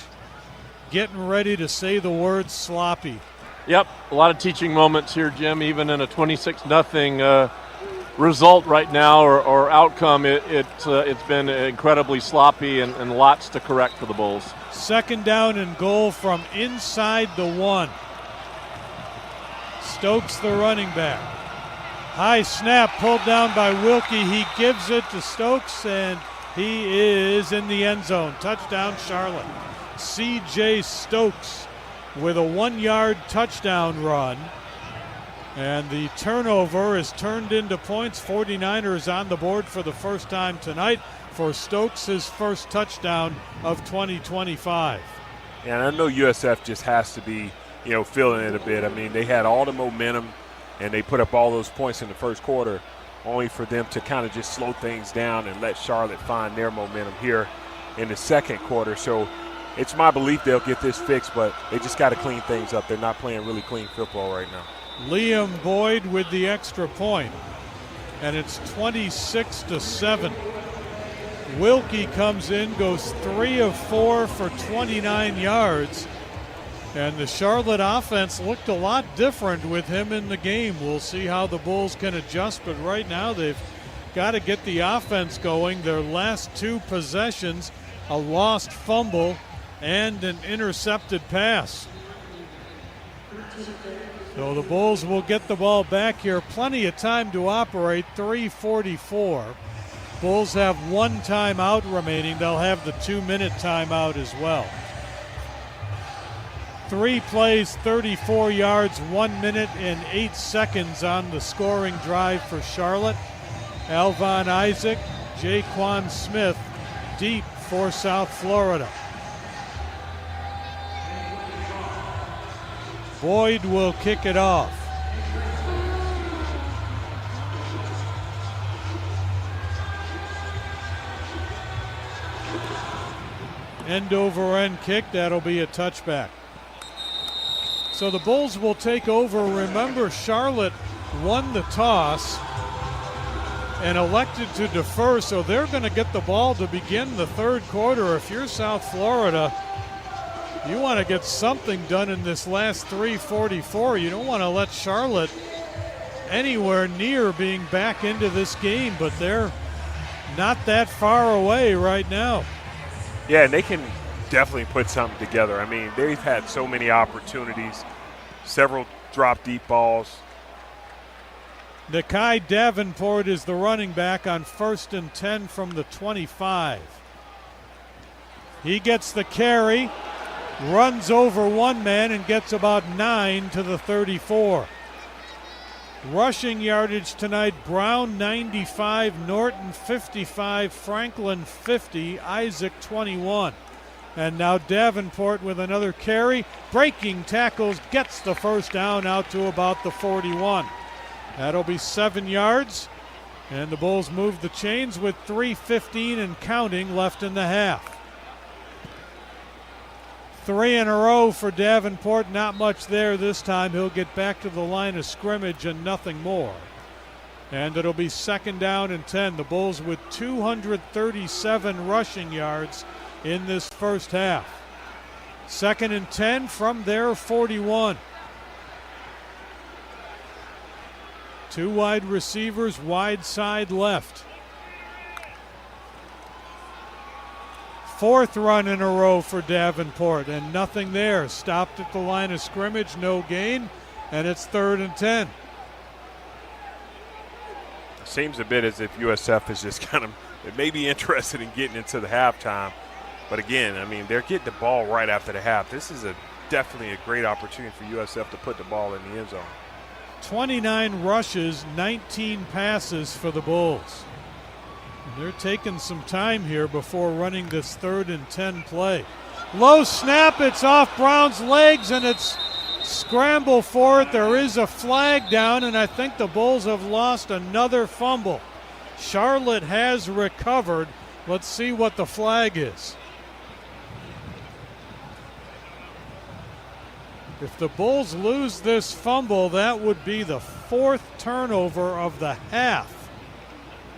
getting ready to say the word sloppy. Yep, a lot of teaching moments here, Jim, even in a 26-0 result right now or outcome. It's been incredibly sloppy and lots to correct for the Bulls. 2nd down and goal from inside the 1. Stokes the running back. High snap pulled down by Wilkie. He gives it to Stokes, and he is in the end zone. Touchdown, Charlotte. C.J. Stokes with a 1-yard touchdown run. And the turnover is turned into points. 49ers on the board for the first time tonight for Stokes, his first touchdown of 2025. And I know USF just has to be, feeling it a bit. I mean, they had all the momentum, and they put up all those points in the first quarter, only for them to kind of just slow things down and let Charlotte find their momentum here in the second quarter. So it's my belief they'll get this fixed, but they just got to clean things up. They're not playing really clean football right now. Liam Boyd with the extra point, and it's 26-7. Wilkie comes in, goes 3 of 4 for 29 yards, and the Charlotte offense looked a lot different with him in the game. We'll see how the Bulls can adjust, but right now they've got to get the offense going. Their last 2 possessions, a lost fumble and an intercepted pass. So the Bulls will get the ball back here. Plenty of time to operate, 3:44. Bulls have 1 timeout remaining. They'll have the 2-minute timeout as well. 3 plays, 34 yards, 1 minute and 8 seconds on the scoring drive for Charlotte. Alvon Isaac, Jaquan Smith deep for South Florida. Boyd will kick it off. End over end kick, that'll be a touchback. So the Bulls will take over. Remember, Charlotte won the toss and elected to defer, so they're going to get the ball to begin the third quarter. If you're South Florida, you want to get something done in this last 3:44. You don't want to let Charlotte anywhere near being back into this game, but they're not that far away right now. Yeah, and they can definitely put something together. I mean, they've had so many opportunities, several drop deep balls. Nakai Davenport is the running back on 1st and 10 from the 25. He gets the carry, runs over one man and gets about 9 to the 34. Rushing yardage tonight, Brown 95, Norton 55, Franklin 50, Isaac 21. And now Davenport with another carry, breaking tackles, gets the first down out to about the 41. That'll be 7 yards, and the Bulls move the chains with 3:15 and counting left in the half. 3 in a row for Davenport, not much there this time. He'll get back to the line of scrimmage and nothing more. And it'll be 2nd down and 10. The Bulls with 237 rushing yards in this first half. 2nd and 10 from their 41. 2 wide receivers, wide side left. 4th run in a row for Davenport, and nothing there. Stopped at the line of scrimmage, no gain, and it's 3rd and 10. Seems a bit as if USF is just kind of maybe interested in getting into the halftime. But again, I mean, they're getting the ball right after the half. This is definitely a great opportunity for USF to put the ball in the end zone. 29 rushes, 19 passes for the Bulls. And they're taking some time here before running this 3rd and 10 play. Low snap, it's off Brown's legs, and it's scramble for it. There is a flag down, and I think the Bulls have lost another fumble. Charlotte has recovered. Let's see what the flag is. If the Bulls lose this fumble, that would be the 4th turnover of the half.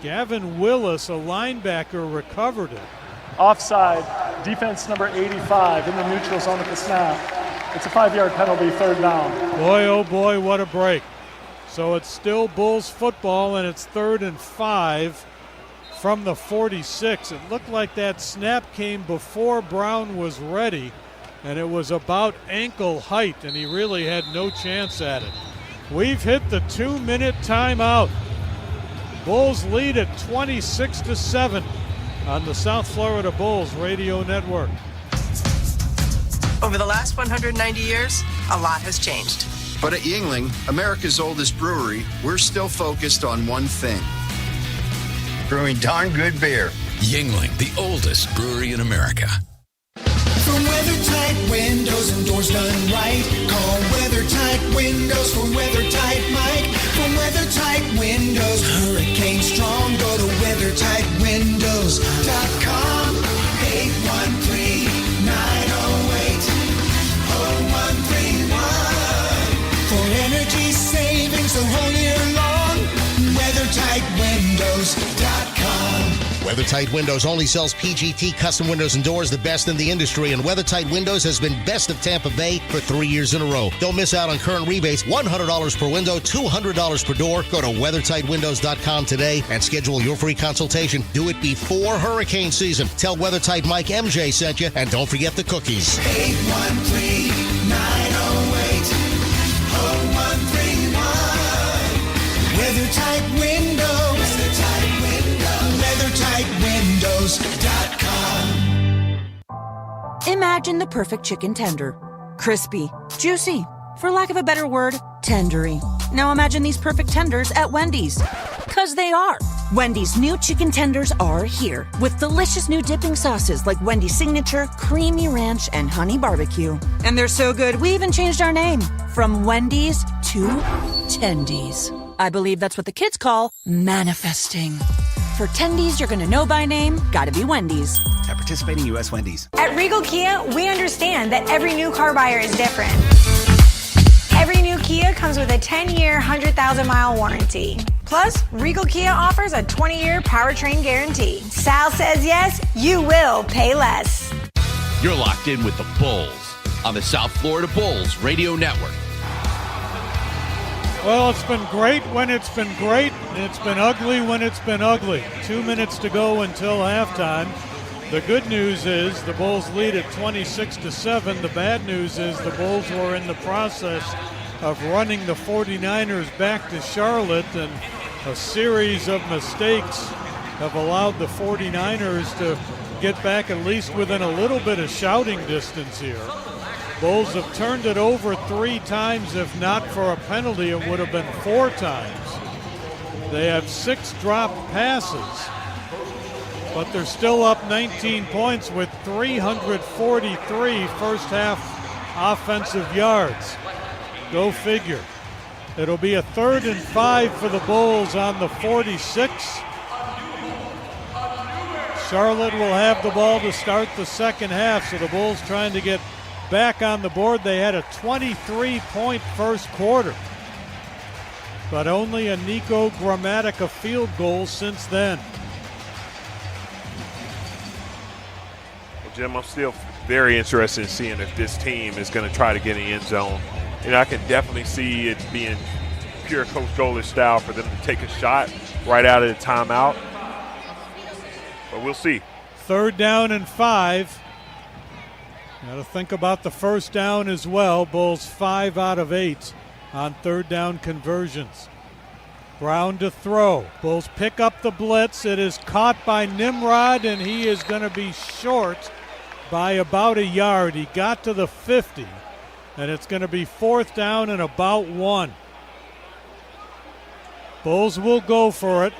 Gavin Willis, a linebacker, recovered it. Offside, defense number 85 in the neutral zone at the snap. It's a 5-yard penalty, 3rd down. Boy, oh boy, what a break. So it's still Bulls football, and it's 3rd and 5 from the 46. It looked like that snap came before Brown was ready, and it was about ankle height, and he really had no chance at it. We've hit the 2-minute timeout. Bulls lead at 26-7 on the South Florida Bulls Radio Network. Over the last 190 years, a lot has changed. But at Yingling, America's oldest brewery, we're still focused on one thing: brewing darn good beer. Yingling, the oldest brewery in America. For WeatherTight windows and doors done right, call WeatherTight Windows for WeatherTight Mike. For WeatherTight Windows, hurricane strong, go to WeatherTightWindows.com. 813-908-0131. For energy savings the whole year long, WeatherTightWindows.com. WeatherTight Windows only sells PGT custom windows and doors, the best in the industry, and WeatherTight Windows has been best of Tampa Bay for 3 years in a row. Don't miss out on current rebates, $100 per window, $200 per door. Go to WeatherTightWindows.com today and schedule your free consultation. Do it before hurricane season. Tell WeatherTight Mike MJ sent you, and don't forget the cookies. 813-908-0131. WeatherTight Windows. WeatherTightWindows.com. Imagine the perfect chicken tender. Crispy. Juicy. For lack of a better word, tendery. Now imagine these perfect tenders at Wendy's. 'Cause they are. Wendy's new chicken tenders are here with delicious new dipping sauces like Wendy's Signature, Creamy Ranch, and Honey Barbecue. And they're so good, we even changed our name from Wendy's to Tendies. I believe that's what the kids call manifesting. For Tendies you're gonna know by name, gotta be Wendy's. At participating U.S. Wendy's. At Regal Kia, we understand that every new car buyer is different. Every new Kia comes with a 10-year, 100,000-mile warranty. Plus, Regal Kia offers a 20-year powertrain guarantee. Sal says yes, you will pay less. You're locked in with the Bulls on the South Florida Bulls Radio Network. Well, it's been great when it's been great. It's been ugly when it's been ugly. 2 minutes to go until halftime. The good news is the Bulls lead at 26-7. The bad news is the Bulls were in the process of running the 49ers back to Charlotte, and a series of mistakes have allowed the 49ers to get back at least within a little bit of shouting distance here. Bulls have turned it over 3 times. If not for a penalty, it would have been 4 times. They have 6 dropped passes, but they're still up 19 points with 343 first half offensive yards. Go figure. It'll be a 3rd and 5 for the Bulls on the 46. Charlotte will have the ball to start the second half, so the Bulls trying to get back on the board. They had a 23-point first quarter, but only a Nico Gramatica field goal since then. Well, Jim, I'm still very interested in seeing if this team is going to try to get in the end zone. You know, I can definitely see it being pure Coach Golish style for them to take a shot right out of the timeout. But we'll see. 3rd down and 5. Got to think about the first down as well. Bulls 5 out of 8 on 3rd down conversions. Brown to throw. Bulls pick up the blitz. It is caught by Nimrod, and he is going to be short by about a yard. He got to the 50, and it's going to be 4th down and about 1. Bulls will go for it.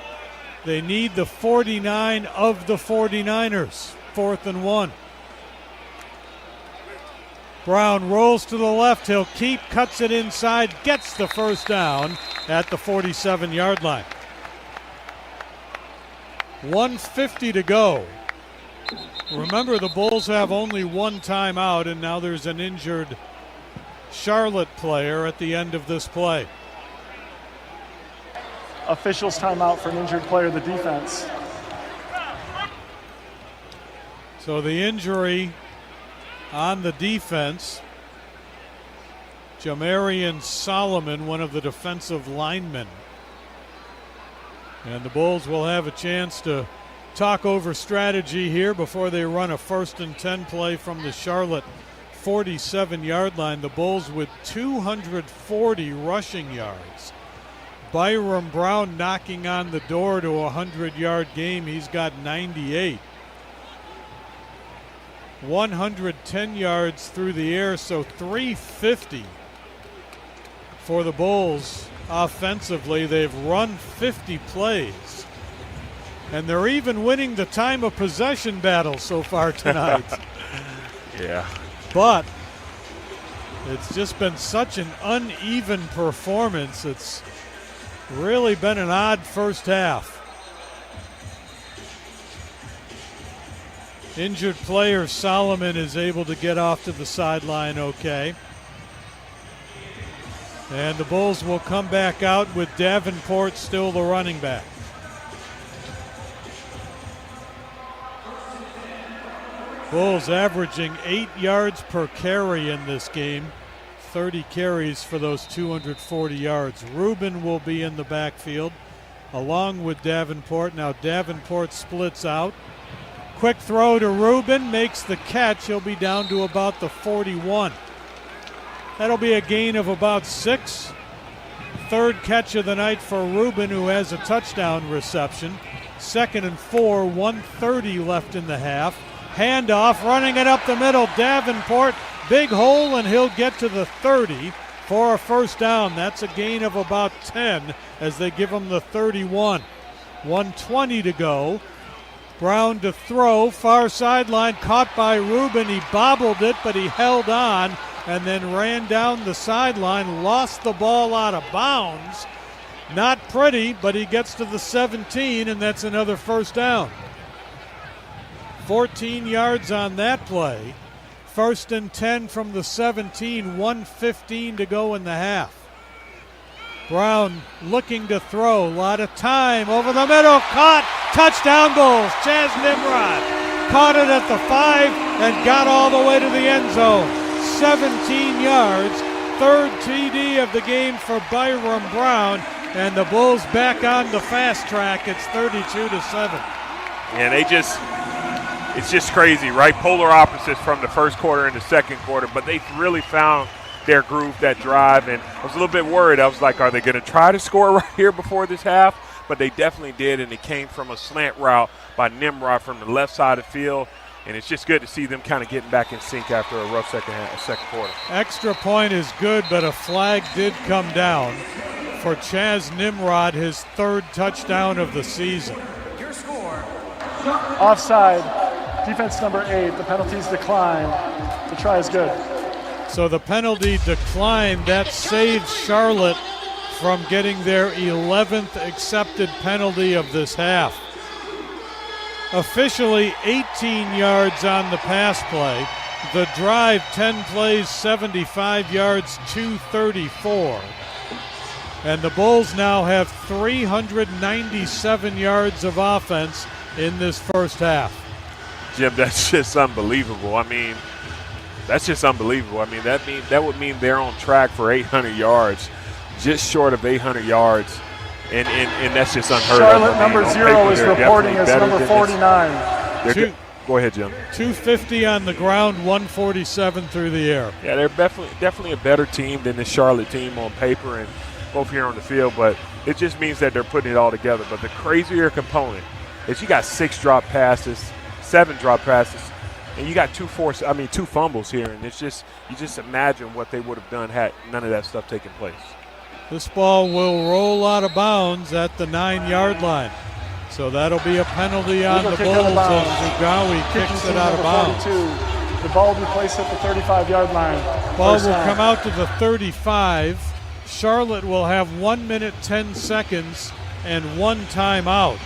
They need the 49 of the 49ers. 4th and 1. Brown rolls to the left. He'll keep, cuts it inside, gets the first down at the 47-yard line. 1:50 to go. Remember, the Bulls have only 1 timeout, and now there's an injured Charlotte player at the end of this play. Officials timeout for an injured player of the defense. So the injury on the defense, Jamarian Solomon, one of the defensive linemen. And the Bulls will have a chance to talk over strategy here before they run a 1st and 10 play from the Charlotte 47-yard line. The Bulls with 240 rushing yards. Byram Brown knocking on the door to a 100-yard game. He's got 98. 110 yards through the air, so 350 for the Bulls offensively. They've run 50 plays, and they're even winning the time of possession battle so far tonight. Yeah. But it's just been such an uneven performance. It's really been an odd first half. Injured player Solomon is able to get off to the sideline okay. And the Bulls will come back out with Davenport still the running back. Bulls averaging 8 yards per carry in this game. 30 carries for those 240 yards. Rubin will be in the backfield along with Davenport. Now Davenport splits out. Quick throw to Rubin, makes the catch. He'll be down to about the 41. That'll be a gain of about 6. 3rd catch of the night for Rubin, who has a touchdown reception. 2nd and 4, 1:30 left in the half. Handoff, running it up the middle. Davenport Big hole, and he'll get to the 30 for a first down. That's a gain of about 10 as they give him the 31. 1:20 to go. Brown to throw, far sideline, caught by Rubin. He bobbled it, but he held on and then ran down the sideline, lost the ball out of bounds. Not pretty, but he gets to the 17, and that's another first down. 14 yards on that play. First and 10 from the 17, 1:15 to go in the half. Brown looking to throw, a lot of time, over the middle, caught, touchdown Bulls. Chaz Nimrod caught it at the 5 and got all the way to the end zone. 17 yards, third TD of the game for Byram Brown, and the Bulls back on the fast track. It's 32-7. And it's just crazy, right? Polar opposites from the first quarter and the second quarter, but they really found their groove, that drive, and I was a little bit worried. I was like, are they going to try to score right here before this half? But they definitely did, and it came from a slant route by Nimrod from the left side of the field, and it's just good to see them kind of getting back in sync after a rough second quarter. Extra point is good, but a flag did come down for Chaz Nimrod, his third touchdown of the season. Your score. Offside, defense number 8, the penalties decline. The try is good. So the penalty declined. That saved Charlotte from getting their 11th accepted penalty of this half. Officially 18 yards on the pass play. The drive, 10 plays, 75 yards, 234. And the Bulls now have 397 yards of offense in this first half. Jim, that's just unbelievable. I mean, that's just unbelievable. I mean, that would mean they're on track for 800 yards, just short of 800 yards, and that's just unheard of. Charlotte number 0 is reporting as number 49. Go ahead, Jim. 250 on the ground, 147 through the air. Yeah, they're definitely a better team than the Charlotte team on paper and both here on the field, but it just means that they're putting it all together. But the crazier component is you got 6 drop passes, 7 drop passes, and you got 2 fumbles here, and it's just, you just imagine what they would have done had none of that stuff taken place. This ball will roll out of bounds at the 9-yard line. So that'll be a penalty on the Bulls as Zugawi kicks it out of bounds. 42. The ball will be placed at the 35-yard line. Ball will come out to the 35. Charlotte will have 1 minute, 10 seconds, and 1 timeout.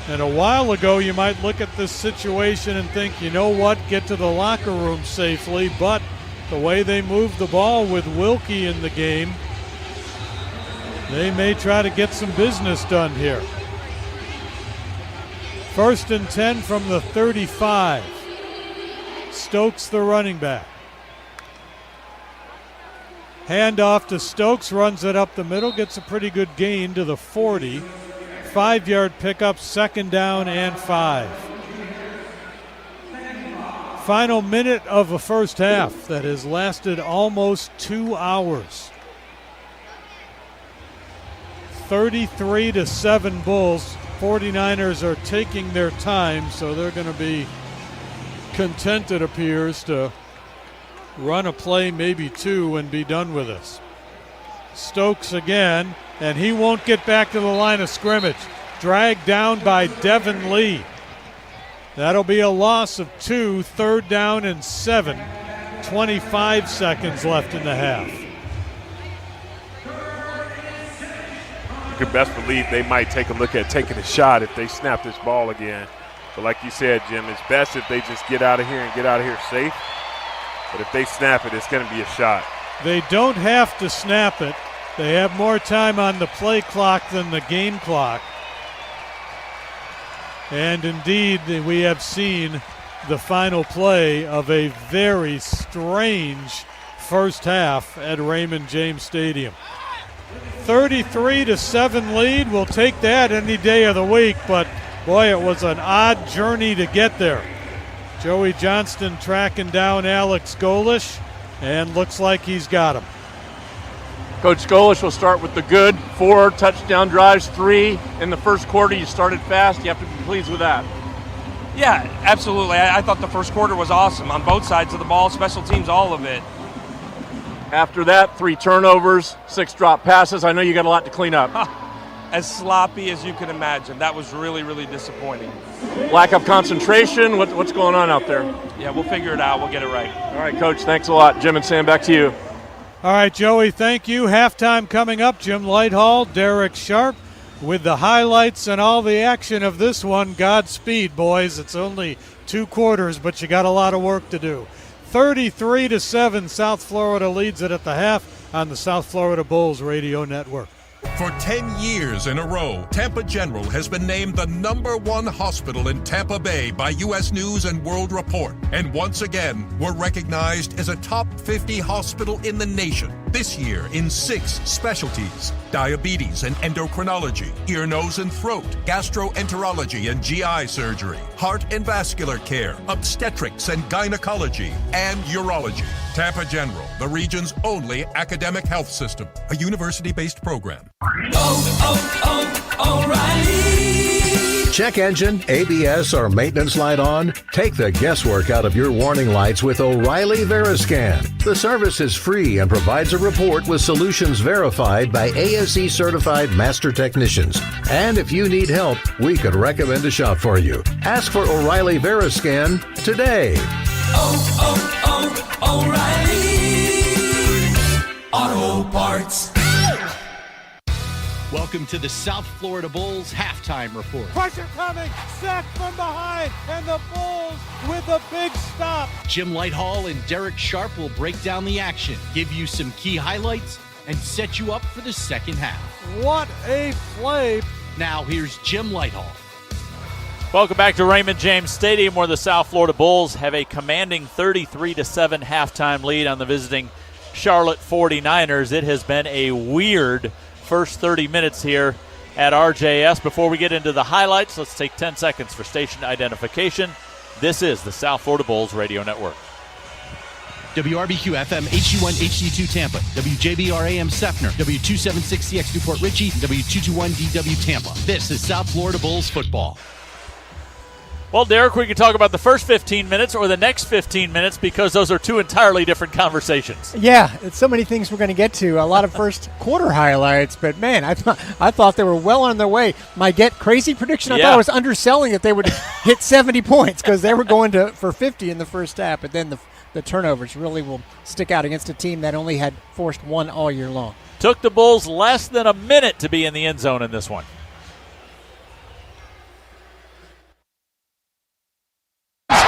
And a while ago, you might look at this situation and think, you know what, get to the locker room safely, but the way they move the ball with Wilkie in the game, they may try to get some business done here. First and 10 from the 35. Stokes, the running back. Handoff to Stokes, runs it up the middle, gets a pretty good gain to the 40. 5-yard pickup, second down and 5. Final minute of a first half that has lasted almost 2 hours. 33-7 Bulls. 49ers are taking their time, so they're going to be content, it appears, to run a play, maybe 2, and be done with this. Stokes again, and he won't get back to the line of scrimmage. Dragged down by Devin Lee. That'll be a loss of 2, third down and 7. 25 seconds left in the half. You can best believe they might take a look at taking a shot if they snap this ball again. But like you said, Jim, it's best if they just get out of here and get out of here safe. But if they snap it, it's going to be a shot. They don't have to snap it. They have more time on the play clock than the game clock. And indeed, we have seen the final play of a very strange first half at Raymond James Stadium. 33-7 lead. We'll take that any day of the week, but boy, it was an odd journey to get there. Joey Johnston tracking down Alex Golish, and looks like he's got him. Coach Golish will start with the good. 4 touchdown drives, 3 in the first quarter. You started fast. You have to be pleased with that. Yeah, absolutely. I thought the first quarter was awesome on both sides of the ball, special teams, all of it. After that, 3 turnovers, 6 drop passes. I know you got a lot to clean up. As sloppy as you can imagine. That was really, really disappointing. Lack of concentration. What's going on out there? Yeah, we'll figure it out. We'll get it right. All right, Coach, thanks a lot. Jim and Sam, back to you. All right, Joey, thank you. Halftime coming up. Jim Lighthall, Derek Sharp with the highlights and all the action of this one. Godspeed, boys. It's only 2 quarters, but you got a lot of work to do. 33-7, South Florida leads it at the half on the South Florida Bulls Radio Network. For 10 years in a row, Tampa General has been named the #1 hospital in Tampa Bay by U.S. News and World Report. And once again, we're recognized as a top 50 hospital in the nation. This year in 6 specialties: diabetes and endocrinology, ear, nose, and throat, gastroenterology and GI surgery, heart and vascular care, obstetrics and gynecology, and urology. Tampa General, the region's only academic health system, a university-based program. O'Reilly. Check engine, ABS, or maintenance light on? Take the guesswork out of your warning lights with O'Reilly Veriscan. The service is free and provides a report with solutions verified by ASE certified master technicians. And if you need help, we could recommend a shop for you. Ask for O'Reilly Veriscan today. O'Reilly Auto Parts. Welcome to the South Florida Bulls halftime report. Pressure coming, sack from behind, and the Bulls with a big stop. Jim Lighthall and Derek Sharp will break down the action, give you some key highlights, and set you up for the second half. What a play. Now here's Jim Lighthall. Welcome back to Raymond James Stadium, where the South Florida Bulls have a commanding 33-7 halftime lead on the visiting Charlotte 49ers. It has been a weird first 30 minutes here at RJS. Before we get into the highlights, let's take 10 seconds for station identification. This is the South Florida Bulls Radio Network. WRBQ FM HD1 HD2 Tampa, WJBR AM Sefner, W276CX Newport Richie, and W221DW Tampa. This is South Florida Bulls football. Well, Derek, we can talk about the first 15 minutes or the next 15 minutes because those are 2 entirely different conversations. Yeah, it's so many things we're going to get to. A lot of first quarter highlights, but man, I thought they were well on their way. My get crazy prediction, I thought I was underselling it. They would hit 70 points because they were going for 50 in the first half, but then the turnovers really will stick out against a team that only had forced 1 all year long. Took the Bulls less than a minute to be in the end zone in this one.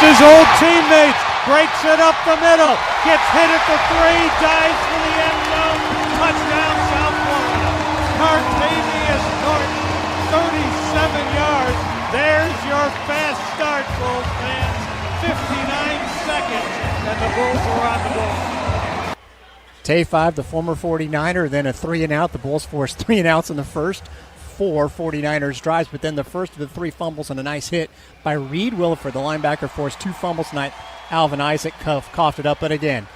His old teammates, breaks it up the middle, gets hit at the 3, dives for the end zone, touchdown South Florida. Martavius Norton, 37 yards. There's your fast start, Bulls fans. 59 seconds, and the Bulls are on the board. Tay 5, the former 49er, then a 3-and-out. The Bulls forced 3-and-outs in the first 4 49ers drives, but then the first of the 3 fumbles and a nice hit by Reed Williford. The linebacker forced 2 fumbles tonight. Alvin Isaac coughed it up, but again,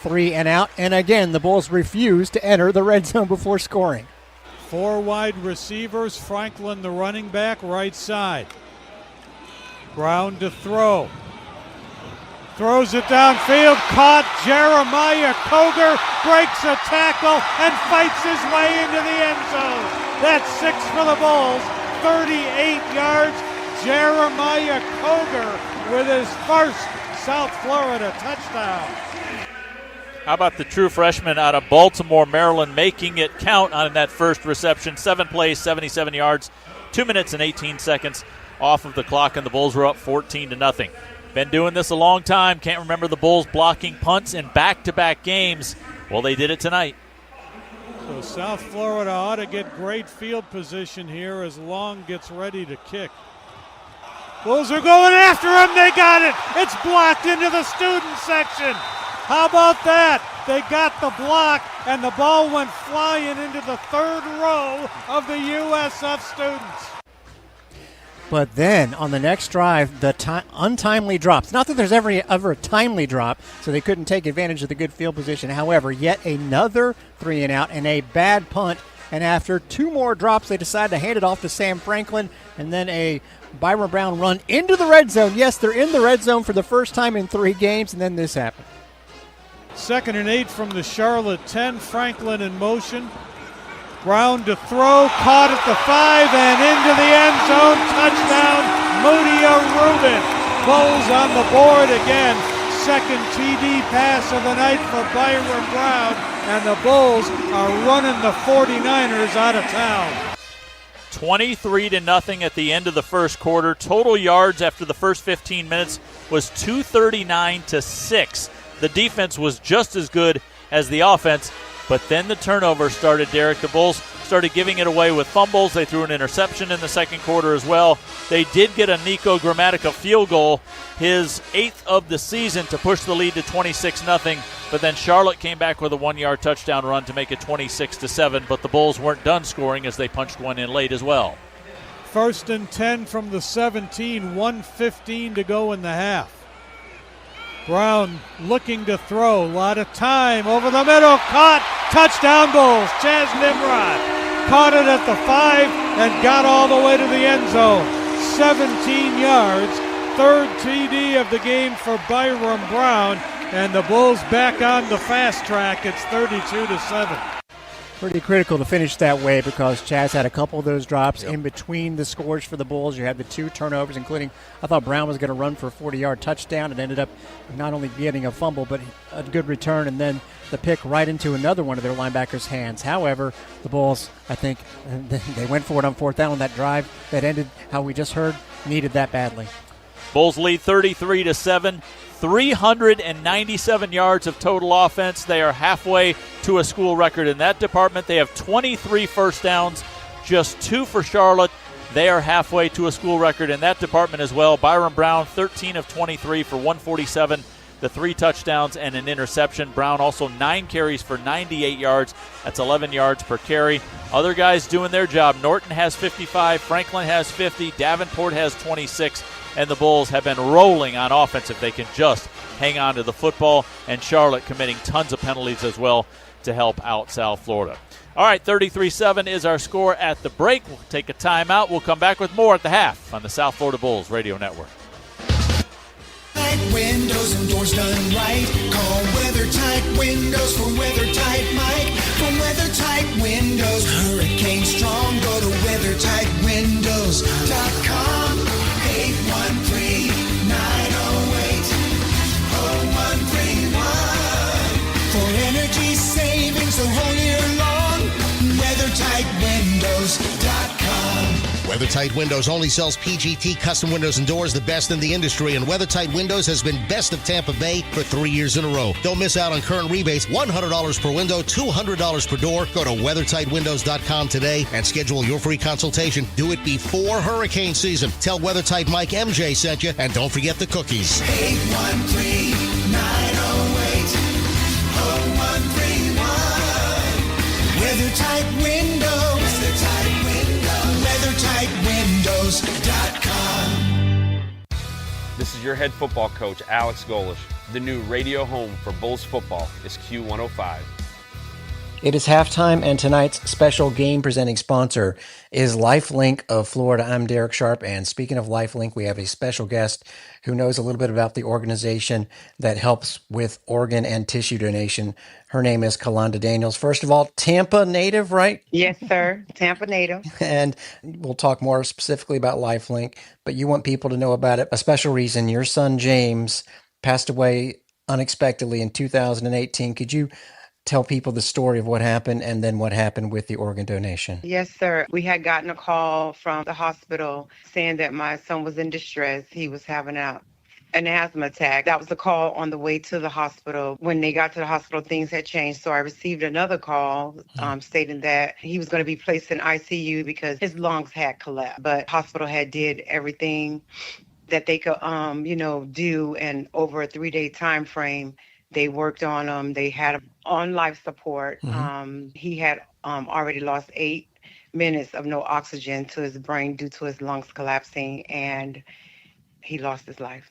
3-and-out, and again, the Bulls refused to enter the red zone before scoring. 4 wide receivers, Franklin the running back, right side. Brown to throw. Throws it downfield, caught. Jeremiah Koger breaks a tackle and fights his way into the end zone. That's 6 for the Bulls, 38 yards. Jeremiah Koger with his first South Florida touchdown. How about the true freshman out of Baltimore, Maryland, making it count on that first reception? 7 plays, 77 yards, 2 minutes and 18 seconds off of the clock, and the Bulls were up 14-0. Been doing this a long time. Can't remember the Bulls blocking punts in back-to-back games. Well, they did it tonight. So South Florida ought to get great field position here as Long gets ready to kick. Bulls are going after him. They got it. It's blocked into the student section. How about that? They got the block, and the ball went flying into the 3rd row of the USF students. But then on the next drive, the untimely drops. Not that there's ever a timely drop, so they couldn't take advantage of the good field position. However, yet another 3-and-out and a bad punt And after 2 more drops, they decided to hand it off to Sam Franklin, and then a Byron Brown run into the red zone. Yes, they're in the red zone for the first time in 3 games, and then this happened. 2nd and 8 from the Charlotte 10. Franklin in motion. Brown to throw, caught at the 5 and into the end zone. Touchdown, Moody Rubin. Bulls on the board again. 2nd TD pass of the night for Byron Brown, and the Bulls are running the 49ers out of town. 23-0 at the end of the first quarter. Total yards after the first 15 minutes was 239-6. The defense was just as good as the offense, but then the turnover started, Derek. The Bulls started giving it away with fumbles. They threw an interception in the second quarter as well. They did get a Nico Gramatica field goal, his 8th of the season, to push the lead to 26-0. But then Charlotte came back with a 1-yard touchdown run to make it 26-7. But the Bulls weren't done scoring as they punched one in late as well. 1st and 10 from the 17, 1:15 to go in the half. Brown looking to throw, a lot of time, over the middle, caught, touchdown Bulls. Chaz Nimrod caught it at the 5 and got all the way to the end zone. 17 yards, 3rd TD of the game for Byron Brown, and the Bulls back on the fast track. It's 32-7. Pretty critical to finish that way because Chaz had a couple of those drops in between the scores for the Bulls. You had the 2 turnovers, including I thought Brown was going to run for a 40-yard touchdown. It ended up not only getting a fumble, but a good return, and then the pick right into another one of their linebackers' hands. However, the Bulls, I think, they went for it on 4th down on that drive that ended, how we just heard, needed that badly. Bulls lead 33-7. 397 yards of total offense. They are halfway to a school record in that department. They have 23 first downs, just 2 for Charlotte. They are halfway to a school record in that department as well. Byron Brown, 13 of 23 for 147, the 3 touchdowns and an interception. Brown also 9 carries for 98 yards. That's 11 yards per carry. Other guys doing their job. Norton has 55, Franklin has 50, Davenport has 26. And the Bulls have been rolling on offense if they can just hang on to the football. And Charlotte committing tons of penalties as well to help out South Florida. All right, 33-7 is our score at the break. We'll take a timeout. We'll come back with more at the half on the South Florida Bulls Radio Network. Windows and doors done right. Call WeatherTight Windows for WeatherTight Mike. From WeatherTight Windows, hurricane strong. Go to WeatherTightWindows.com. 813-908-0131. For energy savings the whole year long. WeatherTightWindows.com. WeatherTight Windows only sells PGT custom windows and doors, the best in the industry, and WeatherTight Windows has been best of Tampa Bay for 3 years in a row. Don't miss out on current rebates, $100 per window, $200 per door. Go to WeatherTightWindows.com today and schedule your free consultation. Do it before hurricane season. Tell WeatherTight Mike MJ sent you, and don't forget the cookies. 813-908-0131. WeatherTight Windows. WeatherTightWindows.com. This is your head football coach, Alex Golish. The new radio home for Bulls football is Q105. It is halftime, and tonight's special game presenting sponsor is LifeLink of Florida. I'm Derek Sharp, and speaking of LifeLink, we have a special guest who knows a little bit about the organization that helps with organ and tissue donation. Her name is Kalonda Daniels. First of all, Tampa native, right? Yes, sir. Tampa native. And we'll talk more specifically about LifeLink, but you want people to know about it. A special reason, your son James passed away unexpectedly in 2018. Could you tell people the story of what happened and then what happened with the organ donation? Yes, sir. We had gotten a call from the hospital saying that my son was in distress. He was having an asthma attack. That was the call on the way to the hospital. When they got to the hospital, things had changed. So I received another call stating that he was going to be placed in ICU because his lungs had collapsed. But hospital had did everything that they could, do. And over a 3-day time frame, they worked on him. They had him on life support. He had already lost 8 minutes of no oxygen to his brain due to his lungs collapsing. And he lost his life.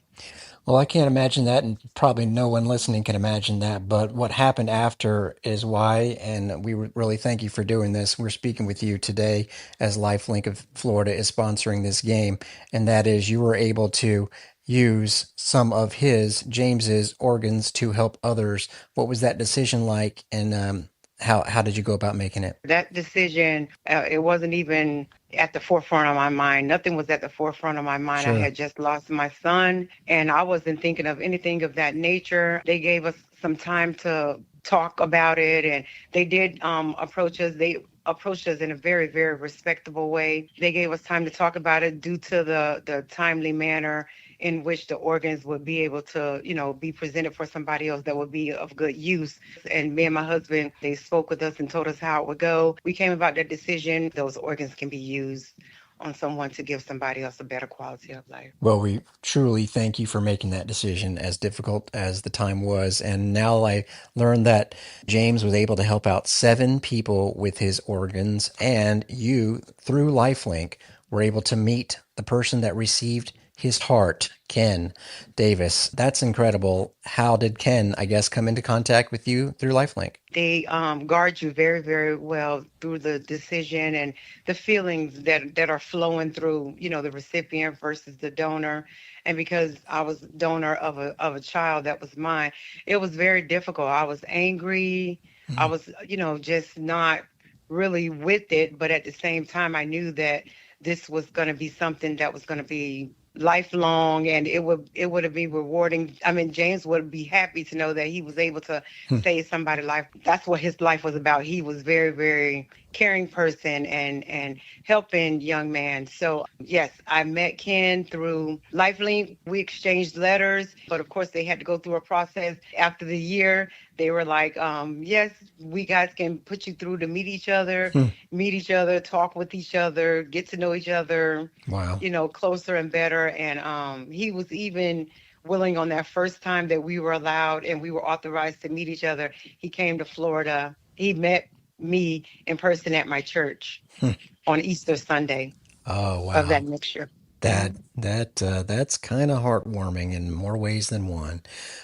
Well, I can't imagine that, and probably no one listening can imagine that. But what happened after is why, and we really thank you for doing this. We're speaking with you today as LifeLink of Florida is sponsoring this game, and that is you were able to use some of James's organs to help others. What was that decision like, and how did you go about making it? That decision, it wasn't even at the forefront of my mind. Nothing was at the forefront of my mind. Sure. I had just lost my son, and I wasn't thinking of anything of that nature. They gave us some time to talk about it, and they did approach us. They approached us in a very, very respectable way. They gave us time to talk about it due to the timely manner in which the organs would be able to, be presented for somebody else that would be of good use. And me and my husband, they spoke with us and told us how it would go. We came about that decision. Those organs can be used on someone to give somebody else a better quality of life. Well, we truly thank you for making that decision, as difficult as the time was. And now I learned that James was able to help out 7 people with his organs, and you, through LifeLink, were able to meet the person that received his heart, Ken Davis. That's incredible. How did Ken, I guess, come into contact with you through LifeLink? They guard you very, very well through the decision and the feelings that are flowing through, the recipient versus the donor. And because I was donor of a child that was mine, it was very difficult. I was angry. Mm-hmm. I was, just not really with it. But at the same time, I knew that this was going to be something that was going to be lifelong, and it would be rewarding. I mean, James would be happy to know that he was able to save somebody's life. That's what his life was about. He was very, very caring person and helping young man. So yes, I met Ken through LifeLink. We exchanged letters, but of course they had to go through a process. After the year, they were like, yes, we guys can put you through to meet each other, talk with each other, get to know each other. Wow. Closer and better. And he was even willing on that first time that we were allowed and we were authorized to meet each other. He came to Florida. He met me in person at my church on Easter Sunday. Oh, wow. Of that mixture. That's kind of heartwarming in more ways than one.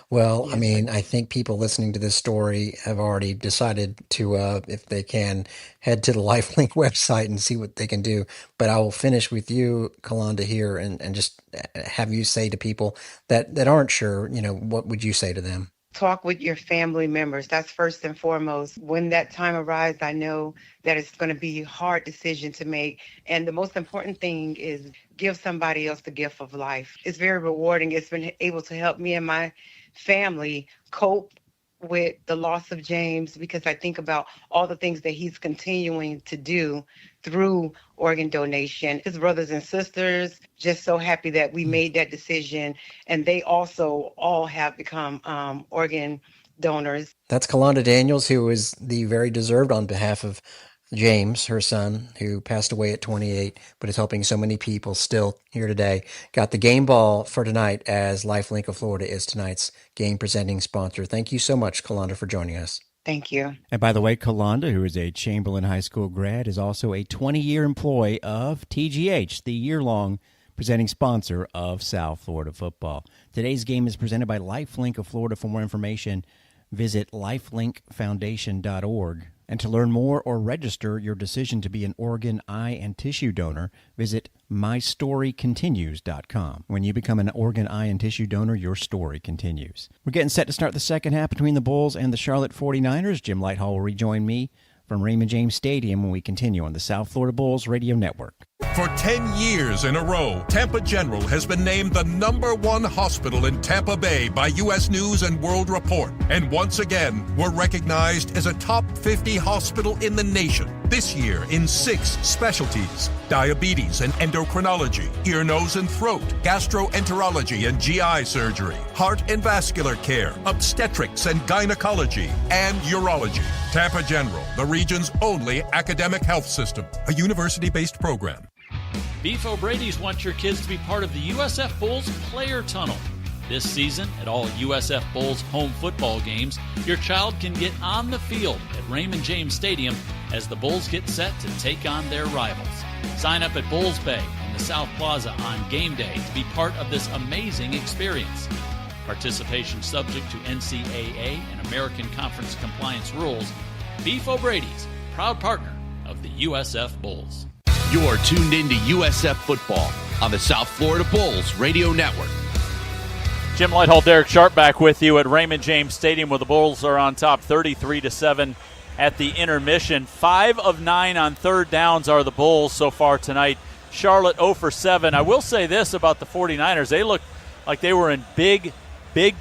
Well, yes. I mean, I think people listening to this story have already decided to, if they can, head to the LifeLink website and see what they can do. But I will finish with you, Kalonda, here and just have you say to people that aren't sure, what would you say to them? Talk with your family members. That's first and foremost. When that time arrives, I know that it's going to be a hard decision to make. And the most important thing is give somebody else the gift of life. It's very rewarding. It's been able to help me and my family cope with the loss of James, because I think about all the things that he's continuing to do through organ donation. His brothers and sisters, just so happy that we made that decision, and they also all have become organ donors. That's Kalonda Daniels, who is the very deserved on behalf of James, her son, who passed away at 28, but is helping so many people still here today. Got the game ball for tonight, as LifeLink of Florida is tonight's game presenting sponsor. Thank you so much, Kalonda, for joining us. Thank you. And by the way, Kalonda, who is a Chamberlain High School grad, is also a 20-year employee of TGH, the year-long presenting sponsor of South Florida football. Today's game is presented by LifeLink of Florida. For more information, visit lifelinkfoundation.org. And to learn more or register your decision to be an organ, eye, and tissue donor, visit mystorycontinues.com. When you become an organ, eye, and tissue donor, your story continues. We're getting set to start the second half between the Bulls and the Charlotte 49ers. Jim Lighthall will rejoin me from Raymond James Stadium when we continue on the South Florida Bulls Radio Network. For 10 years in a row, Tampa General has been named the #1 hospital in Tampa Bay by U.S. News and World Report. And once again, we're recognized as a top 50 hospital in the nation. This year in 6 specialties: diabetes and endocrinology, ear, nose, and throat, gastroenterology and GI surgery, heart and vascular care, obstetrics and gynecology, and urology. Tampa General, the region's only academic health system, a university-based program. Beef O'Brady's wants your kids to be part of the USF Bulls Player Tunnel. This season, at all USF Bulls home football games, your child can get on the field at Raymond James Stadium as the Bulls get set to take on their rivals. Sign up at Bulls Bay in the the South Plaza on game day to be part of this amazing experience. Participation subject to NCAA and American Conference compliance rules. Beef O'Brady's, proud partner of the USF Bulls. You're tuned into USF Football on the South Florida Bulls Radio Network. Jim Lighthall, Derek Sharp back with you at Raymond James Stadium, where the Bulls are on top 33-7 at the intermission. 5 of 9 on third downs are the Bulls so far tonight. Charlotte 0 for 7. I will say this about the 49ers. They looked like they were in big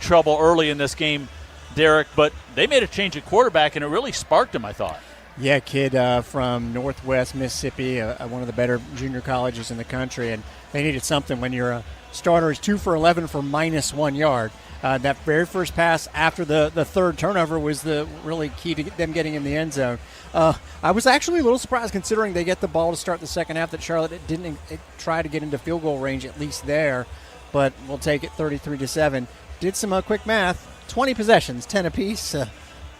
trouble early in this game, Derek, but they made a change at quarterback, and it really sparked them, I thought. Yeah, kid from Northwest Mississippi, one of the better junior colleges in the country, and they needed something when your starter is 2 for 11 for -1 yard. That very first pass after the third turnover was the really key to them getting in the end zone. I was actually a little surprised, considering they get the ball to start the second half, that Charlotte didn't try to get into field goal range at least there, but we'll take it 33-7. Did some quick math, 20 possessions, 10 apiece.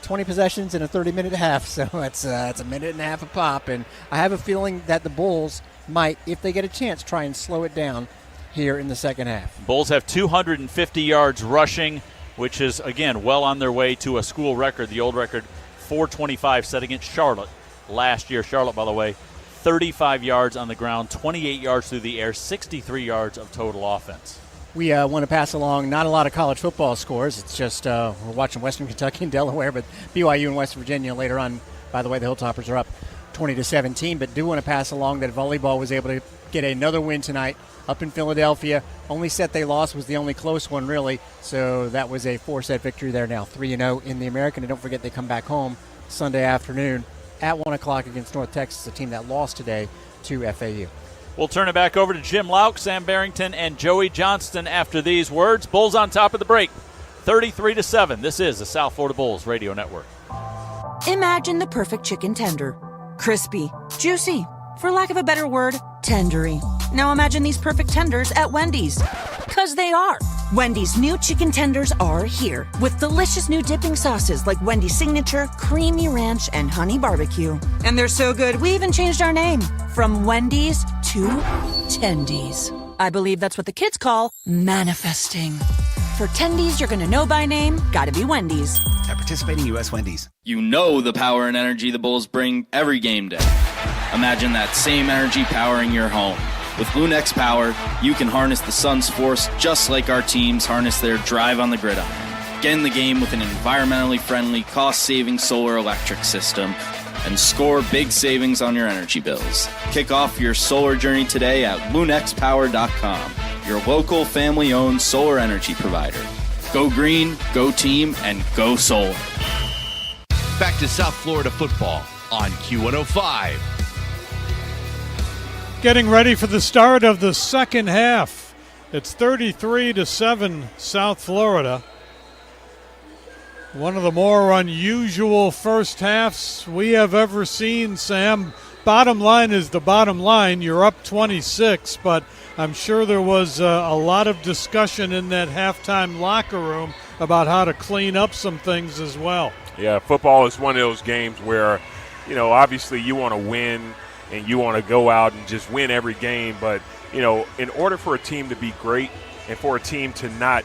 20 possessions in a 30-minute half, so it's a minute and a half a pop, and I have a feeling that the Bulls might, if they get a chance, try and slow it down here in the second half. Bulls have 250 yards rushing, which is, again, well on their way to a school record, the old record, 425 set against Charlotte last year. Charlotte, by the way, 35 yards on the ground, 28 yards through the air, 63 yards of total offense. We want to pass along not a lot of college football scores. It's just we're watching Western Kentucky and Delaware, but BYU and West Virginia later on. By the way, the Hilltoppers are up 20-17, but do want to pass along that volleyball was able to get another win tonight up in Philadelphia. Only set they lost was the only close one, really, so that was a 4-set victory there now, 3-0 in the American. And don't forget, they come back home Sunday afternoon at 1 o'clock against North Texas, a team that lost today to FAU. We'll turn it back over to Jim Lauk, Sam Barrington, and Joey Johnston after these words. Bulls on top of the break, 33-7. This is the South Florida Bulls Radio Network. Imagine the perfect chicken tender. Crispy, juicy, for lack of a better word, tendery. Now imagine these perfect tenders at Wendy's. 'Cause they are. Wendy's new chicken tenders are here with delicious new dipping sauces like Wendy's Signature, Creamy Ranch, and Honey Barbecue. And they're so good, we even changed our name from Wendy's to Tendies. I believe that's what the kids call manifesting. For Tendies you're going to know by name, gotta be Wendy's. At participating U.S. Wendy's. You know the power and energy the Bulls bring every game day. Imagine that same energy powering your home. With LuneX Power, you can harness the sun's force just like our teams harness their drive on the gridiron. Get in the game with an environmentally friendly, cost-saving solar electric system and score big savings on your energy bills. Kick off your solar journey today at lunexpower.com, your local family-owned solar energy provider. Go green, go team, and go solar. Back to South Florida football on Q105. Getting ready for the start of the second half. It's 33-7 South Florida. One of the more unusual first halves we have ever seen, Sam. Bottom line is the bottom line. You're up 26, but I'm sure there was a lot of discussion in that halftime locker room about how to clean up some things as well. Yeah, football is one of those games where, obviously you want to win and you want to go out and just win every game. But, in order for a team to be great and for a team to not,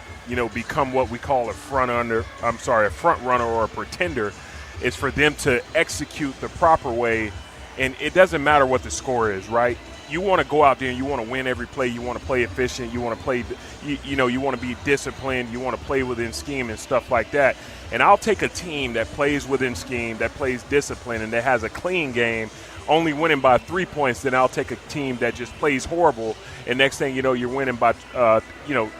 become what we call a front runner or a pretender, is for them to execute the proper way. And it doesn't matter what the score is, right? You want to go out there and you want to win every play. You want to play efficient. You want to play, you want to be disciplined. You want to play within scheme and stuff like that. And I'll take a team that plays within scheme, that plays discipline, and that has a clean game, only winning by 3 points. Then I'll take a team that just plays horrible, and next thing you know, you're winning by,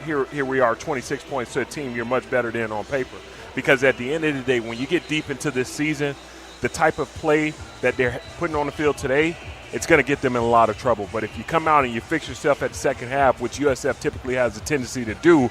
here we are, 26 points to a team you're much better than on paper. Because at the end of the day, when you get deep into this season, the type of play that they're putting on the field today, it's going to get them in a lot of trouble. But if you come out and you fix yourself at the second half, which USF typically has a tendency to do,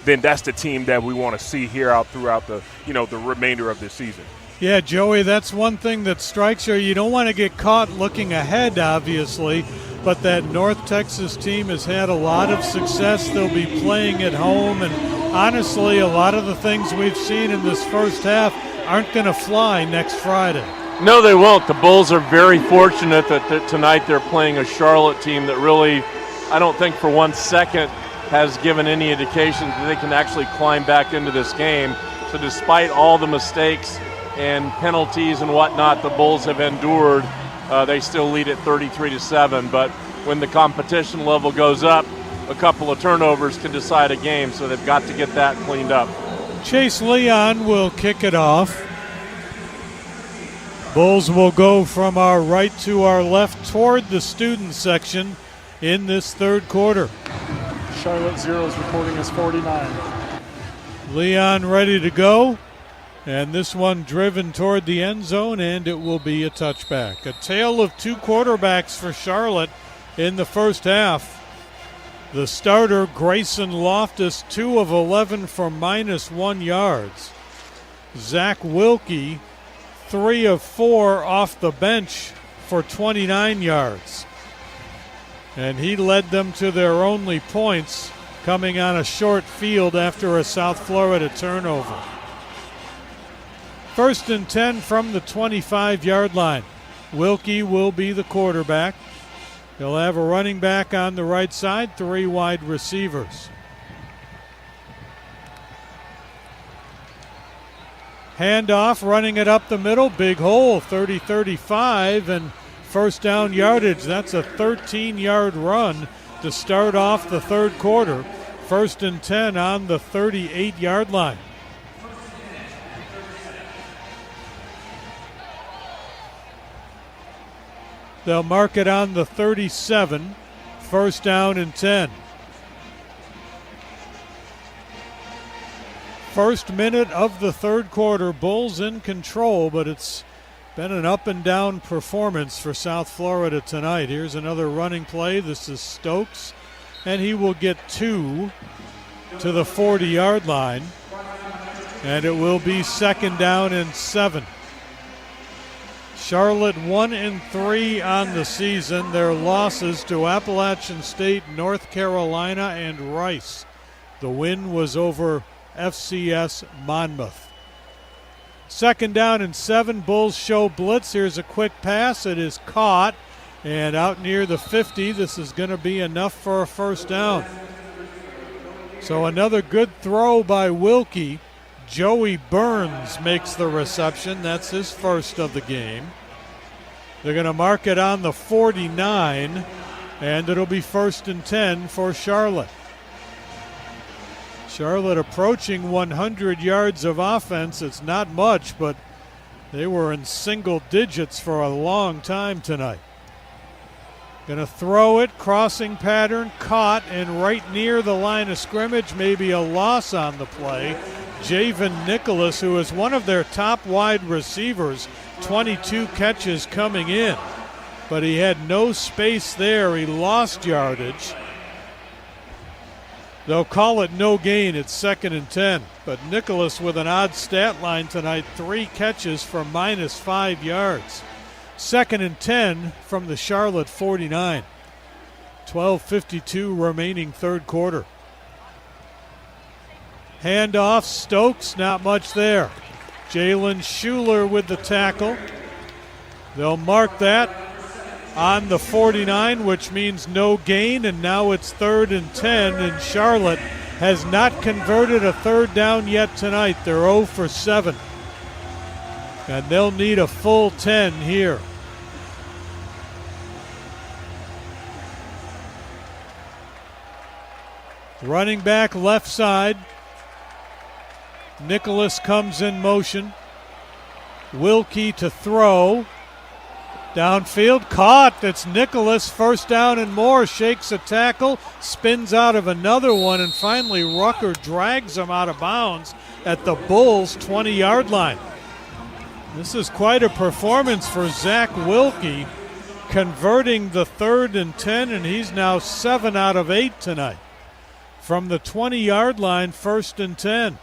then that's the team that we want to see here out throughout the remainder of this season. Yeah, Joey, that's one thing that strikes you. You don't want to get caught looking ahead, obviously, but that North Texas team has had a lot of success. They'll be playing at home, and honestly, a lot of the things we've seen in this first half aren't going to fly next Friday. No, they won't. The Bulls are very fortunate that tonight they're playing a Charlotte team that really I don't think for 1 second has given any indication that they can actually climb back into this game. So despite all the mistakes and penalties and whatnot the Bulls have endured, they still lead at 33-7. But when the competition level goes up, a couple of turnovers can decide a game, so they've got to get that cleaned up. Chase Leon will kick it off. Bulls will go from our right to our left toward the student section in this third quarter. Charlotte Zeros reporting as 49. Leon ready to go. And this one driven toward the end zone, and it will be a touchback. A tale of two quarterbacks for Charlotte in the first half. The starter, Grayson Loftus, 2 of 11 for -1 yards. Zach Wilkie, 3 of 4 off the bench for 29 yards. And he led them to their only points, coming on a short field after a South Florida turnover. 1st and 10 from the 25-yard line. Wilkie will be the quarterback. He'll have a running back on the right side, 3 wide receivers. Handoff, running it up the middle, big hole, 30-35, and first down yardage. That's a 13-yard run to start off the third quarter. 1st and 10 on the 38-yard line. They'll mark it on the 37, 1st down and 10. First minute of the third quarter, Bulls in control, but it's been an up and down performance for South Florida tonight. Here's another running play. This is Stokes, and he will get 2 to the 40-yard line, and it will be 2nd down and 7. Charlotte 1-3 on the season. Their losses to Appalachian State, North Carolina, and Rice. The win was over FCS Monmouth. 2nd down and 7. Bulls show blitz. Here's a quick pass. It is caught and out near the 50. This is going to be enough for a first down. So another good throw by Wilkie. Joey Burns makes the reception. That's his first of the game. They're going to mark it on the 49, and it'll be 1st and 10 for Charlotte. Charlotte approaching 100 yards of offense. It's not much, but they were in single digits for a long time tonight. Going to throw it, crossing pattern, caught, and right near the line of scrimmage, maybe a loss on the play. Javen Nicholas, who is one of their top wide receivers, 22 catches coming in. But he had no space there. He lost yardage. They'll call it no gain. It's 2nd and 10. But Nicholas with an odd stat line tonight, 3 catches for -5 yards. 2nd and 10 from the Charlotte 49. 12:52 remaining third quarter. Handoff, Stokes, not much there. Jalen Schuler with the tackle. They'll mark that on the 49, which means no gain, and now it's 3rd and 10, and Charlotte has not converted a third down yet tonight. They're 0 for 7. And they'll need a full 10 here. Running back left side. Nicholas comes in motion. Wilkie to throw. Downfield, caught. That's Nicholas. 1st down and more. Shakes a tackle. Spins out of another one. And finally, Rucker drags him out of bounds at the Bulls' 20-yard line. This is quite a performance for Zach Wilkie, converting the 3rd and 10, and he's now 7 out of 8 tonight. From the 20-yard line, 1st and 10.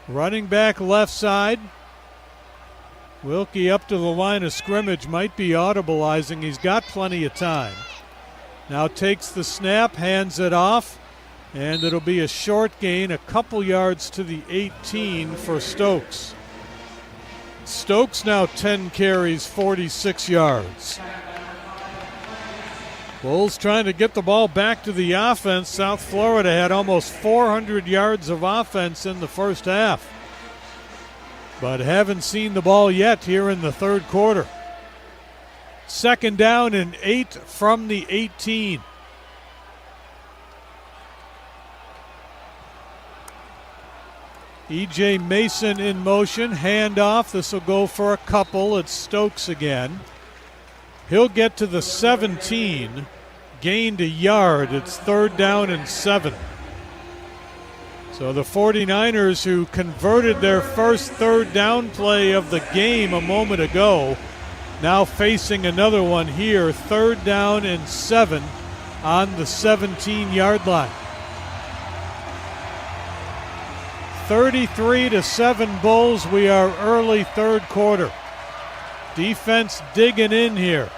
Running back left side. Wilkie up to the line of scrimmage, might be audibilizing. He's got plenty of time. Now takes the snap, hands it off, and it'll be a short gain, a couple yards to the 18 for Stokes. Stokes now 10 carries, 46 yards. Bulls trying to get the ball back to the offense. South Florida had almost 400 yards of offense in the first half, but haven't seen the ball yet here in the third quarter. 2nd down and 8 from the 18. E.J. Mason in motion, handoff. This will go for a couple. It's Stokes again. He'll get to the 17, gained a yard. It's 3rd down and 7. So the 49ers, who converted their first 3rd down play of the game a moment ago, now facing another one here, 3rd down and 7 on the 17-yard line. 33-7 Bulls. We are early third quarter. Defense digging in here.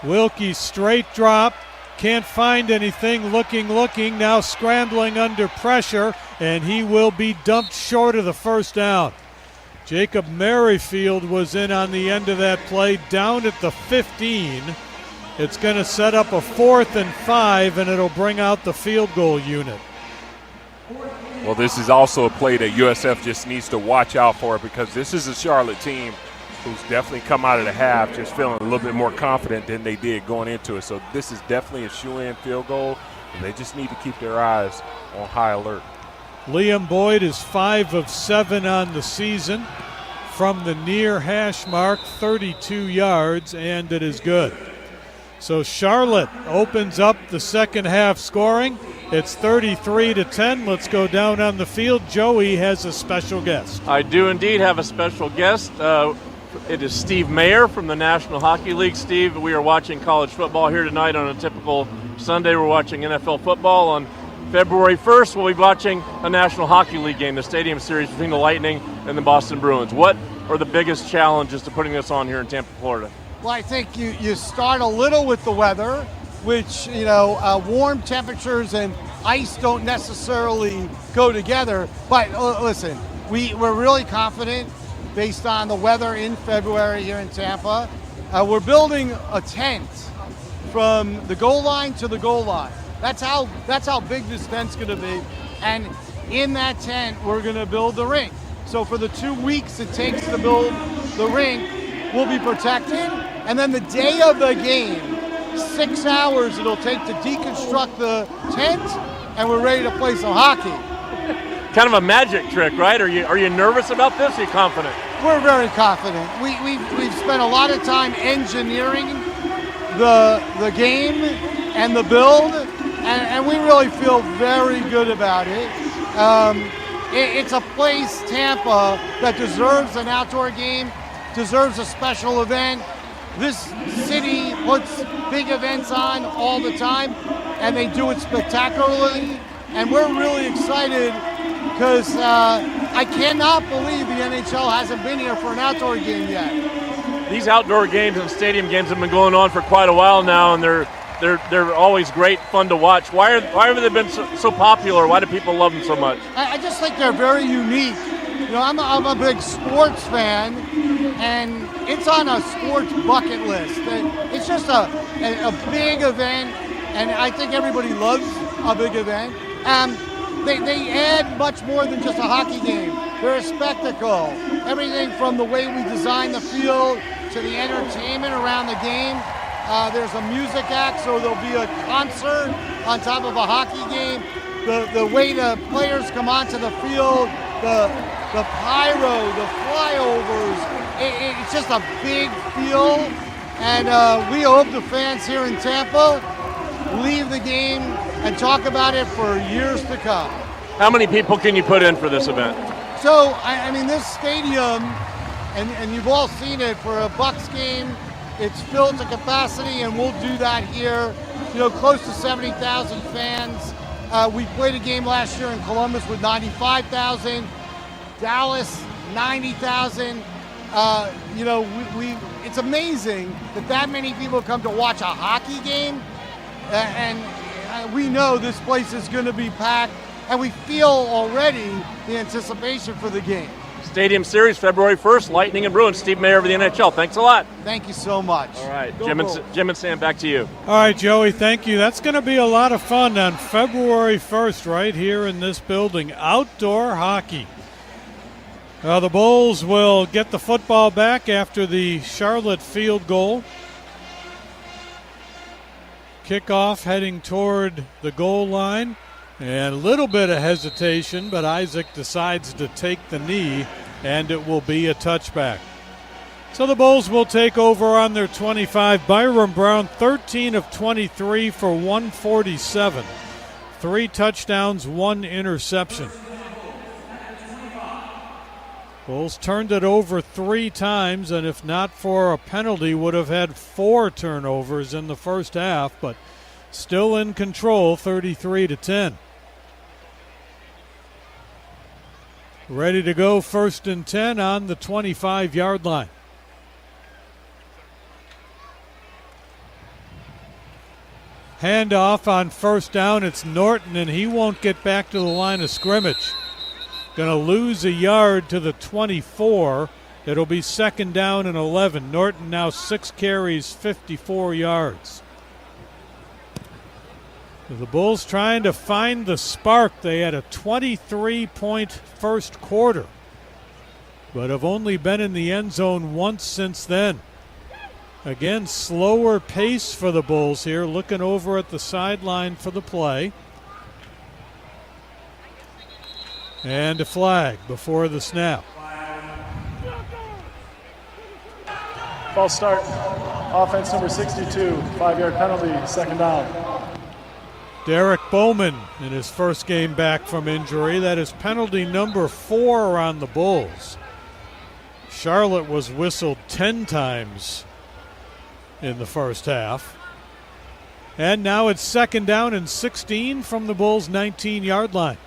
Wilkie straight drop. Can't find anything. Looking. Now scrambling under pressure, and he will be dumped short of the first down. Jacob Merrifield was in on the end of that play, down at the 15. It's going to set up a 4th and 5, and it'll bring out the field goal unit. Well, this is also a play that USF just needs to watch out for, because this is a Charlotte team who's definitely come out of the half just feeling a little bit more confident than they did going into it. So this is definitely a shoe-in field goal, and they just need to keep their eyes on high alert. Liam Boyd is 5 of 7 on the season from the near hash mark, 32 yards, and it is good. So Charlotte opens up the second half scoring. It's 33-10. Let's go down on the field. Joey has a special guest. I do indeed have a special guest. It is Steve Mayer from the National Hockey League. Steve, we are watching college football here tonight on a typical Sunday. We're watching NFL football. On February 1st, we'll be watching a National Hockey League game, the Stadium Series between the Lightning and the Boston Bruins. What are the biggest challenges to putting this on here in Tampa, Florida? Well, I think you start a little with the weather, which, warm temperatures and ice don't necessarily go together. But listen, we're really confident based on the weather in February here in Tampa. We're building a tent from the goal line to the goal line. That's how big this tent's going to be. And in that tent, we're going to build the rink. So for the 2 weeks it takes to build the rink, we'll be protected. And then the day of the game, 6 hours it'll take to deconstruct the tent, and we're ready to play some hockey. Kind of a magic trick, right? Are you nervous about this? Are you confident? We're very confident. We've spent a lot of time engineering the game and the build, and we really feel very good about it. It's a place, Tampa, that deserves an outdoor game, deserves a special event. This city puts big events on all the time, and they do it spectacularly. And we're really excited because I cannot believe the NHL hasn't been here for an outdoor game yet. These outdoor games and stadium games have been going on for quite a while now, and they're always great fun to watch. Why have they been so popular? Why do people love them so much? I just think they're very unique. I'm a big sports fan, and it's on a sports bucket list. It's just a big event, and I think everybody loves a big event. They add much more than just a hockey game. They're a spectacle. Everything from the way we design the field to the entertainment around the game. There's a music act, so there'll be a concert on top of a hockey game. The way the players come onto the field, the pyro, the flyovers, it's just a big feel. And we hope the fans here in Tampa leave the game and talk about it for years to come. How many people can you put in for this event? So, I mean, this stadium, and you've all seen it, for a Bucks game, it's filled to capacity, and we'll do that here. Close to 70,000 fans. We played a game last year in Columbus with 95,000. Dallas, 90,000. It's amazing that many people come to watch a hockey game, and we know this place is going to be packed. and we feel already the anticipation for the game. Stadium Series, February 1st, Lightning and Bruins. Steve Mayer of the NHL. Thanks a lot. Thank you so much. All right, Jim and Sam, back to you. All right, Joey, thank you. That's going to be a lot of fun on February 1st right here in this building. Outdoor hockey. The Bulls will get the football back after the Charlotte field goal. Kickoff heading toward the goal line. And a little bit of hesitation, but Isaac decides to take the knee, and it will be a touchback. So the Bulls will take over on their 25. Byron Brown, 13 of 23 for 147. 3 touchdowns, 1 interception. Bulls turned it over 3 times, and if not for a penalty, would have had 4 turnovers in the first half, but still in control, 33-10. Ready to go, 1st and 10 on the 25-yard line. Handoff on 1st down. It's Norton, and he won't get back to the line of scrimmage. Going to lose a yard to the 24. It'll be 2nd down and 11. Norton now 6 carries, 54 yards. The Bulls trying to find the spark. They had a 23-point first quarter, but have only been in the end zone once since then. Again, slower pace for the Bulls here, looking over at the sideline for the play. And a flag before the snap. False start. Offense number 62, 5-yard penalty, 2nd down. Derek Bowman in his first game back from injury. That is penalty number 4 on the Bulls. Charlotte was whistled 10 times in the first half. And now it's 2nd down and 16 from the Bulls' 19-yard line.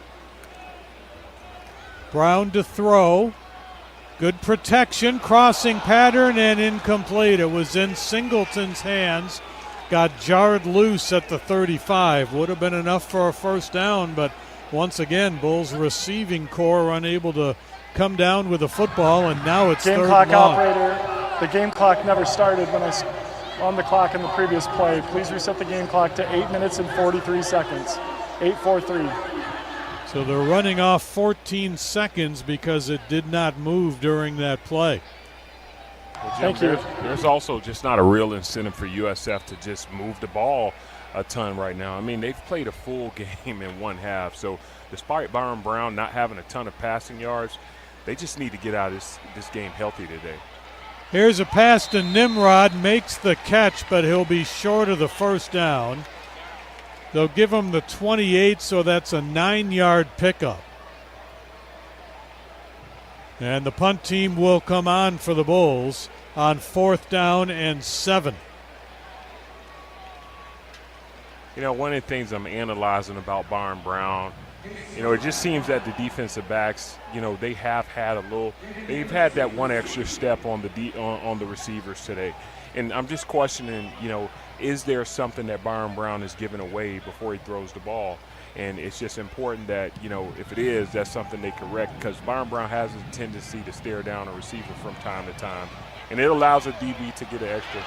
Brown to throw. Good protection, crossing pattern, and incomplete. It was in Singleton's hands. Got jarred loose at the 35. Would have been enough for a 1st down, but once again, Bulls receiving core unable to come down with the football, and now it's game 3rd clock long. Operator. The game clock never started when I on the clock in the previous play. Please reset the game clock to 8 minutes and 43 seconds. 8:43. So they're running off 14 seconds because it did not move during that play. Well, Jim, Thank you. There's also just not a real incentive for USF to just move the ball a ton right now. I mean, they've played a full game in one half. So despite Byron Brown not having a ton of passing yards, they just need to get out of this game healthy today. Here's a pass to Nimrod, makes the catch, but he'll be short of the 1st down. They'll give him the 28, so that's a 9-yard pickup. And the punt team will come on for the Bulls on 4th down and 7. You know, one of the things I'm analyzing about Byron Brown, you know, it just seems that the defensive backs, you know, they've had that one extra step on the receivers today. And I'm just questioning, you know, is there something that Byron Brown is giving away before he throws the ball? And it's just important that, you know, if it is, that's something they correct, because Byron Brown has a tendency to stare down a receiver from time to time. And it allows a DB to get an extra.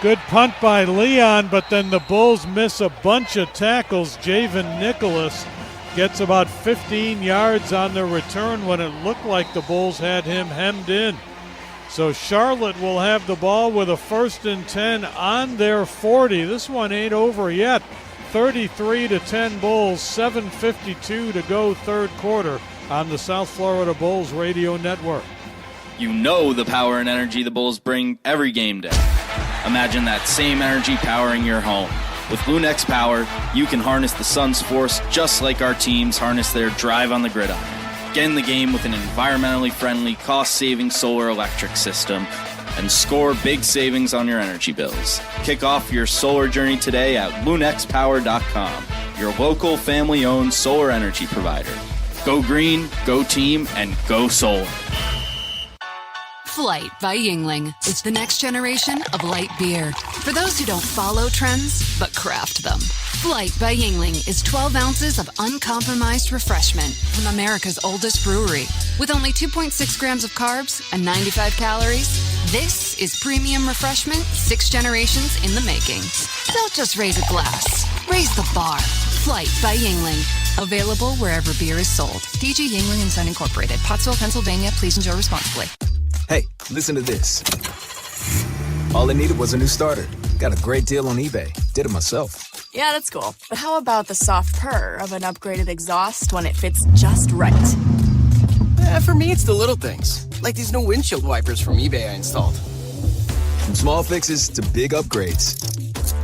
Good punt by Leon, but then the Bulls miss a bunch of tackles. Javen Nicholas gets about 15 yards on the return when it looked like the Bulls had him hemmed in. So Charlotte will have the ball with a 1st and 10 on their 40. This one ain't over yet. 33-10 Bulls, 7:52 to go 3rd quarter on the South Florida Bulls Radio Network. You know the power and energy the Bulls bring every game day. Imagine that same energy powering your home. With Lunex Power, you can harness the sun's force just like our teams harness their drive on the gridiron. Get in the game with an environmentally friendly, cost-saving solar electric system and score big savings on your energy bills. Kick off your solar journey today at lunexpower.com, your local family-owned solar energy provider. Go green, go team, and go solar. Flight by Yingling is the next generation of light beer. For those who don't follow trends, but craft them. Flight by Yingling is 12 ounces of uncompromised refreshment from America's oldest brewery. With only 2.6 grams of carbs and 95 calories, this is premium refreshment 6 generations in the making. Don't just raise a glass, raise the bar. Flight by Yingling. Available wherever beer is sold. DG Yingling and Son Incorporated. Pottsville, Pennsylvania. Please enjoy responsibly. Hey, listen to this. All I needed was a new starter. Got a great deal on eBay. Did it myself. Yeah, that's cool. But how about the soft purr of an upgraded exhaust when it fits just right? For me, it's the little things. Like these new windshield wipers from eBay I installed. From small fixes to big upgrades,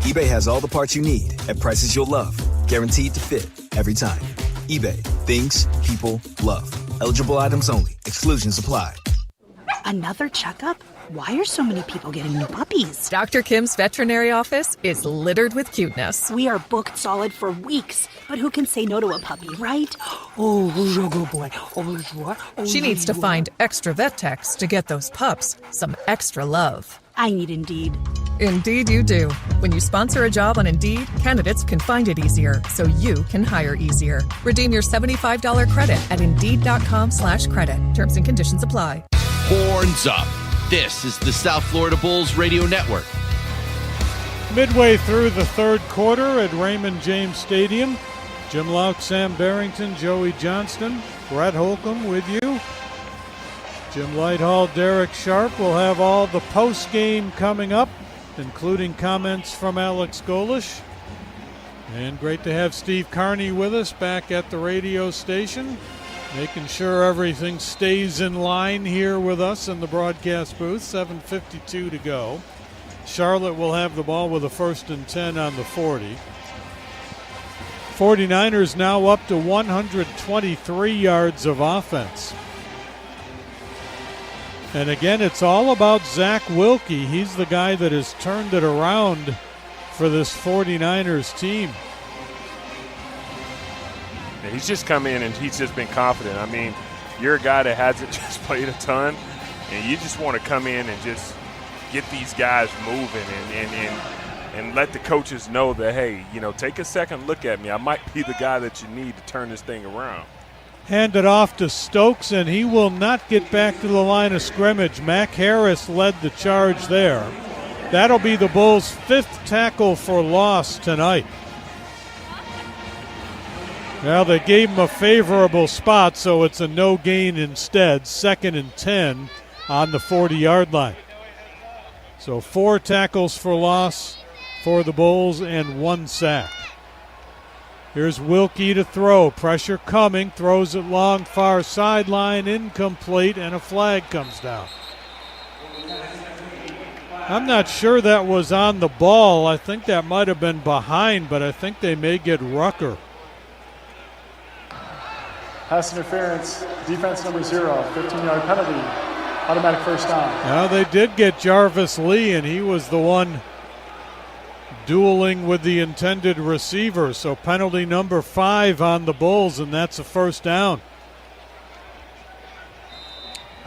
eBay has all the parts you need at prices you'll love. Guaranteed to fit every time. eBay. Things people love. Eligible items only. Exclusions apply. Another checkup? Why are so many people getting new puppies? Dr. Kim's veterinary office is littered with cuteness. We are booked solid for weeks, but who can say no to a puppy, right? Oh, good boy. She needs to find extra vet techs to get those pups some extra love. I need Indeed. Indeed you do. When you sponsor a job on Indeed, candidates can find it easier, so you can hire easier. Redeem your $75 credit at Indeed.com/credit. Terms and conditions apply. Horns up. This is the South Florida Bulls Radio Network. Midway through the third quarter at Raymond James Stadium, Jim Lauk, Sam Barrington, Joey Johnston, Brett Holcomb with you. Jim Lighthall, Derek Sharp will have all the post-game coming up, including comments from Alex Golish. And great to have Steve Carney with us back at the radio station, making sure everything stays in line here with us in the broadcast booth. 7:52 to go. Charlotte will have the ball with a 1st and 10 on the 40. 49ers now up to 123 yards of offense. And again, it's all about Zach Wilkie. He's the guy that has turned it around for this 49ers team. He's just come in and he's just been confident. I mean, you're a guy that hasn't just played a ton, and you just want to come in and just get these guys moving and let the coaches know that, hey, you know, take a second look at me. I might be the guy that you need to turn this thing around. Handed off to Stokes, and he will not get back to the line of scrimmage. Mac Harris led the charge there. That'll be the Bulls' 5th tackle for loss tonight. Well, they gave him a favorable spot, so it's a no gain instead. 2nd and 10 on the 40-yard line. So 4 tackles for loss for the Bulls and 1 sack. Here's Wilkie to throw. Pressure coming. Throws it long, far sideline, incomplete, and a flag comes down. I'm not sure that was on the ball. I think that might have been behind, but I think they may get Rucker. Pass interference, defense number 0, 15-yard penalty, automatic first down. Now they did get Jarvis Lee, and he was the one dueling with the intended receiver. So penalty number 5 on the Bulls, and that's a first down.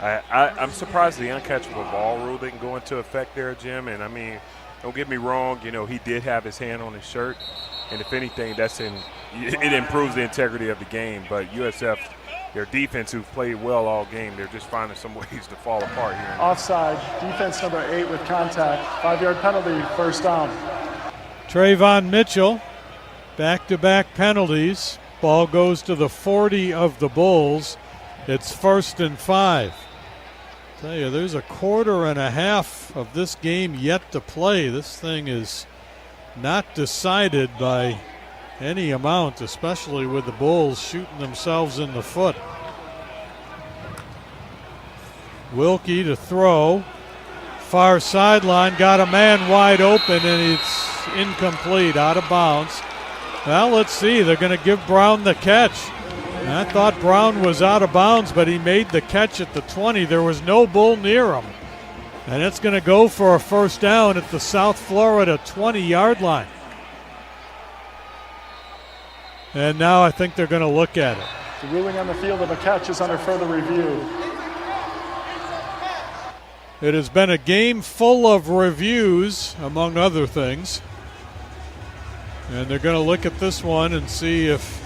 I'm surprised the uncatchable ball rule didn't go into effect there, Jim. And, I mean, don't get me wrong, you know, he did have his hand on his shirt. And if anything, it improves the integrity of the game. But USF, their defense, who've played well all game, they're just finding some ways to fall apart here. Offside, defense number 8 with contact, 5-yard penalty, first down. Trayvon Mitchell, back-to-back penalties. Ball goes to the 40 of the Bulls. It's 1st and 5. Tell you, there's a quarter and a half of this game yet to play. This thing is not decided by any amount, especially with the Bulls shooting themselves in the foot. Wilkie to throw. Far sideline, got a man wide open, and it's incomplete, out of bounds. Well, let's see. They're going to give Brown the catch. And I thought Brown was out of bounds, but he made the catch at the 20. There was no Bull near him. And it's going to go for a first down at the South Florida 20-yard line. And now I think they're going to look at it. The ruling on the field of a catch is under further review. It has been a game full of reviews, among other things. And they're going to look at this one and see if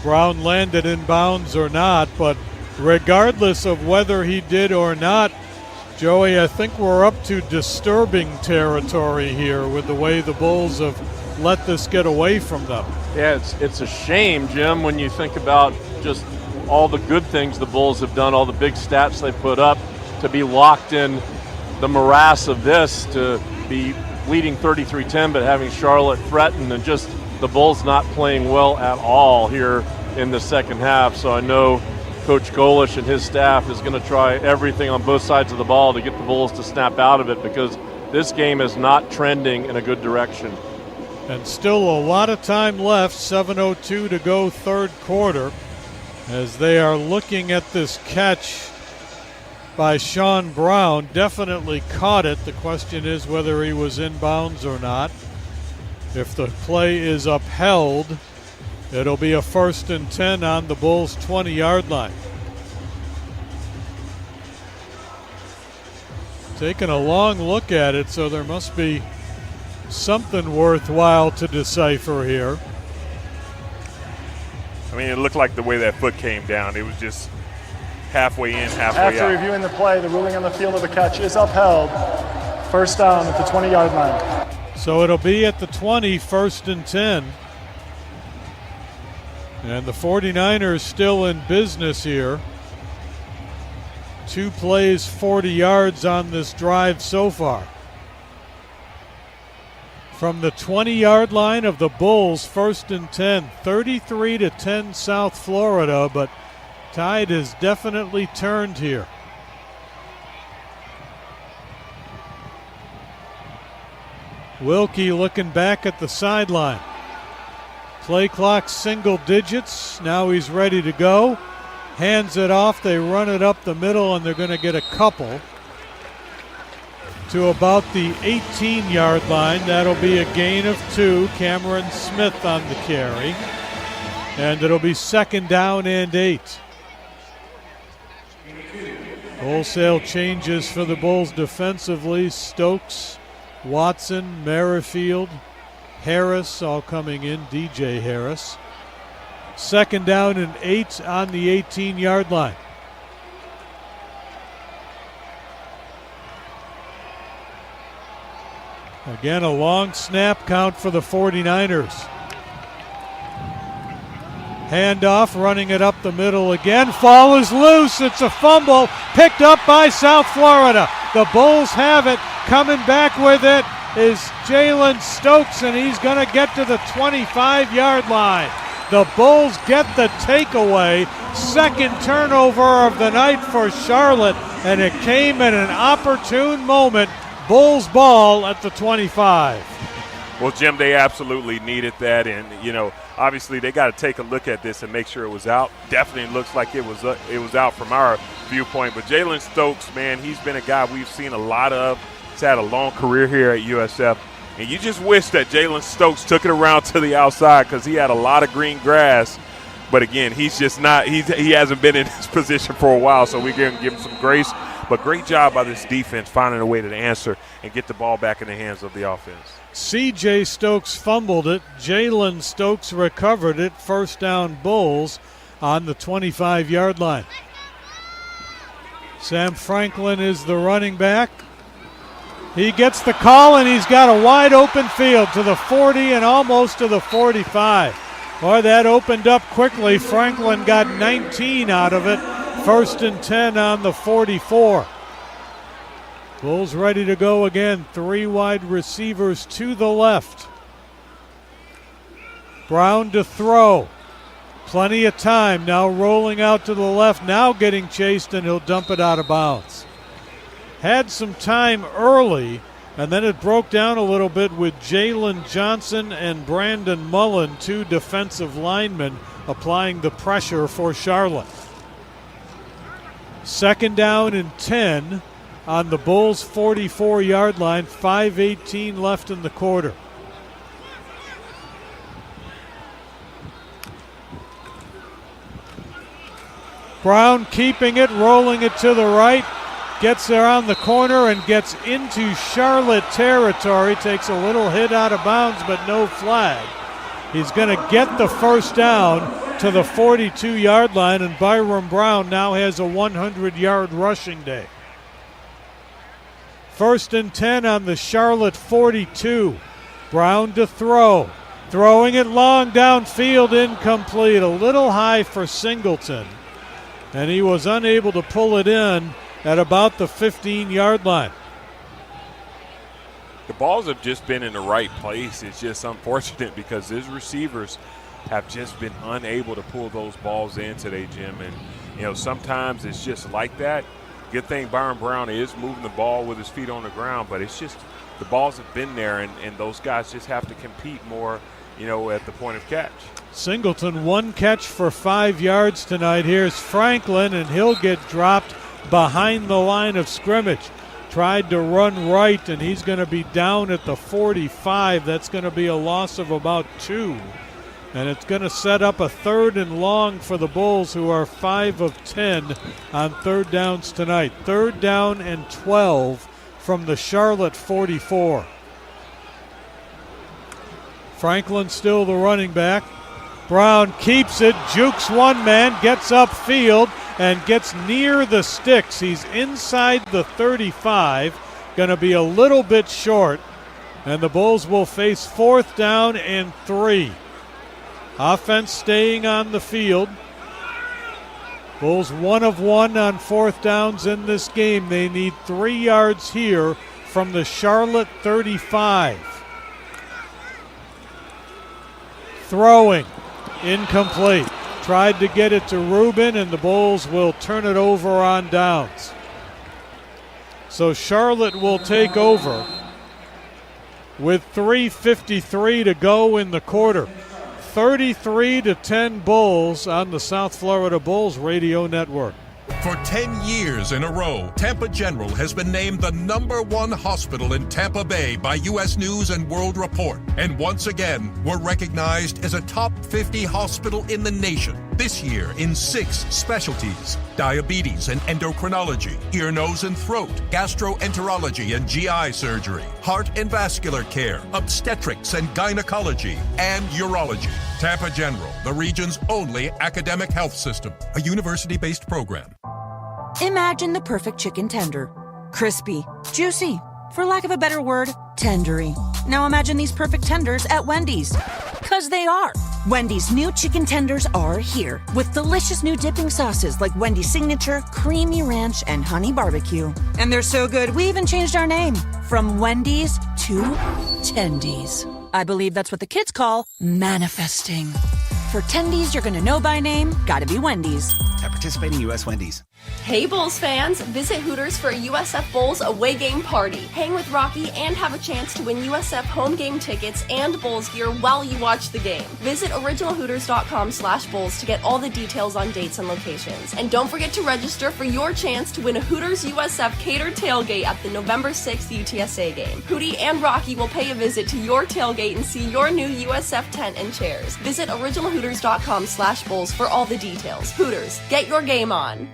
Brown landed in bounds or not. But regardless of whether he did or not, Joey, I think we're up to disturbing territory here with the way the Bulls have let this get away from them. Yeah, it's a shame, Jim, when you think about just all the good things the Bulls have done, all the big stats they put up, to be locked in the morass of this, to be leading 33-10 but having Charlotte threaten, and just the Bulls not playing well at all here in the second half. So I know Coach Golish and his staff is going to try everything on both sides of the ball to get the Bulls to snap out of it, because this game is not trending in a good direction. And still a lot of time left, 7:02 to go third quarter, as they are looking at this catch by Sean Brown. Definitely caught it. The question is whether he was in bounds or not. If the play is upheld, it'll be a 1st and 10 on the Bulls' 20-yard line. Taking a long look at it, so there must be something worthwhile to decipher here. I mean, it looked like the way that foot came down, it was just halfway in, halfway out. After reviewing the play, the ruling on the field of the catch is upheld. 1st down at the 20-yard line. So it'll be at the 20, 1st and 10. And the 49ers still in business here. 2 plays, 40 yards on this drive so far. From the 20-yard line of the Bulls, 1st and 10, 33-10 South Florida, but tide has definitely turned here. Wilkie looking back at the sideline. Play clock single digits. Now he's ready to go. Hands it off. They run it up the middle, and they're going to get a couple to about the 18-yard line. That'll be a gain of 2. Cameron Smith on the carry. And it'll be 2nd down and 8. Wholesale changes for the Bulls defensively. Stokes, Watson, Merrifield, Harris all coming in, DJ Harris. 2nd down and 8 on the 18-yard line. Again, a long snap count for the 49ers. Handoff, running it up the middle again. Ball is loose. It's a fumble picked up by South Florida. The Bulls have it. Coming back with it is Jalen Stokes, and he's going to get to the 25-yard line. The Bulls get the takeaway. 2nd turnover of the night for Charlotte, and it came at an opportune moment. Bulls ball at the 25. Well, Jim, they absolutely needed that, and, obviously they got to take a look at this and make sure it was out. Definitely looks like it was out from our viewpoint. But Jalen Stokes, man, he's been a guy we've seen a lot of. He's had a long career here at USF. And you just wish that Jalen Stokes took it around to the outside, because he had a lot of green grass. But, again, he's just not – he hasn't been in this position for a while, so we're going to give him some grace. But great job by this defense finding a way to answer and get the ball back in the hands of the offense. C.J. Stokes fumbled it. Jalen Stokes recovered it. 1st down Bulls on the 25-yard line. Sam Franklin is the running back. He gets the call, and he's got a wide open field to the 40 and almost to the 45. Boy, that opened up quickly. Franklin got 19 out of it. 1st and 10 on the 44. Bulls ready to go again. 3 wide receivers to the left. Brown to throw. Plenty of time. Now rolling out to the left. Now getting chased, and he'll dump it out of bounds. Had some time early, and then it broke down a little bit with Jalen Johnson and Brandon Mullen, 2 defensive linemen, applying the pressure for Charlotte. 2nd down and 10 on the Bulls' 44-yard line. 5:18 left in the quarter. Brown keeping it, rolling it to the right. gets around the corner and gets into Charlotte territory, takes a little hit out of bounds, but no flag. He's going to get the first down to the 42-yard line, and Byron Brown now has a 100-yard rushing day. 1st and 10 on the Charlotte 42. Brown to throw. Throwing it long downfield, incomplete. A little high for Singleton. And he was unable to pull it in at about the 15-yard line. The balls have just been in the right place. It's just unfortunate because his receivers have just been unable to pull those balls in today, Jim. And, sometimes it's just like that. Good thing Byron Brown is moving the ball with his feet on the ground, but it's just the balls have been there, and those guys just have to compete more, at the point of catch. Singleton, 1 catch for 5 yards tonight. Here's Franklin, and he'll get dropped behind the line of scrimmage. Tried to run right, and he's going to be down at the 45. That's going to be a loss of about 2. And it's going to set up a 3rd and long for the Bulls, who are 5 of 10 on 3rd downs tonight. 3rd down and 12 from the Charlotte 44. Franklin still the running back. Brown keeps it, jukes one man, gets upfield, and gets near the sticks. He's inside the 35, going to be a little bit short, and the Bulls will face 4th down and 3. Offense staying on the field. Bulls 1 of 1 on 4th downs in this game. They need 3 yards here from the Charlotte 35. Throwing, incomplete. Tried to get it to Rubin, and the Bulls will turn it over on downs. So Charlotte will take over with 3:53 to go in the quarter. 33-10 Bulls on the South Florida Bulls Radio Network. For 10 years in a row, Tampa General has been named the #1 hospital in Tampa Bay by U.S. News and World Report. And once again, we're recognized as a top 50 hospital in the nation. This year in 6 specialties: diabetes and endocrinology, ear, nose, and throat, gastroenterology and GI surgery, heart and vascular care, obstetrics and gynecology, and urology. Tampa General, the region's only academic health system, a university-based program. Imagine the perfect chicken tender. Crispy, juicy, for lack of a better word, tendery. Now imagine these perfect tenders at Wendy's. 'Cause they are. Wendy's new chicken tenders are here with delicious new dipping sauces like Wendy's Signature, Creamy Ranch, and Honey Barbecue. And they're so good, we even changed our name from Wendy's to Tendies. I believe that's what the kids call manifesting. For Tendies you're gonna know by name, gotta be Wendy's. At participating U.S. Wendy's. Hey Bulls fans, visit Hooters for a USF Bulls away game party. Hang with Rocky and have a chance to win USF home game tickets and Bulls gear while you watch the game. Visit originalhooters.com/Bulls to get all the details on dates and locations. And don't forget to register for your chance to win a Hooters USF catered tailgate at the November 6th UTSA game. Hootie and Rocky will pay a visit to your tailgate and see your new USF tent and chairs. Visit originalhooters.com/Bulls for all the details. Hooters, get your game on.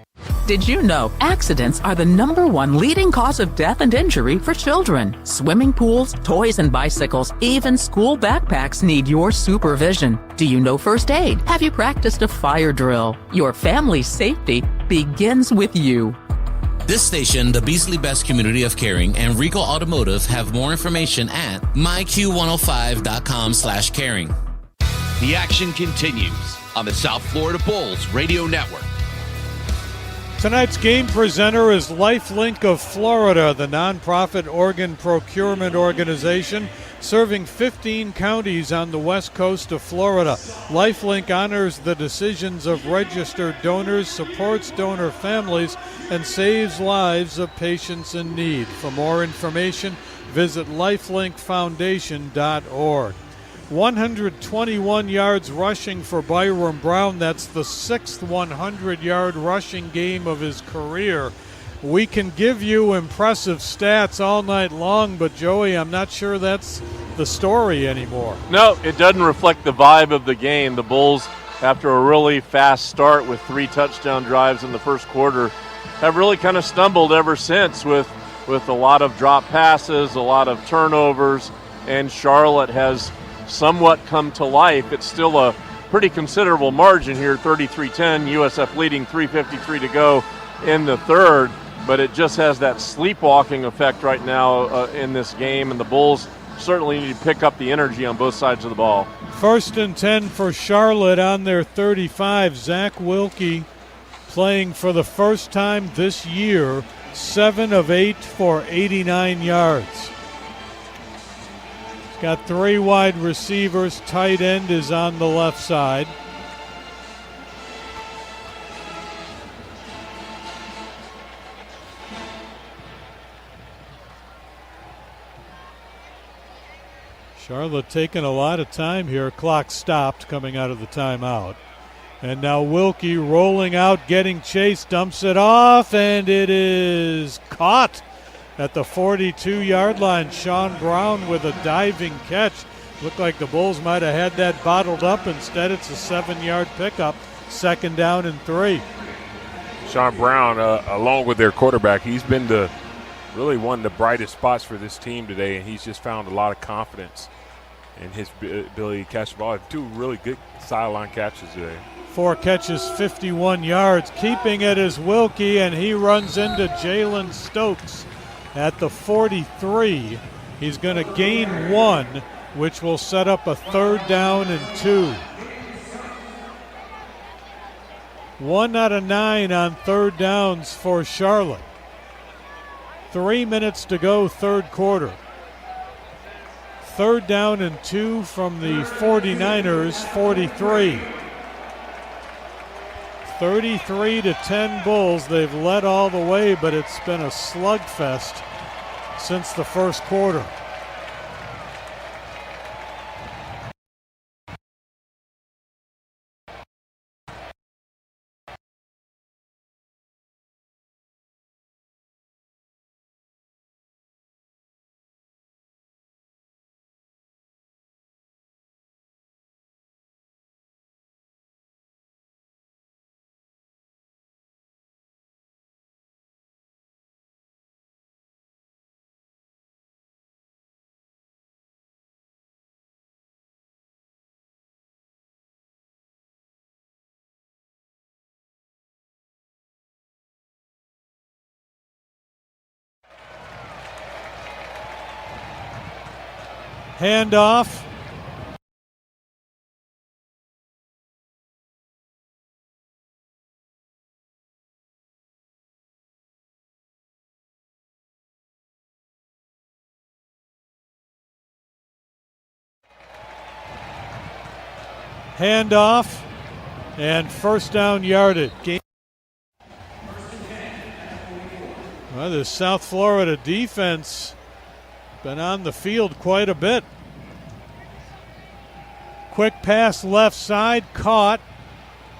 Did you know accidents are the #1 leading cause of death and injury for children? Swimming pools, toys and bicycles, even school backpacks need your supervision. Do you know first aid? Have you practiced a fire drill? Your family's safety begins with you. This station, the Beasley Best Community of Caring, and Regal Automotive have more information at myq105.com/caring. The action continues on the South Florida Bulls Radio Network. Tonight's game presenter is LifeLink of Florida, the nonprofit organ procurement organization serving 15 counties on the west coast of Florida. LifeLink honors the decisions of registered donors, supports donor families, and saves lives of patients in need. For more information, visit lifelinkfoundation.org. 121 yards rushing for Byron Brown. That's the 6th 100-yard rushing game of his career. We can give you impressive stats all night long, but Joey, I'm not sure that's the story anymore. No, it doesn't reflect the vibe of the game. The Bulls, after a really fast start with 3 touchdown drives in the first quarter, have really kind of stumbled ever since with a lot of drop passes, a lot of turnovers, and Charlotte has somewhat come to life. It's still a pretty considerable margin here, 33-10, USF leading, 3:53 to go in the third, but it just has that sleepwalking effect right now in this game, and the Bulls certainly need to pick up the energy on both sides of the ball. 1st and 10 for Charlotte on their 35. Zach Wilkie playing for the first time this year, 7 of 8 for 89 yards. He's got 3 wide receivers. Tight end is on the left side. Charlotte taking a lot of time here. Clock stopped coming out of the timeout. And now Wilkie rolling out, getting chased, dumps it off, and it is caught at the 42-yard line. Sean Brown with a diving catch. Looked like the Bulls might have had that bottled up. Instead, it's a 7-yard pickup. 2nd down and 3. Sean Brown, along with their quarterback, he's been really one of the brightest spots for this team today, and he's just found a lot of confidence in his ability to catch the ball. 2 really good sideline catches today. 4 catches, 51 yards. Keeping it is Wilkie, and he runs into Jalen Stokes at the 43. He's going to gain 1, which will set up a 3rd down and 2. 1 out of 9 on 3rd downs for Charlotte. 3 minutes to go, 3rd quarter. 3rd down and 2 from the 49ers, 43. 33-10 Bulls. They've led all the way, but it's been a slugfest since the first quarter. Handoff. Handoff. And 1st down yardage. Well, the South Florida defense been on the field quite a bit. Quick pass left side, caught.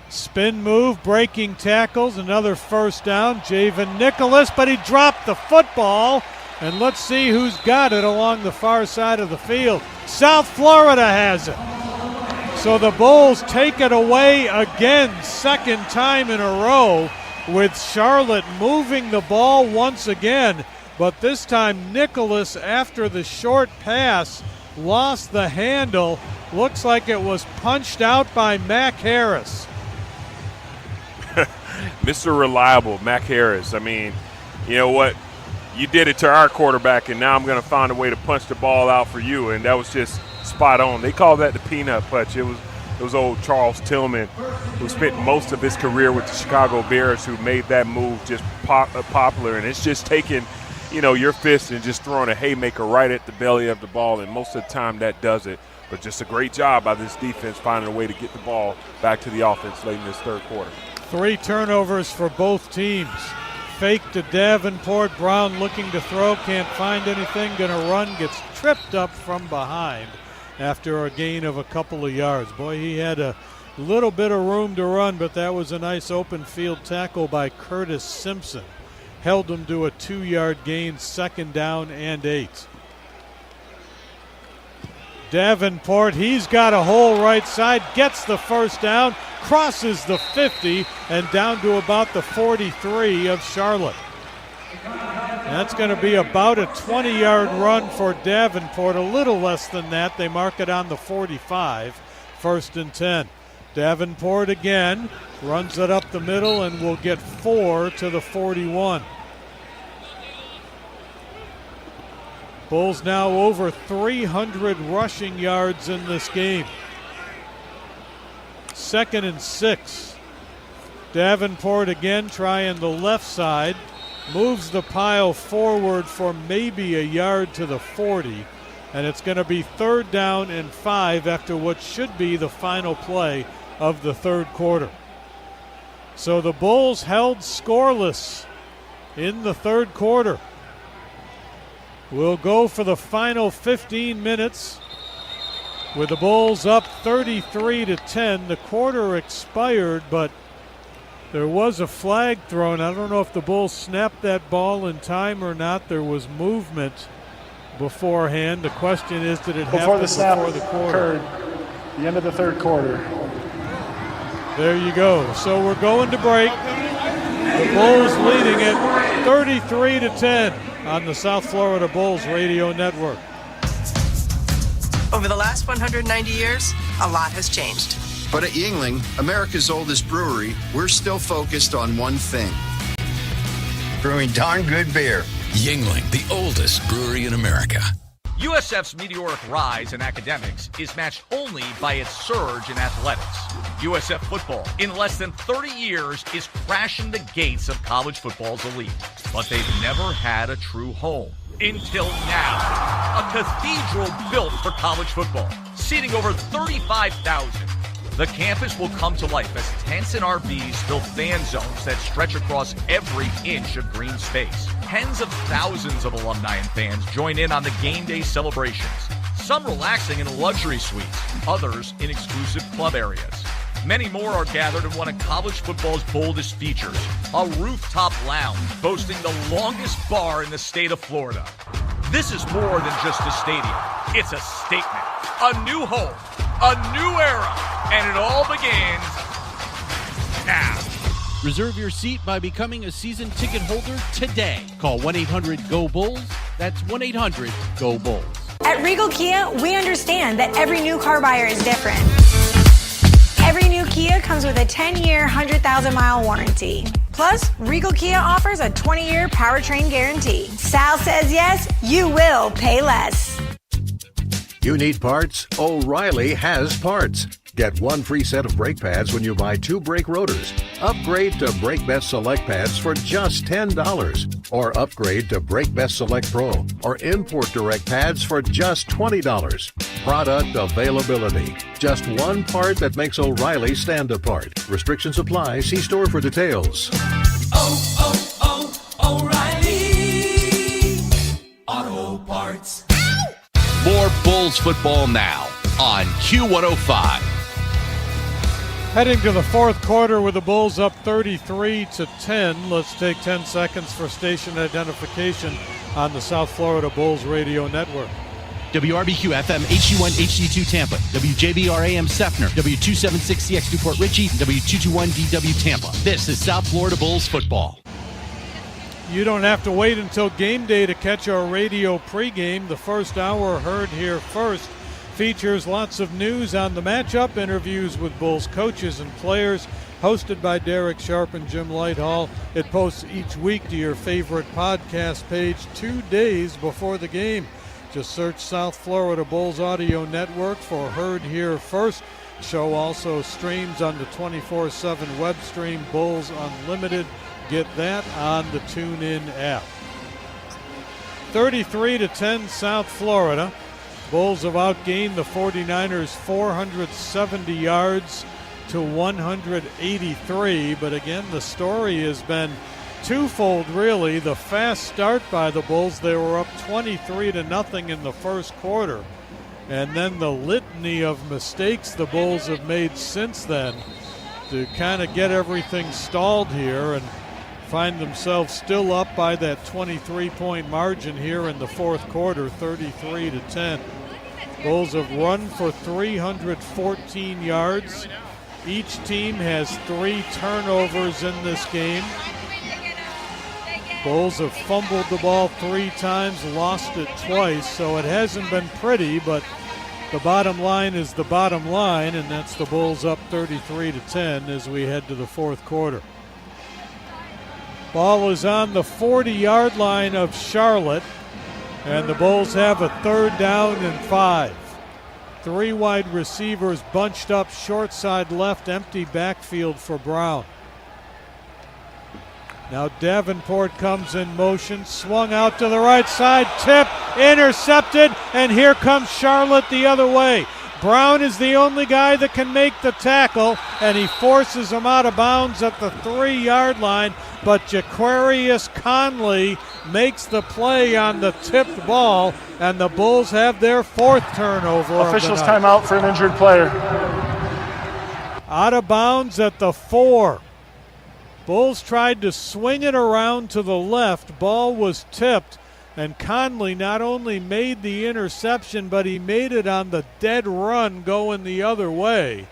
Spin move, breaking tackles, another 1st down. Javen Nicholas, but he dropped the football. And let's see who's got it along the far side of the field. South Florida has it. So the Bulls take it away again, 2nd time in a row, with Charlotte moving the ball once again. But this time Nicholas, after the short pass, lost the handle. Looks like it was punched out by Mac Harris. Mr. Reliable, Mac Harris. I mean, you know what? You did it to our quarterback, and now I'm going to find a way to punch the ball out for you. And that was just spot on. They call that the peanut punch. It was old Charles Tillman, who spent most of his career with the Chicago Bears, who made that move just popular. And it's just taking, your fist and just throwing a haymaker right at the belly of the ball. And most of the time that does it. But just a great job by this defense finding a way to get the ball back to the offense late in this 3rd quarter. 3 turnovers for both teams. Fake to Davenport. Brown looking to throw, can't find anything, gonna run, gets tripped up from behind after a gain of a couple of yards. Boy, he had a little bit of room to run, but that was a nice open field tackle by Curtis Simpson. Held him to a 2-yard gain, 2nd down and 8. Davenport, he's got a hole right side, gets the first down, crosses the 50, and down to about the 43 of Charlotte. That's going to be about a 20-yard run for Davenport, a little less than that. They mark it on the 45, 1st and 10. Davenport again runs it up the middle and will get 4 to the 41. Bulls now over 300 rushing yards in this game. 2nd and 6. Davenport again trying the left side. Moves the pile forward for maybe a yard to the 40. And it's going to be 3rd down and 5 after what should be the final play of the 3rd quarter. So the Bulls held scoreless in the 3rd quarter. We'll go for the final 15 minutes with the Bulls up 33-10. The quarter expired, but there was a flag thrown. I don't know if the Bulls snapped that ball in time or not. There was movement beforehand. The question is, did it happen before the quarter? Occurred, the end of the 3rd quarter. There you go. So we're going to break. The Bulls leading it 33-10 on the South Florida Bulls Radio Network. Over the last 190 years, a lot has changed. But at Yuengling, America's oldest brewery, we're still focused on one thing. Brewing darn good beer. Yuengling, the oldest brewery in America. USF's meteoric rise in academics is matched only by its surge in athletics. USF football, in less than 30 years, is crashing the gates of college football's elite. But they've never had a true home. Until now. A cathedral built for college football, seating over 35,000. The campus will come to life as tents and RVs fill fan zones that stretch across every inch of green space. Tens of thousands of alumni and fans join in on the game day celebrations. Some relaxing in luxury suites, others in exclusive club areas. Many more are gathered in one of college football's boldest features, a rooftop lounge boasting the longest bar in the state of Florida. This is more than just a stadium. It's a statement, a new home, a new era, and it all begins now. Reserve your seat by becoming a season ticket holder today. Call 1-800-GO-BULLS. That's 1-800-GO-BULLS. At Regal Kia, we understand that every new car buyer is different. Every new Kia comes with a 10-year, 100,000-mile warranty. Plus, Regal Kia offers a 20-year powertrain guarantee. Sal says yes, you will pay less. You need parts? O'Reilly has parts. Get one free set of brake pads when you buy 2 brake rotors. Upgrade to Brake Best Select pads for just $10. Or upgrade to Brake Best Select Pro or Import Direct pads for just $20. Product availability. Just one part that makes O'Reilly stand apart. Restrictions apply. See store for details. O'Reilly Auto Parts. More Bulls football now on Q105. Heading to the 4th quarter with the Bulls up 33-10. Let's take 10 seconds for station identification on the South Florida Bulls Radio Network. WRBQ FM HD1 HD2 Tampa, WJBR AM Sefner, W276CX Newport Richie, W221 DW Tampa. This is South Florida Bulls football. You don't have to wait until game day to catch our radio pregame. The first hour, heard here first, features lots of news on the matchup, interviews with Bulls coaches and players, hosted by Derek Sharp and Jim Lighthall. It posts each week to your favorite podcast page 2 days before the game. Just search South Florida Bulls Audio Network for Heard Here First. The show also streams on the 24/7 web stream Bulls Unlimited. Get that on the TuneIn app. 33-10 South Florida. Bulls have outgained the 49ers 470 yards to 183. But again, the story has been twofold, really. The fast start by the Bulls. They were up 23-0 in the first quarter. And then the litany of mistakes the Bulls have made since then to kind of get everything stalled here and find themselves still up by that 23-point margin here in the 4th quarter, 33-10. Bulls have run for 314 yards. Each team has 3 turnovers in this game. Bulls have fumbled the ball 3 times, lost it twice, so it hasn't been pretty, but the bottom line is the bottom line, and that's the Bulls up 33-10 as we head to the fourth quarter. Ball is on the 40-yard line of Charlotte, and the Bulls have a 3rd down and 5. 3 wide receivers bunched up short side left, empty backfield for Brown. Now Davenport comes in motion, swung out to the right side, tipped, intercepted, and here comes Charlotte the other way. Brown is the only guy that can make the tackle, and he forces him out of bounds at the 3-yard line, but Jaquarius Conley makes the play on the tipped ball, and the Bulls have their 4th turnover. Officials timeout for an injured player. Out of bounds at the 4. Bulls tried to swing it around to the left. Ball was tipped, and Conley not only made the interception, but he made it on the dead run going the other way.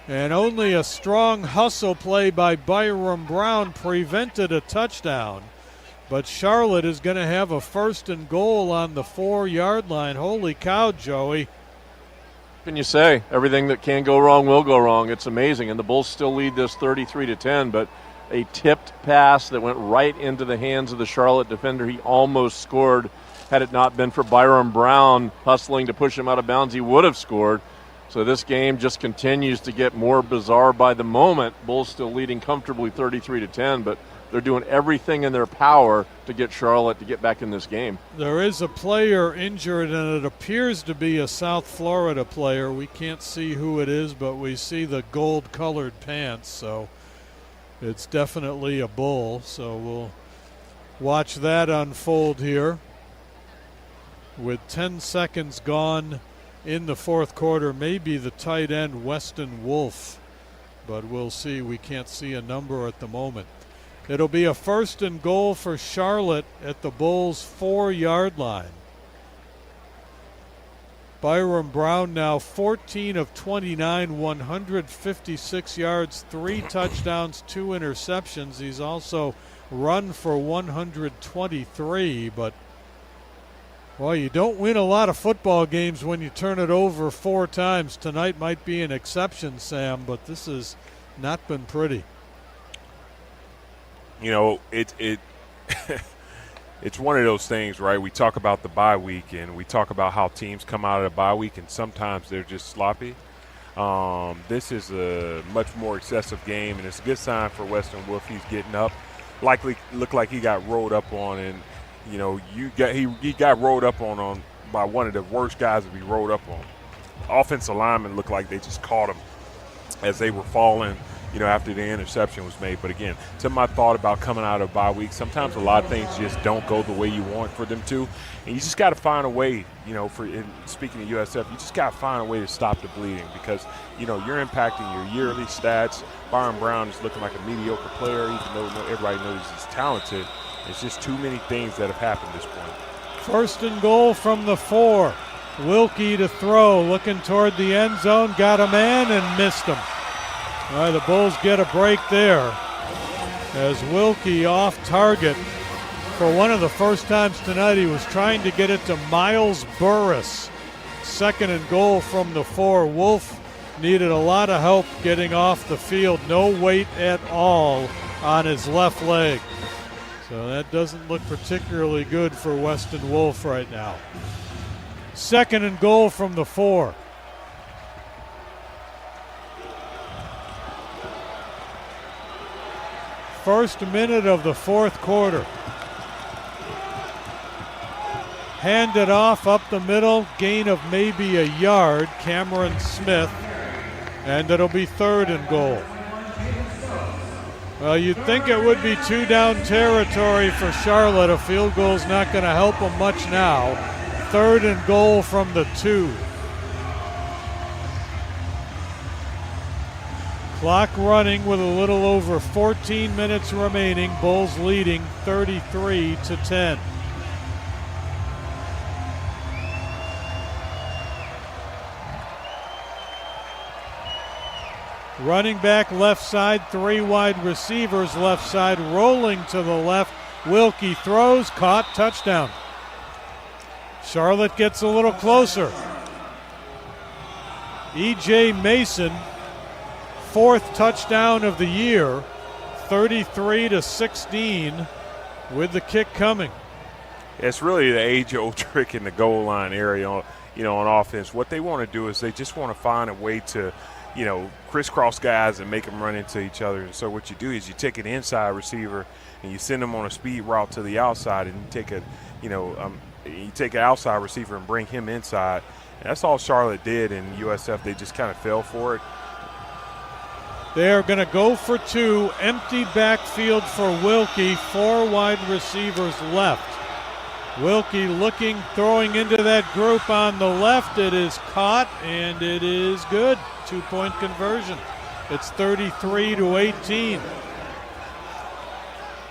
And only a strong hustle play by Byram Brown prevented a touchdown. But Charlotte is going to have a 1st and goal on the 4-yard line. Holy cow, Joey. What can you say? Everything that can go wrong will go wrong. It's amazing. And the Bulls still lead this 33-10, but a tipped pass that went right into the hands of the Charlotte defender. He almost scored. Had it not been for Byram Brown hustling to push him out of bounds, he would have scored. So this game just continues to get more bizarre by the moment. Bulls still leading comfortably 33-10, but they're doing everything in their power to get Charlotte to get back in this game. There is a player injured, and it appears to be a South Florida player. We can't see who it is, but we see the gold-colored pants, so it's definitely a Bull. So we'll watch that unfold here. With 10 seconds gone in the fourth quarter, maybe the tight end Weston Wolf, but we'll see. We can't see a number at the moment. It'll be a 1st and goal for Charlotte at the Bulls' 4-yard line. Byram Brown now 14 of 29, 156 yards, 3 touchdowns, 2 interceptions. He's also run for 123, but well, you don't win a lot of football games when you turn it over 4 times. Tonight might be an exception, Sam, but this has not been pretty. You know, it's one of those things, right? We talk about the bye week, and we talk about how teams come out of the bye week, and sometimes they're just sloppy. This is a much more excessive game, and it's a good sign for Weston Wolf. He's getting up. Likely looked like he got rolled up on, and you know, he got rolled up on by one of the worst guys to be rolled up on. Offensive linemen looked like they just caught him as they were falling, you know, after the interception was made. But again, to my thought about coming out of bye week, sometimes a lot of things just don't go the way you want for them to. And you just got to find a way, you know, speaking of USF, you just got to find a way to stop the bleeding because, you know, you're impacting your yearly stats. Byram Brown is looking like a mediocre player, even though everybody knows he's talented. It's just too many things that have happened at this point. 1st and goal from the 4. Wilkie to throw, looking toward the end zone, got a man and missed him. All right, the Bulls get a break there as Wilkie off target. For one of the first times tonight, he was trying to get it to Miles Burris. 2nd and goal from the 4. Wolf needed a lot of help getting off the field. No weight at all on his left leg. So that doesn't look particularly good for Weston Wolf right now. 2nd and goal from the 4. First minute of the fourth quarter. Handed off up the middle, gain of maybe a yard, Cameron Smith, and it'll be 3rd and goal. Well, you'd think it would be 2-down territory for Charlotte. A field goal's not going to help them much now. 3rd and goal from the 2. Clock running with a little over 14 minutes remaining. Bulls leading 33-10. Running back left side, 3 wide receivers left side, rolling to the left. Wilkie throws, caught, touchdown. Charlotte gets a little closer. E.J. Mason, 4th touchdown of the year, 33-16 with the kick coming. It's really the age-old trick in the goal line area, on offense. What they want to do is they just want to find a way to, crisscross guys and make them run into each other. And so what you do is you take an inside receiver and you send them on a speed route to the outside, and you take an outside receiver and bring him inside. And that's all Charlotte did, and USF, they just kind of fell for it. They're going to go for 2. Empty backfield for Wilkie. 4 wide receivers left. Wilkie looking, throwing into that group on the left. It is caught, and it is good. 2-point conversion. It's 33-18.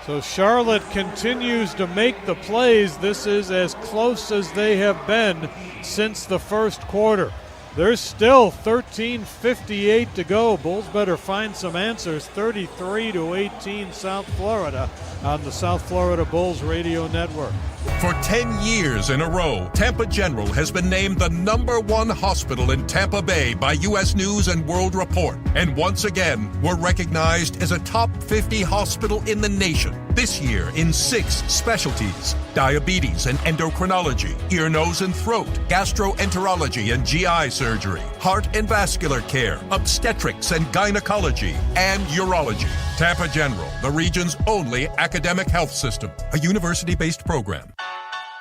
So Charlotte continues to make the plays. This is as close as they have been since the first quarter. There's still 13:58 to go. Bulls better find some answers. 33-18 South Florida on the South Florida Bulls Radio Network. For 10 years in a row, Tampa General has been named the #1 hospital in Tampa Bay by U.S. News and World Report. And once again, we're recognized as a top 50 hospital in the nation. This year in 6 specialties: diabetes and endocrinology, ear, nose, and throat, gastroenterology and GI surgery, heart and vascular care, obstetrics and gynecology, and urology. Tampa General, the region's only academic health system, a university-based program.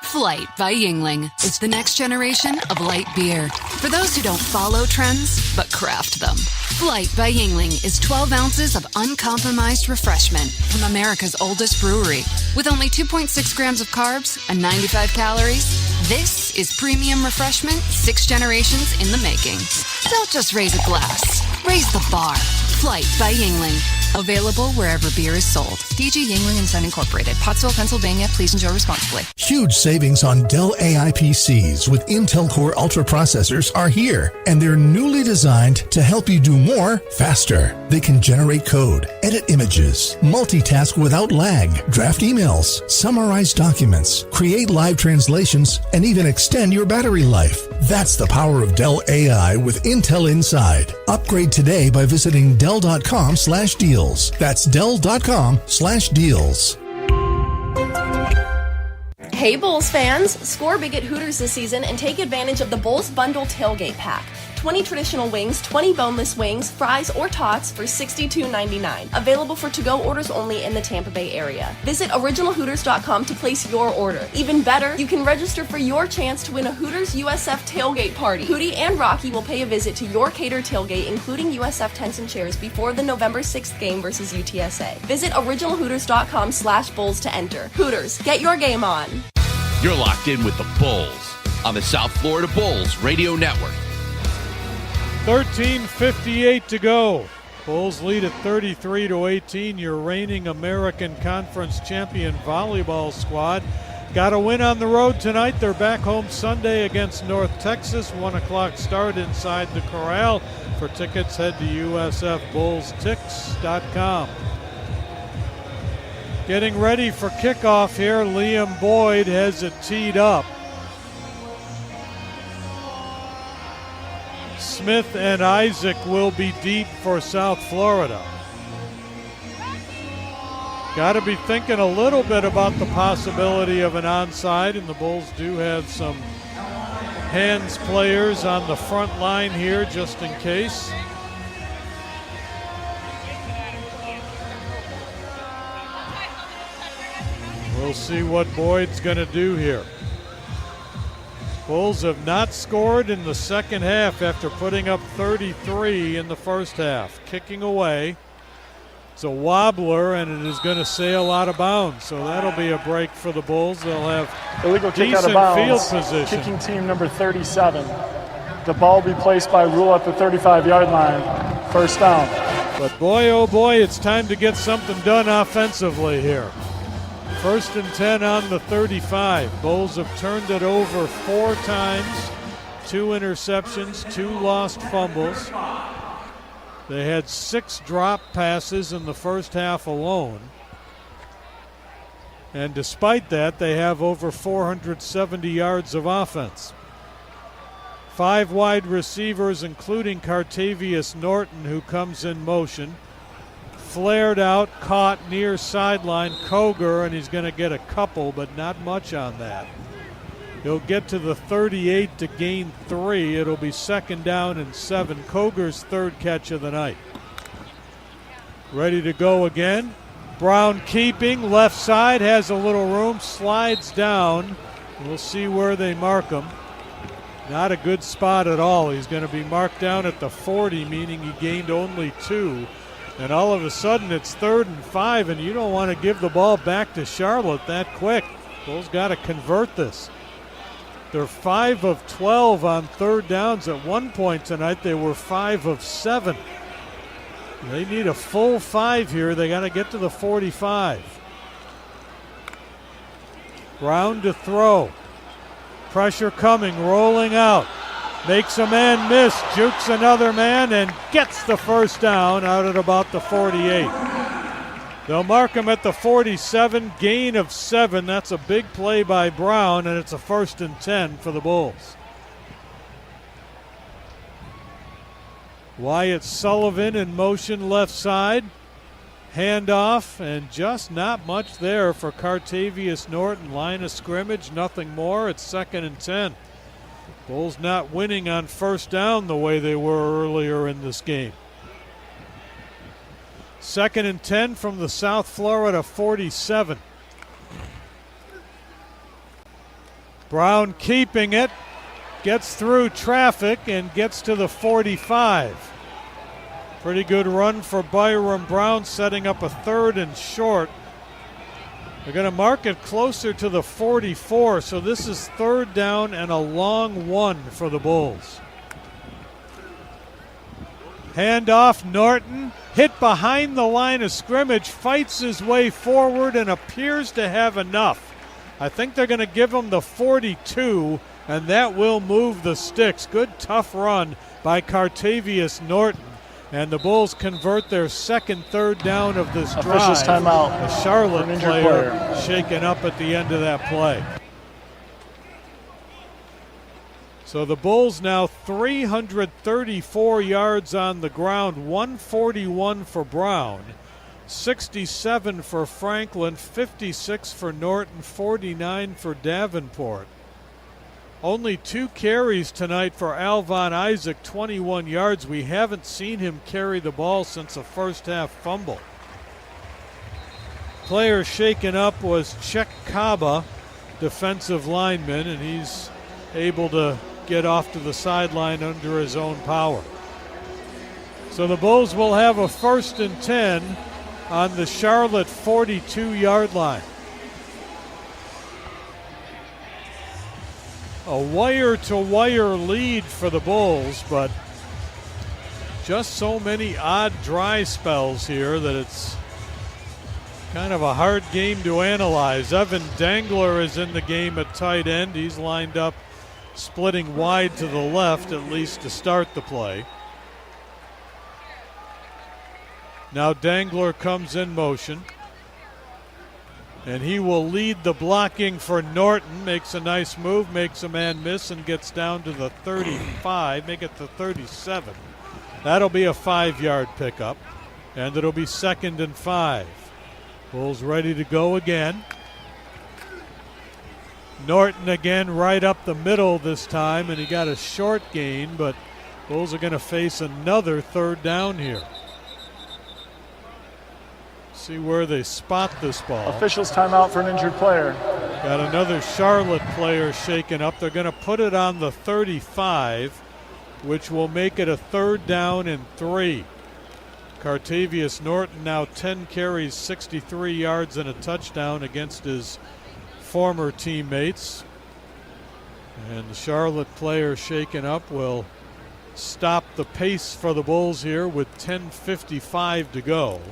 Flight by Yingling is the next generation of light beer. For those who don't follow trends, but craft them. Flight by Yingling is 12 ounces of uncompromised refreshment from America's oldest brewery. With only 2.6 grams of carbs and 95 calories, this is premium refreshment 6 generations in the making. Don't just raise a glass, raise the bar. Flight by Yingling. Available wherever beer is sold. DG Yingling and Son Incorporated, Pottsville, Pennsylvania. Please enjoy responsibly. Huge savings on Dell AI PCs with Intel Core Ultra processors are here, and they're newly designed to help you do more faster. They can generate code, edit images, multitask without lag, draft emails, summarize documents, create live translations, and even extend your battery life. That's the power of Dell AI with Intel inside. Upgrade today by visiting Dell.com/deals. That's Dell.com/deals. Hey Bulls fans! Score big at Hooters this season and take advantage of the Bulls Bundle Tailgate Pack. 20 traditional wings, 20 boneless wings, fries, or tots for $62.99. Available for to-go orders only in the Tampa Bay area. Visit originalhooters.com to place your order. Even better, you can register for your chance to win a Hooters USF tailgate party. Hootie and Rocky will pay a visit to your catered tailgate, including USF tents and chairs, before the November 6th game versus UTSA. Visit originalhooters.com/bulls to enter. Hooters, get your game on. You're locked in with the Bulls on the South Florida Bulls Radio Network. 13:58 to go. Bulls lead at 33-18. Your reigning American Conference champion volleyball squad got a win on the road tonight. They're back home Sunday against North Texas. 1 o'clock start inside the Corral. For tickets, head to usfbullstix.com. Getting ready for kickoff here. Liam Boyd has it teed up. Smith and Isaac will be deep for South Florida. Got to be thinking a little bit about the possibility of an onside, and the Bulls do have some hands players on the front line here just in case. We'll see what Boyd's going to do here. Bulls have not scored in the second half after putting up 33 in the first half. Kicking away. It's a wobbler, and it is going to sail out of bounds. So that'll be a break for the Bulls. They'll have illegal kick decent out of field bounds. position. Kicking team number 37. The ball will be placed by Rule at the 35-yard line. First down. But boy, oh boy, it's time to get something done offensively here. 1st and 10 on the 35. Bulls have turned it over 4 times. 2 interceptions, 2 lost fumbles. They had 6 drop passes in the first half alone. And despite that, they have over 470 yards of offense. 5 wide receivers, including Cartavius Norton, who comes in motion. Flared out, caught near sideline Koger, and he's going to get a couple, but not much on that. He'll get to the 38 to gain 3. It'll be 2nd down and 7. Koger's 3rd catch of the night. Ready to go again. Brown keeping, left side, has a little room, slides down. We'll see where they mark him. Not a good spot at all. He's going to be marked down at the 40, meaning he gained only 2. And all of a sudden it's 3rd and 5, and you don't want to give the ball back to Charlotte that quick. Bulls got to convert this. They're 5 of 12 on 3rd downs. At one point tonight they were 5 of 7. They need a full 5 here. They got to get to the 45. Brown to throw. Pressure coming, rolling out. Makes a man miss, jukes another man, and gets the 1st down out at about the 48. They'll mark him at the 47, gain of 7. That's a big play by Brown, and it's a 1st and 10 for the Bulls. Wyatt Sullivan in motion left side. Handoff, and just not much there for Cartavius Norton. Line of scrimmage, nothing more. It's 2nd and 10. Bulls not winning on 1st down the way they were earlier in this game. 2nd and 10 from the South Florida 47. Brown keeping it, gets through traffic and gets to the 45. Pretty good run for Byram Brown, setting up a 3rd and short. They're going to mark it closer to the 44, so this is 3rd down and a long 1 for the Bulls. Handoff, Norton, hit behind the line of scrimmage, fights his way forward and appears to have enough. I think they're going to give him the 42, and that will move the sticks. Good tough run by Cartavius Norton. And the Bulls convert their 2nd 3rd down of this drive. Officials timeout. A Charlotte player shaken up at the end of that play. So the Bulls now 334 yards on the ground, 141 for Brown, 67 for Franklin, 56 for Norton, 49 for Davenport. Only 2 carries tonight for Alvon Isaac, 21 yards. We haven't seen him carry the ball since a first half fumble. Player shaken up was Czech Kaba, defensive lineman, and he's able to get off to the sideline under his own power. So the Bulls will have a 1st and 10 on the Charlotte 42-yard line. A wire-to-wire lead for the Bulls, but just so many odd dry spells here that it's kind of a hard game to analyze. Evan Dangler is in the game at tight end. He's lined up splitting wide to the left, at least to start the play. Now Dangler comes in motion. And he will lead the blocking for Norton. Makes a nice move, makes a man miss, and gets down to the 35, make it the 37. That'll be a 5-yard pickup, and it'll be 2nd and 5. Bulls ready to go again. Norton again right up the middle this time, and he got a short gain, but Bulls are going to face another 3rd down here. See where they spot this ball. Officials timeout for an injured player. Got another Charlotte player shaken up. They're going to put it on the 35, which will make it a 3rd down and 3. Cartavius Norton now 10 carries, 63 yards and a touchdown against his former teammates. And the Charlotte player shaken up will stop the pace for the Bulls here with 10:55 to go.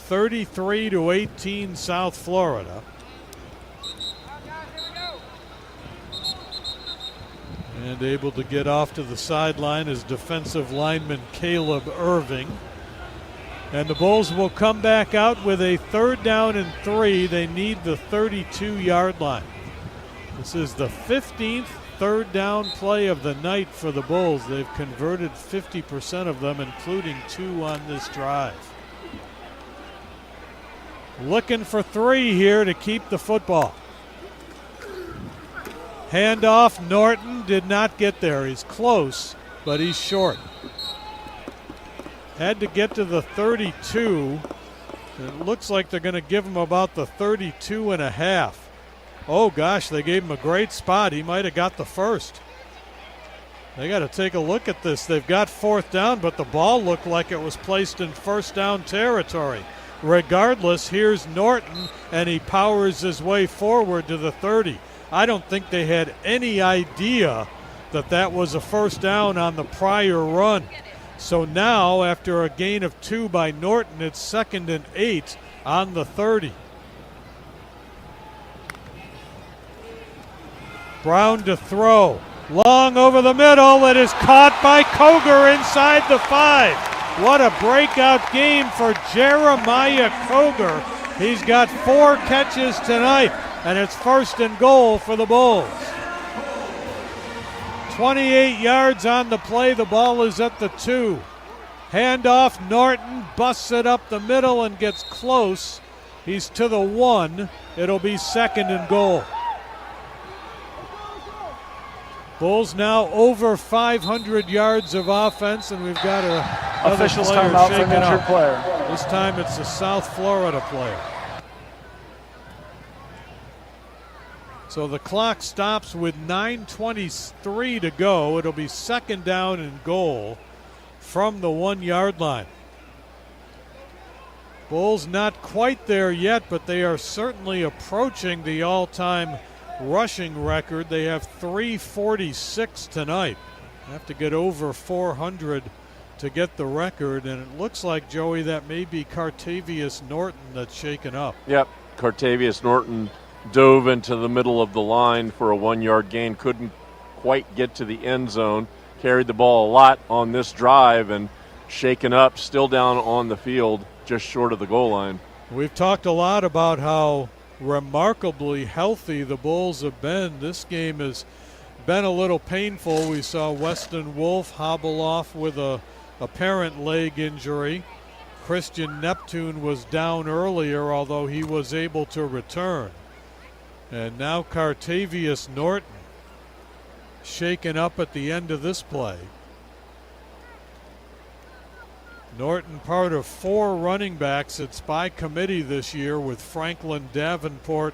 33-18 South Florida. And able to get off to the sideline is defensive lineman Caleb Irving. And the Bulls will come back out with a 3rd down and 3. They need the 32-yard line. This is the 15th 3rd down play of the night for the Bulls. They've converted 50% of them, including 2 on this drive. Looking for 3 here to keep the football. Handoff, Norton did not get there. He's close, but he's short. Had to get to the 32. It looks like they're going to give him about the 32 and a half. Oh gosh, they gave him a great spot. He might have got the first. They got to take a look at this. They've got 4th down, but the ball looked like it was placed in 1st down territory. Regardless, here's Norton, and he powers his way forward to the 30. I don't think they had any idea that that was a 1st down on the prior run. So now, after a gain of 2 by Norton, it's 2nd and 8 on the 30. Brown to throw. Long over the middle. It is caught by Koger inside the 5. What a breakout game for Jeremiah Koger. He's got 4 catches tonight, and it's 1st and goal for the Bulls. 28 yards on the play. The ball is at the 2. Handoff, Norton busts it up the middle and gets close. He's to the 1. It'll be 2nd and goal. Bulls now over 500 yards of offense, and we've got a official's timeout for an injured player. This time it's a South Florida player. So the clock stops with 9:23 to go. It'll be 2nd down and goal from the 1-yard line. Bulls not quite there yet, but they are certainly approaching the all-time rushing record. They have 346 tonight. Have to get over 400 to get the record, and it looks like, Joey, that may be Cartavius Norton that's shaken up. Yep, Cartavius Norton dove into the middle of the line for a 1-yard gain, couldn't quite get to the end zone, carried the ball a lot on this drive and shaken up, still down on the field, just short of the goal line. We've talked a lot about how remarkably healthy the Bulls have been. This game has been a little painful. We saw Weston Wolf hobble off with a apparent leg injury. Christian Neptune was down earlier, although he was able to return. And now Cartavius Norton shaken up at the end of this play. Norton, part of 4 running backs that's by committee this year, with Franklin Davenport,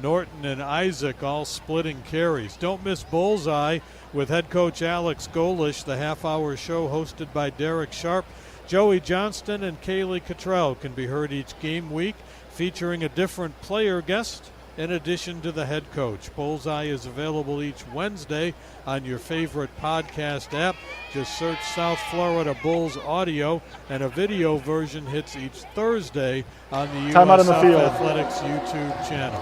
Norton, and Isaac all splitting carries. Don't miss Bullseye with head coach Alex Golish, the half-hour show hosted by Derek Sharp. Joey Johnston and Kaylee Cottrell can be heard each game week, featuring a different player guest in addition to the head coach. Bullseye is available each Wednesday on your favorite podcast app. Just search South Florida Bulls Audio, and a video version hits each Thursday on the USF Athletics YouTube channel.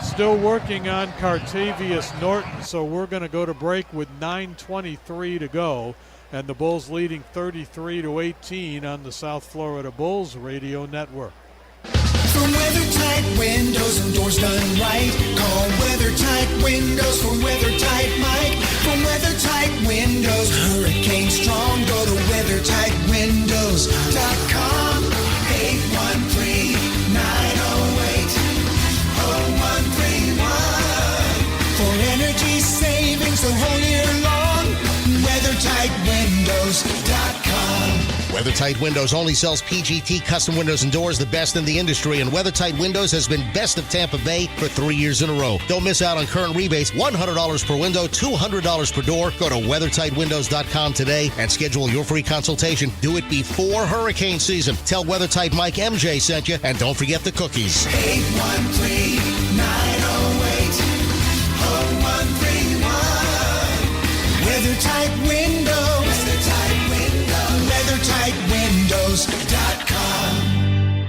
Still working on Cartavius Norton, so we're going to go to break with 9:23 to go, and the Bulls leading 33-18 on the South Florida Bulls Radio Network. For WeatherTight windows and doors done right, call WeatherTight Windows for WeatherTight Mike. For WeatherTight Windows, hurricane strong, go to WeatherTightWindows.com. 813-908-0131. For energy savings the whole year long, WeatherTightWindows.com. WeatherTight Windows only sells PGT custom windows and doors, the best in the industry, and WeatherTight Windows has been best of Tampa Bay for 3 years in a row. Don't miss out on current rebates, $100 per window, $200 per door. Go to WeatherTightWindows.com today and schedule your free consultation. Do it before hurricane season. Tell WeatherTight Mike MJ sent you, and don't forget the cookies. 813-908-0131. WeatherTight Windows. WeatherTightWindows.com.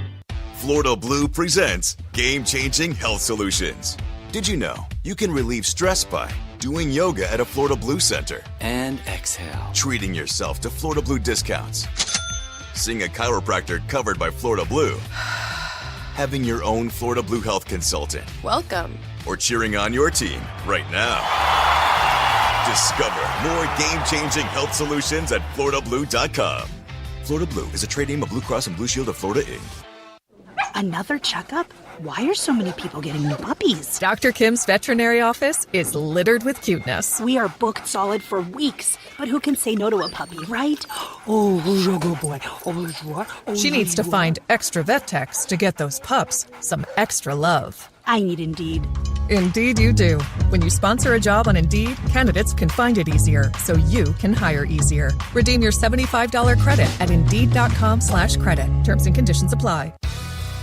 Florida Blue presents game-changing health solutions. Did you know you can relieve stress by doing yoga at a Florida Blue center. And exhale. Treating yourself to Florida Blue discounts. Seeing a chiropractor covered by Florida Blue. Having your own Florida Blue health consultant. Welcome. Or cheering on your team right now. Discover more game-changing health solutions at FloridaBlue.com. Florida Blue is a trade name of Blue Cross and Blue Shield of Florida, Inc. Another checkup? Why are so many people getting new puppies? Dr. Kim's veterinary office is littered with cuteness. We are booked solid for weeks, but who can say no to a puppy, right? Oh, who's your good boy? Oh, who's what? She needs to find extra vet techs to get those pups some extra love. I need Indeed. Indeed you do. When you sponsor a job on Indeed, candidates can find it easier, so you can hire easier. Redeem your $75 credit at Indeed.com/credit. Terms and conditions apply.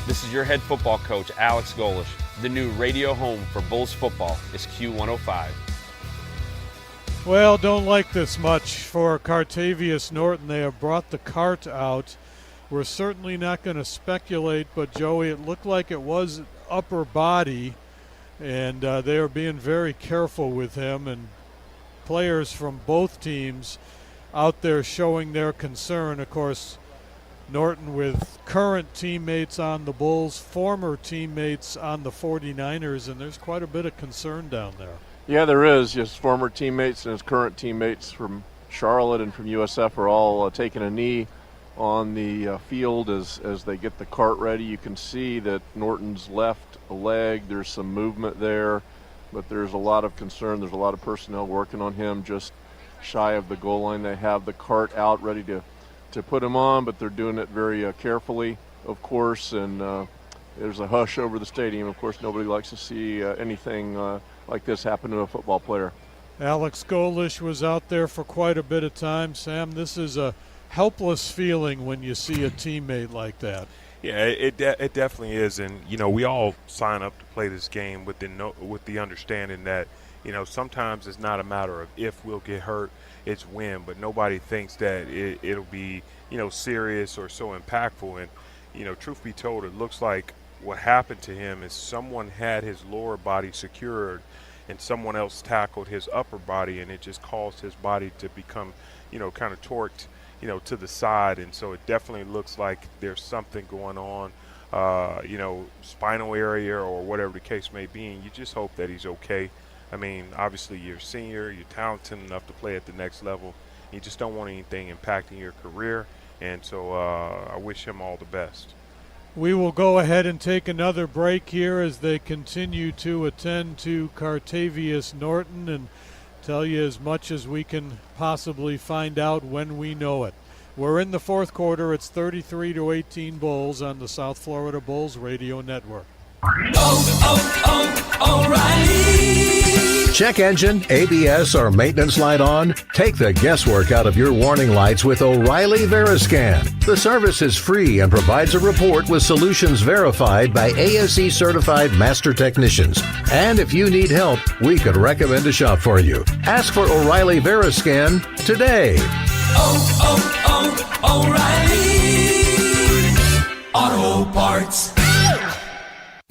This is your head football coach, Alex Golish. The new radio home for Bulls football is Q105. Well, don't like this much for Cartavius Norton. They have brought the cart out. We're certainly not going to speculate, but Joey, it looked like it was upper body, and they are being very careful with him, and players from both teams out there showing their concern. Of course, Norton with current teammates on the Bulls, former teammates on the 49ers, and there's quite a bit of concern down there. Yeah, there is. His former teammates and his current teammates from Charlotte and from USF are all taking a knee on the field as they get the cart ready. You can see that Norton's left leg, there's some movement there, but there's a lot of concern. There's a lot of personnel working on him just shy of the goal line. They have the cart out ready to put him on, but they're doing it very carefully, of course, and there's a hush over the stadium. Of course, nobody likes to see anything like this happen to a football player. Alex Golish was out there for quite a bit of time. Sam, this is a helpless feeling when you see a teammate like that. Yeah, it definitely is, and we all sign up to play this game with the understanding that sometimes it's not a matter of if we'll get hurt, it's when, but nobody thinks that it'll be serious or so impactful. And truth be told, it looks like what happened to him is someone had his lower body secured and someone else tackled his upper body, and it just caused his body to become kind of torqued to the side. And so it definitely looks like there's something going on, spinal area or whatever the case may be, and you just hope that he's okay. I mean, obviously you're a senior, you're talented enough to play at the next level. You just don't want anything impacting your career, and so I wish him all the best. We will go ahead and take another break here as they continue to attend to Cartavius Norton and tell you as much as we can possibly find out when we know it. We're in the fourth quarter. It's 33-18 Bulls on the South Florida Bulls Radio Network. O'Reilly. Check engine, ABS, or maintenance light on? Take the guesswork out of your warning lights with O'Reilly Veriscan. The service is free and provides a report with solutions verified by ASE certified master technicians. And if you need help, we could recommend a shop for you. Ask for O'Reilly Veriscan today. O'Reilly Auto Parts.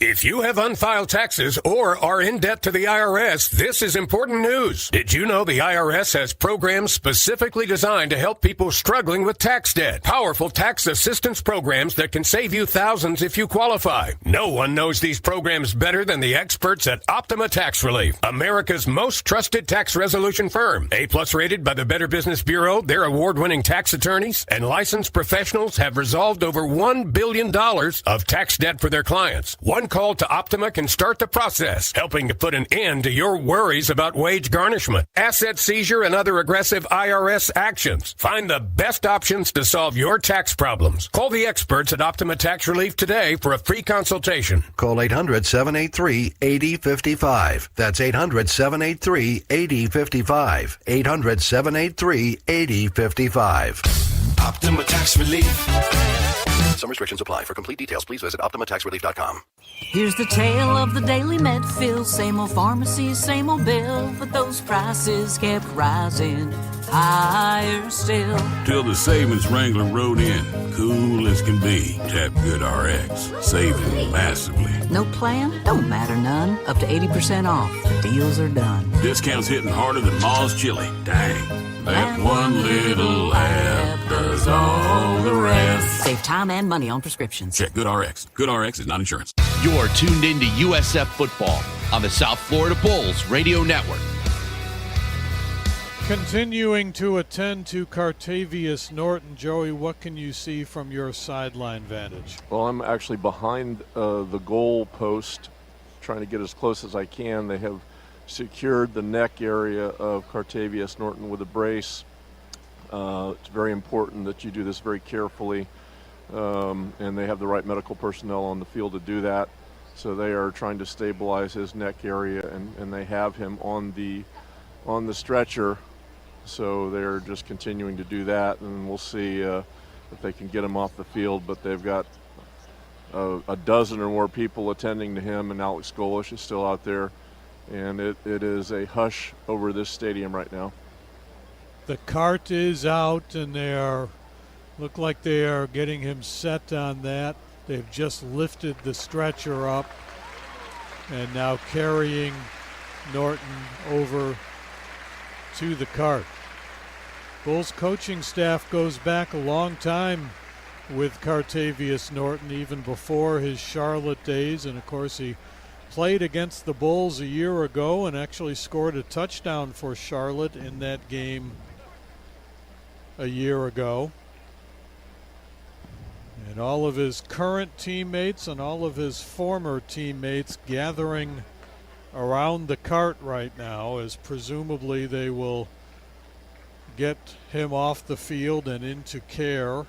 If you have unfiled taxes or are in debt to the IRS, this is important news. Did you know the IRS has programs specifically designed to help people struggling with tax debt? Powerful tax assistance programs that can save you thousands if you qualify. No one knows these programs better than the experts at Optima Tax Relief, America's most trusted tax resolution firm. A-plus rated by the Better Business Bureau, their award-winning tax attorneys and licensed professionals have resolved over $1 billion of tax debt for their clients. One call to Optima can start the process, helping to put an end to your worries about wage garnishment, asset seizure, and other aggressive IRS actions. Find the best options to solve your tax problems. Call the experts at Optima Tax Relief today for a free consultation. Call 800-783-8055. That's 800-783-8055. 800-783-8055. Optima Tax Relief. Some restrictions apply. For complete details, please visit OptimaTaxRelief.com. Here's the tale of the daily med fill. Same old pharmacy, same old bill, but those prices kept rising. higher still. Till the savings Wrangler rode in. Cool as can be. Tap Good RX. Saving massively. No plan? Don't matter none. Up to 80% off. Deals are done. Discounts hitting harder than Ma's chili. Dang. That one little app does all the rest. Save time and money on prescriptions. Check Good RX. Good RX is not insurance. You're tuned into USF Football on the South Florida Bulls Radio Network. Continuing to attend to Cartavius Norton. Joey, what can you see from your sideline vantage? Well, I'm actually behind the goal post, trying to get as close as I can. They have secured the neck area of Cartavius Norton with a brace. It's very important that you do this very carefully, and they have the right medical personnel on the field to do that. So they are trying to stabilize his neck area, and they have him on the stretcher. So they're just continuing to do that, and we'll see if they can get him off the field. But they've got a dozen or more people attending to him, and Alex Golish is still out there. And it is a hush over this stadium right now. The cart is out, and look like they are getting him set on that. They've just lifted the stretcher up and now carrying Norton over to the cart. Bulls coaching staff goes back a long time with Cartavius Norton, even before his Charlotte days, and of course he played against the Bulls a year ago and actually scored a touchdown for Charlotte in that game a year ago. And all of his current teammates and all of his former teammates gathering around the cart right now, as presumably they will get him off the field and into care.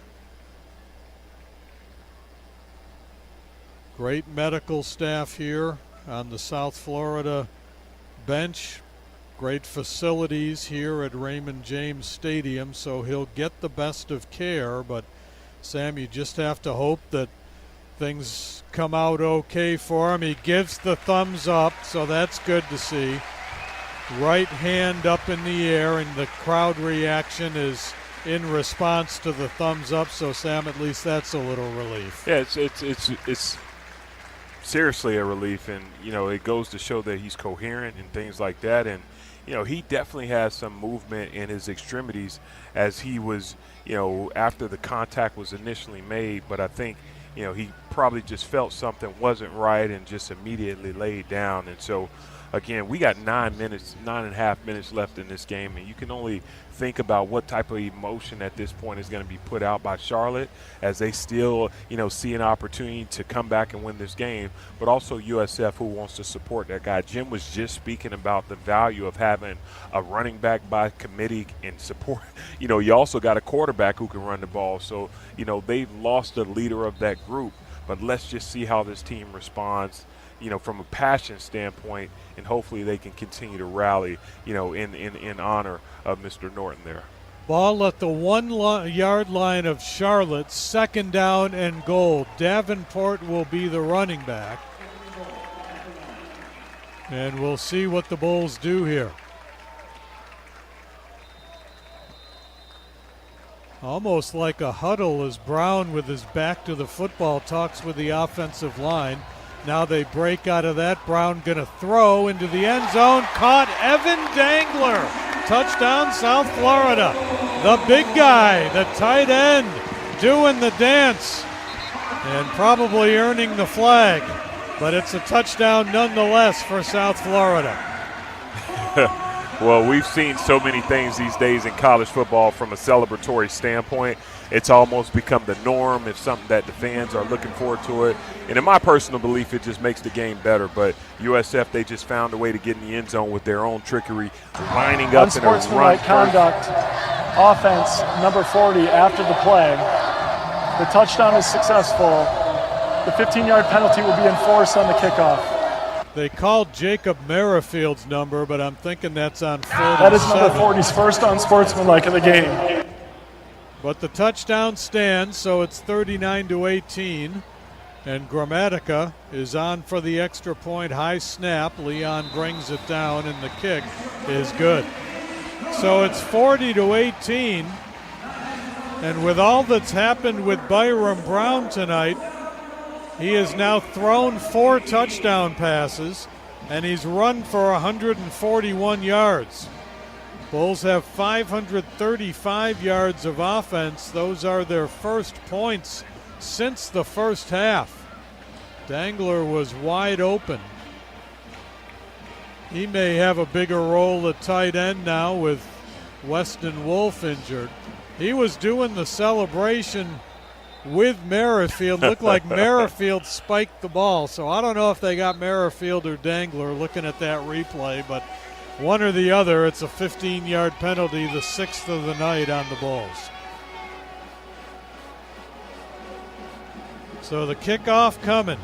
Great medical staff here on the South Florida bench. Great facilities here at Raymond James Stadium, so he'll get the best of care. But Sam, you just have to hope that things come out okay for him. He gives the thumbs up, so that's good to see. Right hand up in the air, and the crowd reaction is in response to the thumbs up. So Sam, at least that's a little relief. Yeah, it's seriously a relief, and it goes to show that he's coherent and things like that. And he definitely has some movement in his extremities as he was, after the contact was initially made. But I think, he probably just felt something wasn't right and just immediately laid down. And so, again, we got 9.5 minutes left in this game, and you can only think about what type of emotion at this point is going to be put out by Charlotte as they still, see an opportunity to come back and win this game, but also USF, who wants to support that guy. Jim was just speaking about the value of having a running back by committee and support. You also got a quarterback who can run the ball. So, they've lost the leader of that group, but let's just see how this team responds, from a passion standpoint, and hopefully they can continue to rally, in honor of Mr. Norton there. Ball at the 1 yard line of Charlotte, 2nd down and goal. Davenport will be the running back. And we'll see what the Bulls do here. Almost like a huddle as Brown, with his back to the football, talks with the offensive line. Now they break out of that. Brown going to throw into the end zone. Caught. Evan Dangler. Touchdown, South Florida. The big guy, the tight end, doing the dance and probably earning the flag. But it's a touchdown nonetheless for South Florida. Well, we've seen so many things these days in college football from a celebratory standpoint. It's almost become the norm. It's something that the fans are looking forward to it. And in my personal belief, it just makes the game better. But USF, they just found a way to get in the end zone with their own trickery, lining up in a run. Unsportsmanlike conduct, offense, number 40, after the play. The touchdown is successful. The 15-yard penalty will be enforced on the kickoff. They called Jacob Merrifield's number, but I'm thinking that's on 47. That is number 40's first unsportsmanlike of the game. But the touchdown stands, so it's 39-18. And Gramatica is on for the extra point. High snap. Leon brings it down, and the kick is good. So it's 40-18. And with all that's happened with Byram Brown tonight, he has now thrown 4 touchdown passes, and he's run for 141 yards. Bulls have 535 yards of offense. Those are their first points since the first half. Dangler was wide open. He may have a bigger role at tight end now with Weston Wolf injured. He was doing the celebration with Merrifield. Looked like Merrifield spiked the ball. So I don't know if they got Merrifield or Dangler looking at that replay, but one or the other. It's a 15-yard penalty, the 6th of the night on the Bulls. So the kickoff coming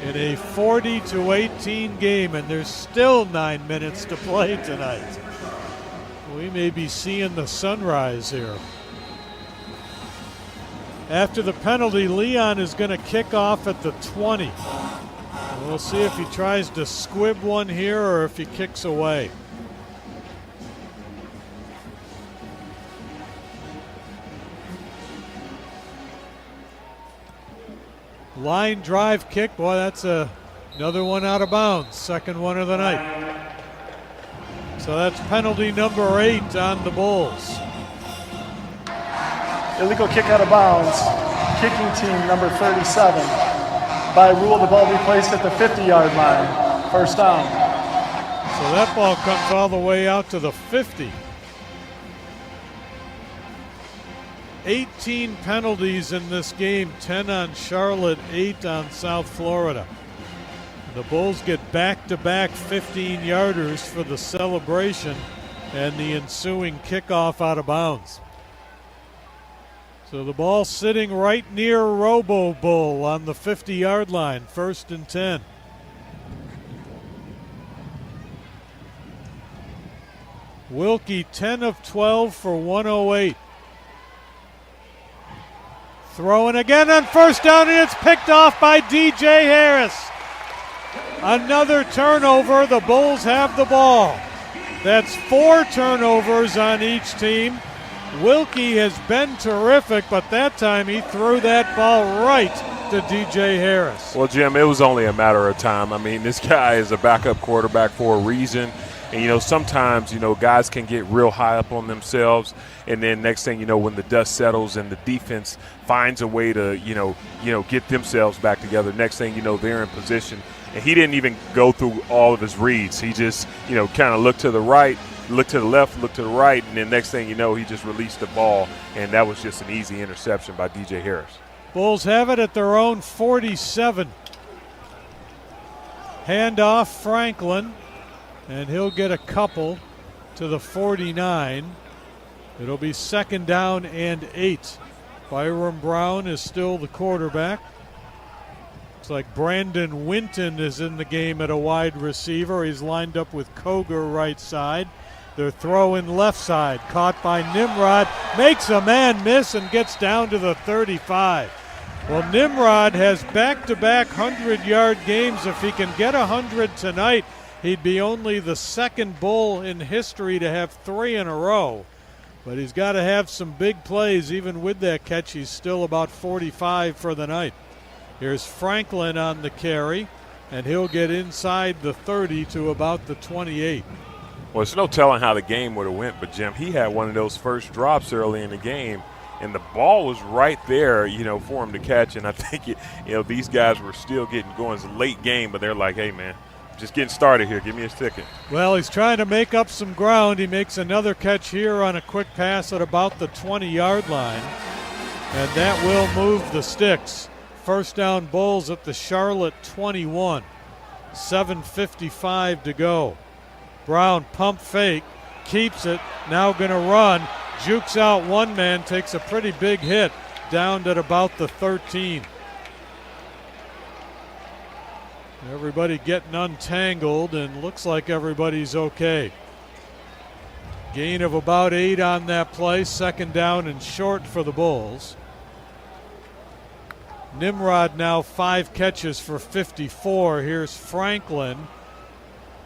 in a 40-18 game, and there's still 9 minutes to play tonight. We may be seeing the sunrise here. After the penalty, Leon is going to kick off at the 20. And we'll see if he tries to squib one here or if he kicks away. Line drive kick. Boy, that's another one out of bounds. Second one of the night. So that's penalty number 8 on the Bulls. Illegal kick out of bounds. Kicking team number 37. By rule, the ball be placed at the 50-yard line. First down. So that ball comes all the way out to the 50. 18 penalties in this game, 10 on Charlotte, 8 on South Florida. The Bulls get back-to-back 15-yarders for the celebration and the ensuing kickoff out of bounds. So the ball sitting right near Robo Bull on the 50-yard line, 1st and 10. Wilkie 10 of 12 for 108. Throwing again on first down, and it's picked off by DJ Harris. Another turnover. The Bulls have the ball. That's 4 turnovers on each team. Wilkie has been terrific, but that time he threw that ball right to DJ Harris. Well, Jim, it was only a matter of time. I mean, this guy is a backup quarterback for a reason. And, sometimes, guys can get real high up on themselves. And then next thing you know, when the dust settles and the defense finds a way to, get themselves back together, next thing you know, they're in position. And he didn't even go through all of his reads. He just, kind of looked to the right, looked to the left, looked to the right, and then next thing you know, he just released the ball. And that was just an easy interception by DJ Harris. Bulls have it at their own 47. Handoff Franklin. And he'll get a couple to the 49. It'll be 2nd down and 8. Byram Brown is still the quarterback. Looks like Brandon Winton is in the game at a wide receiver. He's lined up with Koger right side. They're throwing left side. Caught by Nimrod. Makes a man miss and gets down to the 35. Well, Nimrod has back-to-back 100-yard games. If he can get 100 tonight, he'd be only the 2nd Bull in history to have 3 in a row. But he's got to have some big plays. Even with that catch, he's still about 45 for the night. Here's Franklin on the carry, and he'll get inside the 30 to about the 28. Well, it's no telling how the game would have went, but, Jim, he had one of those first drops early in the game, and the ball was right there, for him to catch. And I think, these guys were still getting going. It's a late game, but they're like, hey, man, just getting started here. Give me a ticket. Well, he's trying to make up some ground. He makes another catch here on a quick pass at about the 20-yard line. And that will move the sticks. First down Bulls at the Charlotte 21. 7:55 to go. Brown pump fake. Keeps it. Now going to run. Jukes out one man. Takes a pretty big hit. Down at about the 13. Everybody getting untangled, and looks like everybody's okay. Gain of about 8 on that play. 2nd down and short for the Bulls. Nimrod now 5 catches for 54. Here's Franklin.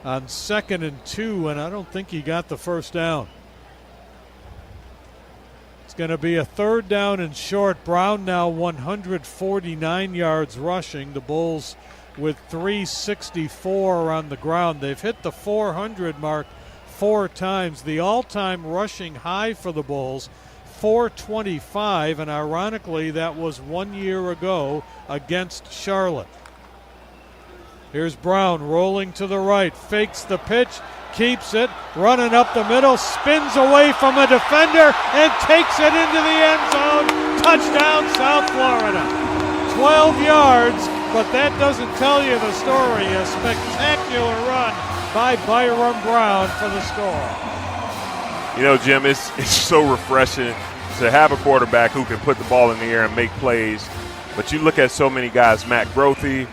on 2nd and 2, and I don't think he got the first down. It's going to be a 3rd down and short. Brown now 149 yards rushing. The Bulls with 364 on the ground. They've hit the 400 mark 4 times. The all-time rushing high for the Bulls, 425, and ironically that was 1 year ago against Charlotte. Here's Brown rolling to the right, fakes the pitch, keeps it, running up the middle, spins away from a defender and takes it into the end zone. Touchdown, South Florida. 12 yards, but that doesn't tell you the story. A spectacular run by Byron Brown for the score. You know, Jim, it's so refreshing to have a quarterback who can put the ball in the air and make plays. But you look at so many guys, Matt Grothy.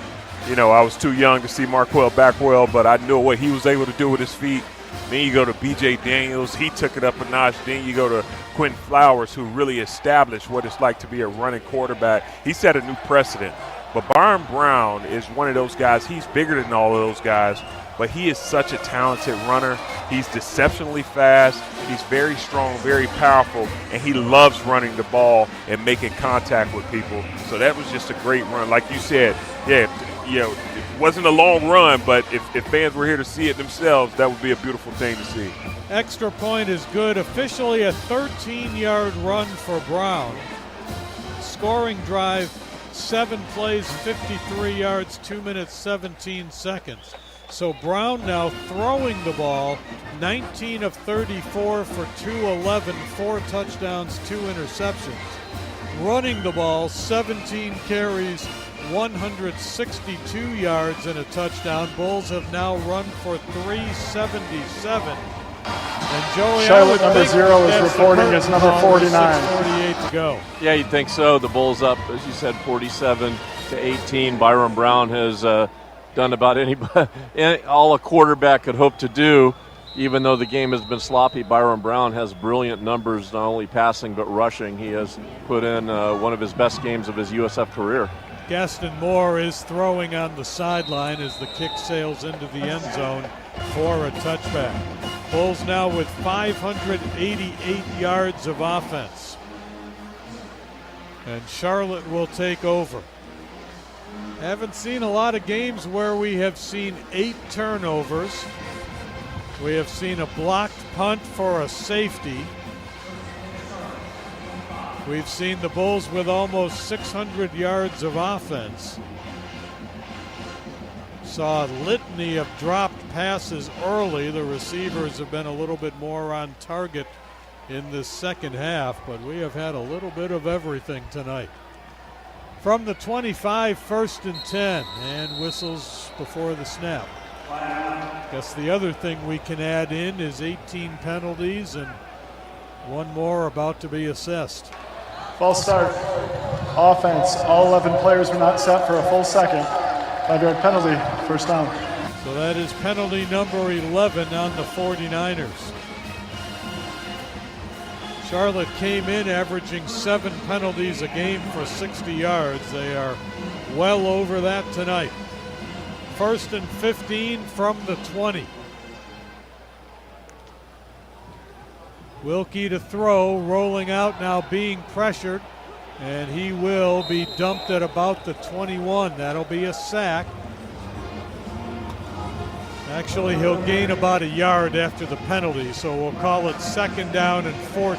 You know, I was too young to see Marquell Backwell, but I knew what he was able to do with his feet. Then you go to B.J. Daniels. He took it up a notch. Then you go to Quentin Flowers, who really established what it's like to be a running quarterback. He set a new precedent. But Byron Brown is one of those guys. He's bigger than all of those guys, but he is such a talented runner. He's deceptionally fast. He's very strong, very powerful, and he loves running the ball and making contact with people. So that was just a great run. Like you said, yeah, you know, it wasn't a long run, but if fans were here to see it themselves, that would be a beautiful thing to see. Extra point is good. Officially a 13-yard run for Brown. Scoring drive, 7 plays, 53 yards, 2 minutes, 17 seconds. So Brown now throwing the ball, 19 of 34 for 211, 4 touchdowns, 2 interceptions. Running the ball, 17 carries, 162 yards and a touchdown. Bulls have now run for 377. And Joey, Charlotte number 0 is reporting as number 49. 6:48 to go. Yeah, you'd think so. The Bulls up, as you said, 47-18. Byron Brown has done about all a quarterback could hope to do. Even though the game has been sloppy, Byron Brown has brilliant numbers, not only passing but rushing. He has put in one of his best games of his USF career. Gaston Moore is throwing on the sideline as the kick sails into the end zone for a touchback. Bulls now with 588 yards of offense. And Charlotte will take over. Haven't seen a lot of games where we have seen 8 turnovers. We have seen a blocked punt for a safety. We've seen the Bulls with almost 600 yards of offense. Saw a litany of dropped passes early. The receivers have been a little bit more on target in the second half, but we have had a little bit of everything tonight. From the 25, 1st and 10, and whistles before the snap. Guess the other thing we can add in is 18 penalties and one more about to be assessed. False start. Offense. All 11 players were not set for a full second. 5-yard penalty. First down. So that is penalty number 11 on the 49ers. Charlotte came in averaging 7 penalties a game for 60 yards. They are well over that tonight. 1st and 15 from the 20. Wilkie to throw, rolling out now, being pressured, and he will be dumped at about the 21. That'll be a sack. Actually, he'll gain about a yard after the penalty, so we'll call it 2nd down and 14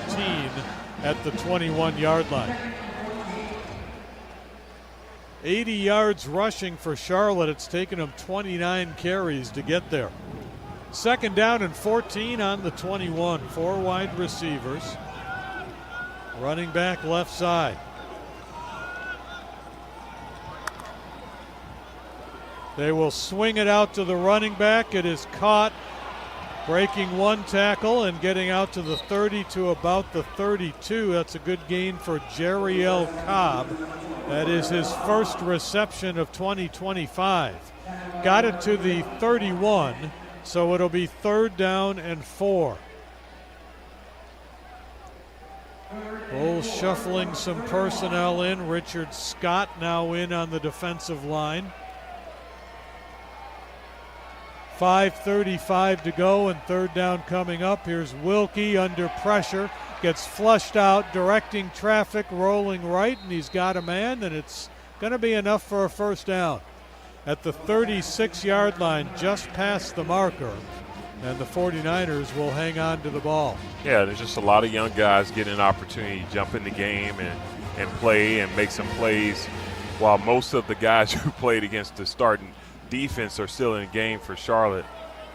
at the 21-yard line. 80 yards rushing for Charlotte. It's taken them 29 carries to get there. 2nd down and 14 on the 21. 4 wide receivers. Running back left side. They will swing it out to the running back. It is caught, breaking 1 tackle and getting out to the 30 to about the 32. That's a good gain for Jeriel Cobb. That is his first reception of 2025. Got it to the 31, so it'll be 3rd down and 4. Bulls shuffling some personnel in. Richard Scott now in on the defensive line. 5:35 to go and third down coming up. Here's Wilkie under pressure. Gets flushed out, directing traffic, rolling right, and he's got a man, and it's going to be enough for a first down. At the 36-yard line, just past the marker, and the 49ers will hang on to the ball. Yeah, there's just a lot of young guys getting an opportunity to jump in the game and play and make some plays, while most of the guys who played against the starting defense are still in the game for Charlotte.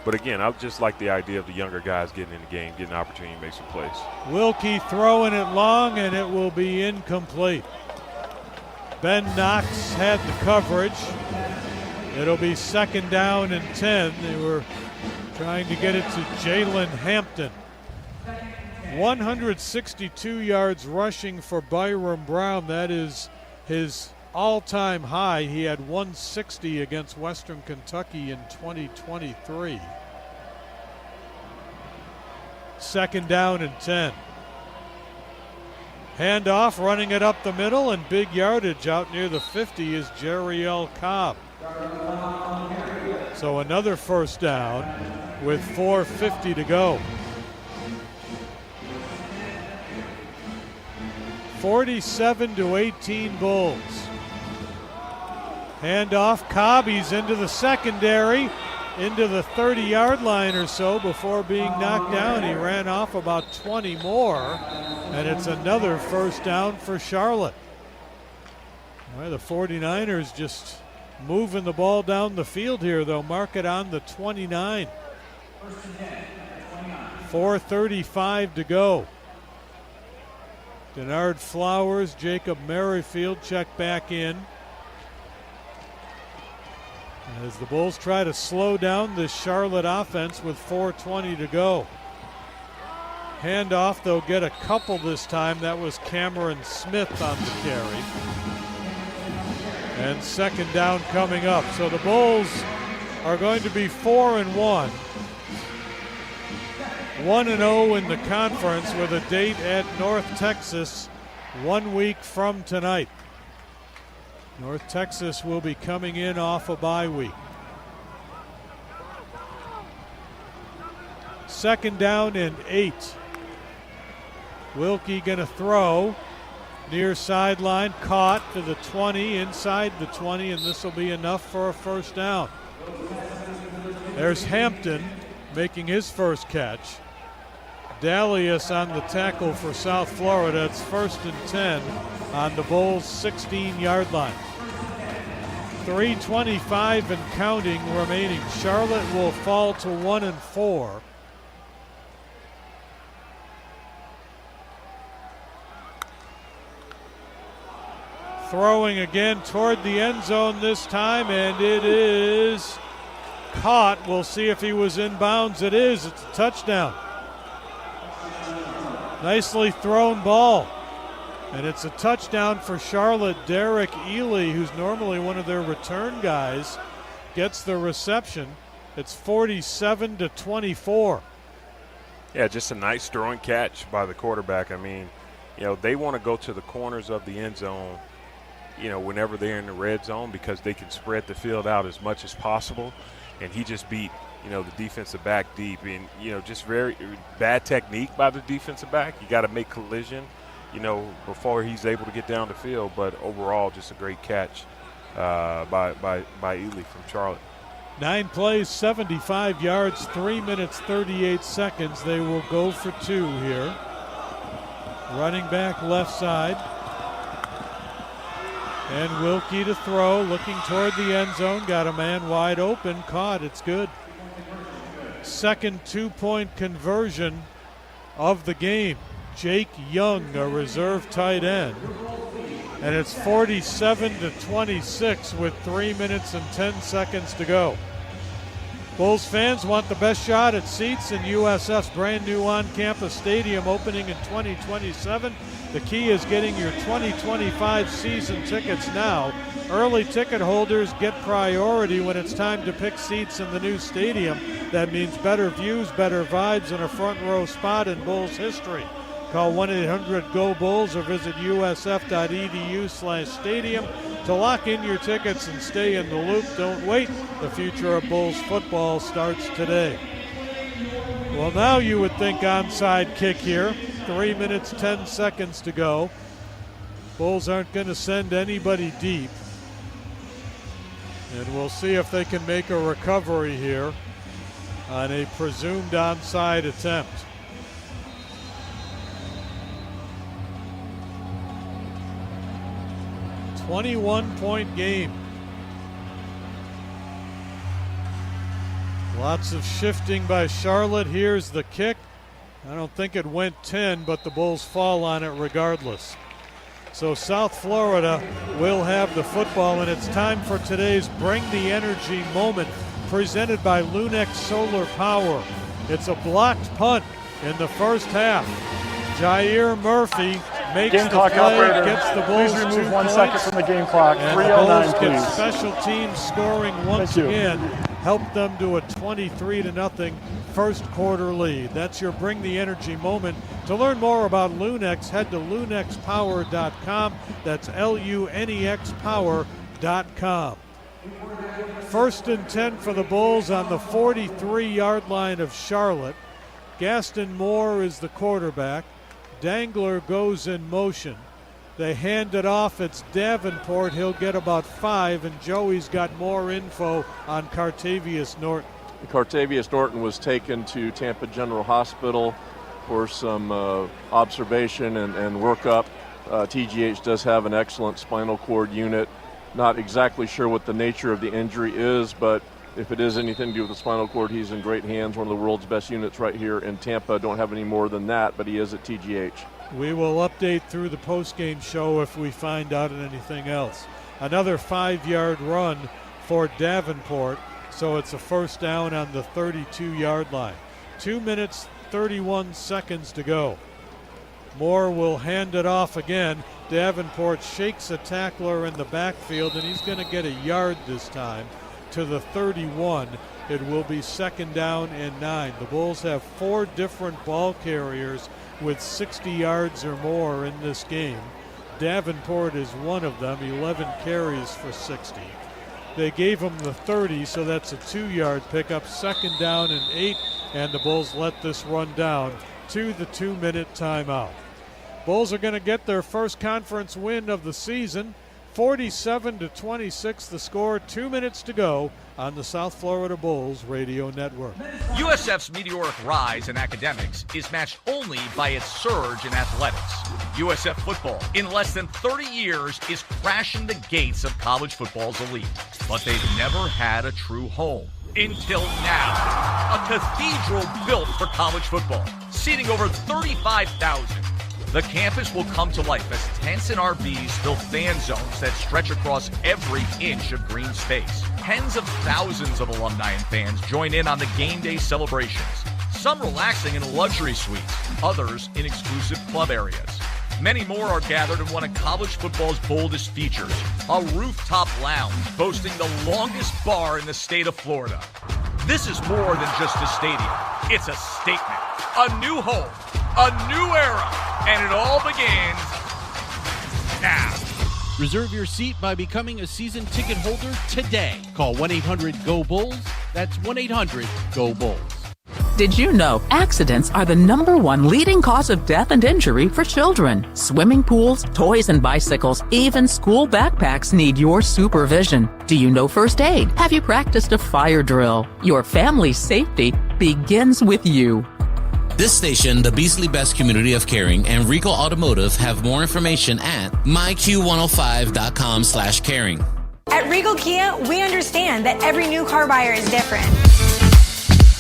But again, I just like the idea of the younger guys getting in the game, getting an opportunity to make some plays. Wilkie throwing it long, and it will be incomplete. Ben Knox had the coverage. It'll be second down and 10. They were trying to get it to Jalen Hampton. 162 yards rushing for Byram Brown. That is his all-time high. He had 160 against Western Kentucky in 2023. Second down and 10. Handoff, running it up the middle, and big yardage out near the 50 is Jeriel Cobb. So another first down with 4:50 to go. 47-18 Bulls. Handoff, Cobb, he's into the secondary, into the 30-yard line or so before being knocked down. He ran off about 20 more, and it's another first down for Charlotte. All right, the 49ers just moving the ball down the field here. They'll mark it on the 29. 4:35 to go. Denard Flowers, Jacob Merrifield check back in as the Bulls try to slow down this Charlotte offense with 4:20 to go. Handoff, they'll get a couple this time. That was Cameron Smith on the carry. And second down coming up. So the Bulls are going to be 4-1. 1-0 in the conference with a date at North Texas 1 week from tonight. North Texas will be coming in off a bye week. Second down and 8. Wilkie going to throw. Near sideline, caught to the 20, inside the 20, and this will be enough for a first down. There's Hampton making his first catch. Dalius on the tackle for South Florida. It's 1st and 10 on the Bulls' 16-yard line. 3:25 and counting remaining. Charlotte will fall to 1-4. Throwing again toward the end zone this time, and it is caught. We'll see if he was in bounds. It is. It's a touchdown. Nicely thrown ball. And it's a touchdown for Charlotte. Derek Ely, who's normally one of their return guys, gets the reception. It's 47-24. Yeah, just a nice throwing catch by the quarterback. I mean, they want to go to the corners of the end zone, whenever they're in the red zone, because they can spread the field out as much as possible. And he just beat, the defensive back deep. And, just very bad technique by the defensive back. You got to make collision, before he's able to get down the field. But overall, just a great catch by Ely from Charlotte. 9 plays, 75 yards, 3 minutes, 38 seconds. They will go for 2 here. Running back left side. And Wilkie to throw, looking toward the end zone. Got a man wide open, caught, it's good. Second 2-point conversion of the game. Jake Young, a reserve tight end. And it's 47-26 with 3 minutes and 10 seconds to go. Bulls fans want the best shot at seats in USF's brand new on-campus stadium opening in 2027. The key is getting your 2025 season tickets now. Early ticket holders get priority when it's time to pick seats in the new stadium. That means better views, better vibes, and a front row spot in Bulls history. Call 1-800-GO-BULLS or visit usf.edu/stadium to lock in your tickets and stay in the loop. Don't wait. The future of Bulls football starts today. Well, now you would think onside kick here. 3 minutes, 10 seconds to go. Bulls aren't going to send anybody deep. And we'll see if they can make a recovery here on a presumed onside attempt. A 21-point game. Lots of shifting by Charlotte. Here's the kick. I don't think it went 10, but the Bulls fall on it regardless. So South Florida will have the football, and it's time for today's Bring the Energy moment, presented by Lunex Solar Power. It's a blocked punt in the first half. Jair Murphy makes game the clock play, operator, gets the Bulls please 2 remove 1 points, second from the game clock. and the 3:09, Bulls get please. special teams scoring once Thank you. again, help them to a 23-0 first quarter lead. That's your Bring the Energy moment. To learn more about Lunex, head to lunexpower.com. That's LUNEXpower.com. 1st and 10 for the Bulls on the 43-yard line of Charlotte. Gaston Moore is the quarterback. Dangler goes in motion. They hand it off. It's Davenport. He'll get about 5, and Joey's got more info on Cartavius Norton. Cartavius Norton was taken to Tampa General Hospital for some observation and workup. TGH does have an excellent spinal cord unit. Not exactly sure what the nature of the injury is, but if it is anything to do with the spinal cord, he's in great hands. One of the world's best units right here in Tampa. Don't have any more than that, but he is at TGH. We will update through the postgame show if we find out anything else. Another 5-yard run for Davenport, so it's a first down on the 32-yard line. 2 minutes, 31 seconds to go. Moore will hand it off again. Davenport shakes a tackler in the backfield, and he's going to get a yard this time to the 31. It will be 2nd down and 9. The Bulls have 4 different ball carriers with 60 yards or more in this game. Davenport is one of them, 11 carries for 60. They gave him the 30, so that's a 2-yard pickup. 2nd down and 8, and the Bulls let this run down to the 2-minute timeout. Bulls are going to get their first conference win of the season. 47-26 the score, 2 minutes to go on the South Florida Bulls Radio Network. USF's meteoric rise in academics is matched only by its surge in athletics. USF football, in less than 30 years, is crashing the gates of college football's elite. But they've never had a true home. Until now. A cathedral built for college football, seating over 35,000. The campus will come to life as tents and RVs fill fan zones that stretch across every inch of green space. Tens of thousands of alumni and fans join in on the game day celebrations, some relaxing in luxury suites, others in exclusive club areas. Many more are gathered in one of college football's boldest features, a rooftop lounge boasting the longest bar in the state of Florida. This is more than just a stadium. It's a statement, a new home, a new era, and it all begins now. Reserve your seat by becoming a season ticket holder today. Call 1-800-GO-BULLS. That's 1-800-GO-BULLS. Did you know accidents are the #1 leading cause of death and injury for children? Swimming pools, toys and bicycles, even school backpacks need your supervision. Do you know first aid? Have you practiced a fire drill? Your family's safety begins with you. This station, the Beasley Best Community of Caring, and Regal Automotive have more information at myq105.com/caring. At Regal Kia, we understand that every new car buyer is different.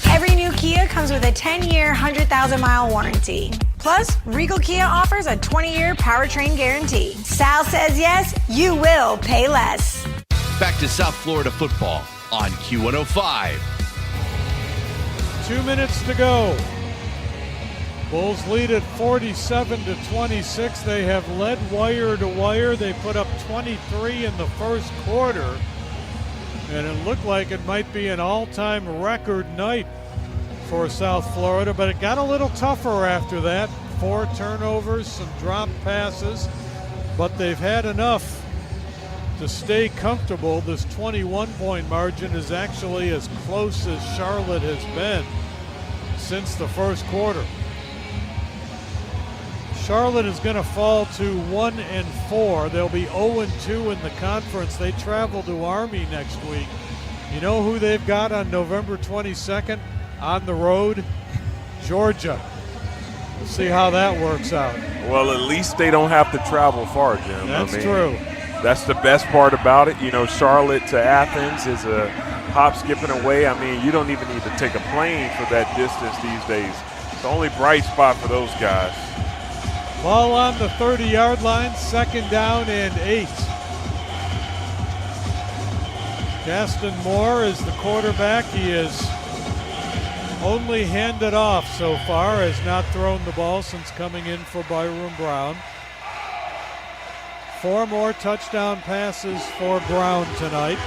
Every new Kia comes with a 10-year, 100,000-mile warranty. Plus, Regal Kia offers a 20-year powertrain guarantee. Sal says yes, you will pay less. Back to South Florida football on Q105. 2 minutes to go. Bulls lead at 47-26. They have led wire to wire. They put up 23 in the first quarter. And it looked like it might be an all-time record night for South Florida, but it got a little tougher after that. 4 turnovers, some drop passes, but they've had enough to stay comfortable. This 21-point margin is actually as close as Charlotte has been since the first quarter. Charlotte is going to fall to 1-4. They'll be 0-2 in the conference. They travel to Army next week. You know who they've got on November 22nd on the road? Georgia. We'll see how that works out. Well, at least they don't have to travel far, Jim. That's true. That's the best part about it. You know, Charlotte to Athens is a hop, skipping away. I mean, you don't even need to take a plane for that distance these days. It's the only bright spot for those guys. Ball on the 30-yard line, 2nd down and 8. Gaston Moore is the quarterback. He is only handed off so far, has not thrown the ball since coming in for Byron Brown. 4 more touchdown passes for Brown tonight.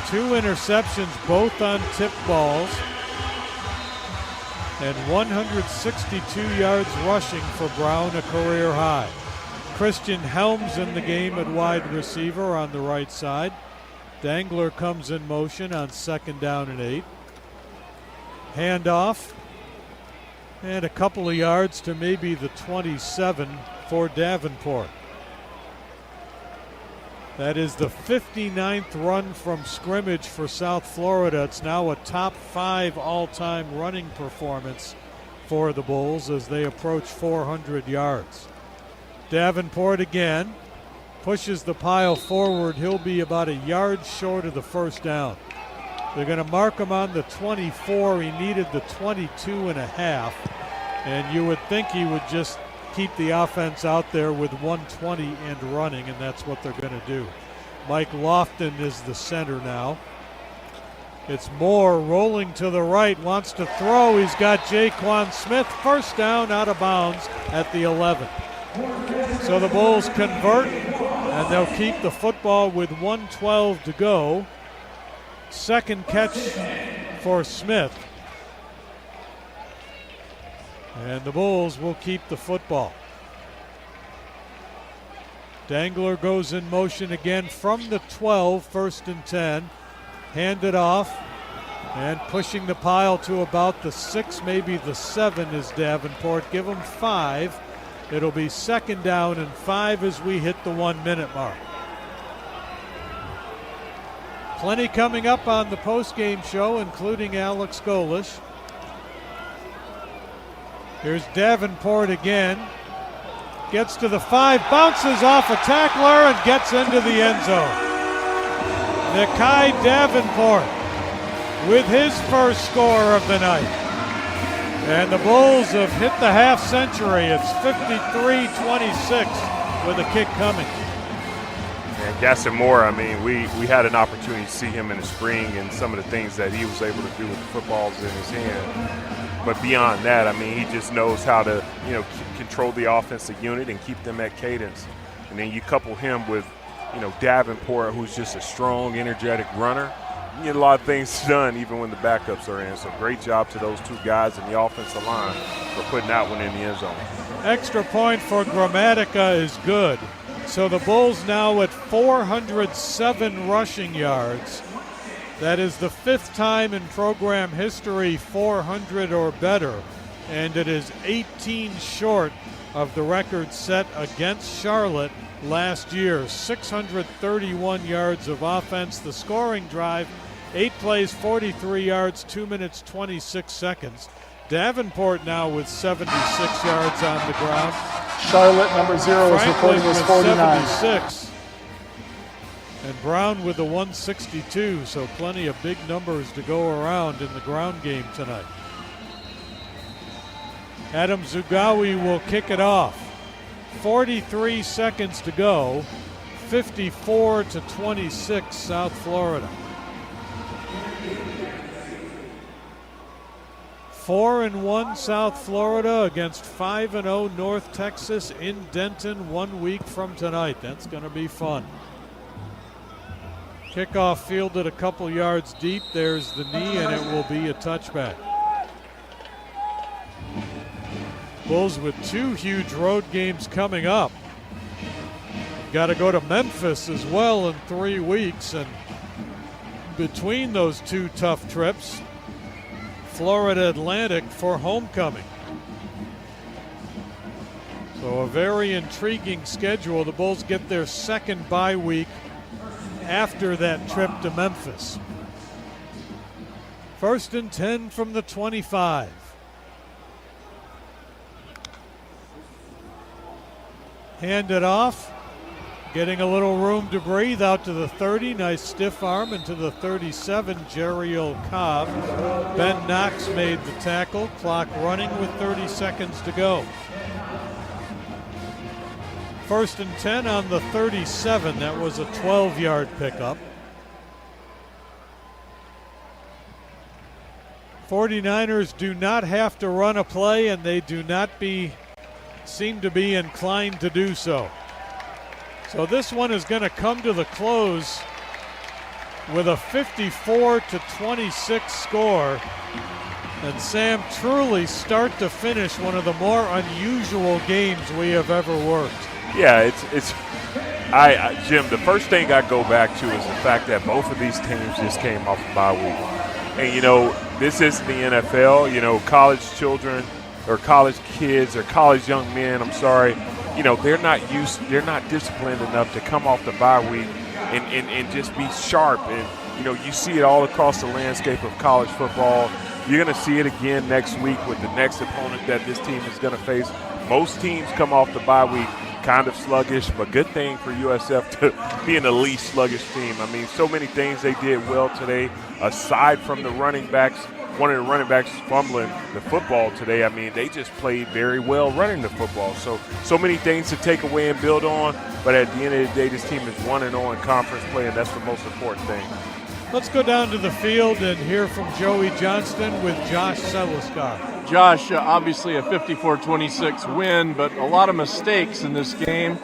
2 interceptions, both on tip balls. And 162 yards rushing for Brown, a career high. Christian Helms in the game at wide receiver on the right side. Dangler comes in motion on 2nd down and 8. Handoff. And a couple of yards to maybe the 27 for Davenport. That is the 59th run from scrimmage for South Florida. It's now a top 5 all-time running performance for the Bulls as they approach 400 yards. Davenport again pushes the pile forward. He'll be about a yard short of the first down. They're going to mark him on the 24. He needed the 22.5. And you would think he would just keep the offense out there with 120 and running, and that's what they're going to do. Mike Lofton is the center now. It's Moore rolling to the right, wants to throw. He's got Jaquan Smith. First down, out of bounds at the 11. So the Bulls convert, and they'll keep the football with 1:12 to go. Second catch for Smith. And the Bulls will keep the football. Dangler goes in motion again from the 12, 1st and 10. Handed off and pushing the pile to about the 6, maybe the 7 is Davenport. Give him 5. It'll be 2nd down and 5 as we hit the 1-minute mark. Plenty coming up on the postgame show, including Alex Golish. Here's Davenport again. Gets to the 5, bounces off a tackler and gets into the end zone. Nikai Davenport with his first score of the night. And the Bulls have hit the half century. It's 53-26 with a kick coming. And Gaston Moore, I mean, we had an opportunity to see him in the spring and some of the things that he was able to do with the footballs in his hand. But beyond that, I mean, he just knows how to, control the offensive unit and keep them at cadence. And then you couple him with, Davenport, who's just a strong, energetic runner. You get a lot of things done even when the backups are in. So great job to those 2 guys in the offensive line for putting that one in the end zone. Extra point for Gramatica is good. So the Bulls now at 407 rushing yards. That is the 5th time in program history 400 or better, and it is 18 short of the record set against Charlotte last year. 631 yards of offense. The scoring drive, 8 plays, 43 yards, 2 minutes, 26 seconds. Davenport now with 76 yards on the ground. Charlotte, number 0, is reporting as 49. 76. And Brown with the 162, so plenty of big numbers to go around in the ground game tonight. Adam Zugawi will kick it off. 43 seconds to go. 54-26 South Florida. 4-1 South Florida against 5-0 North Texas in Denton 1 week from tonight. That's going to be fun. Kickoff fielded a couple yards deep. There's the knee, and it will be a touchback. Bulls with 2 huge road games coming up. Got to go to Memphis as well in 3 weeks, and between those 2 tough trips, Florida Atlantic for homecoming. So a very intriguing schedule. The Bulls get their second bye week after that trip to Memphis. 1st and 10 from the 25. Hand it off. Getting a little room to breathe out to the 30. Nice stiff arm into the 37, Jeriel Cobb. Ben Knox made the tackle. Clock running with 30 seconds to go. 1st and 10 on the 37. That was a 12-yard pickup. 49ers do not have to run a play, and they do not seem to be inclined to do so. So this one is going to come to the close with a 54-26 score. And Sam, truly start to finish one of the more unusual games we have ever worked. Yeah, Jim, the first thing I go back to is the fact that both of these teams just came off a bye week. And, this isn't the NFL. College children or college kids or college young men, they're not disciplined enough to come off the bye week and just be sharp. And, you see it all across the landscape of college football. You're going to see it again next week with the next opponent that this team is going to face. Most teams come off the bye week kind of sluggish, but good thing for USF to be in the least sluggish team. So many things they did well today, aside from the running backs. One of the running backs fumbling the football today. They just played very well running the football. So many things to take away and build on, but at the end of the day, this team is 1-0 in conference play, and that's the most important thing. Let's go down to the field and hear from Joey Johnston with Josh Seliscar. Josh, obviously a 54-26 win, but a lot of mistakes in this game.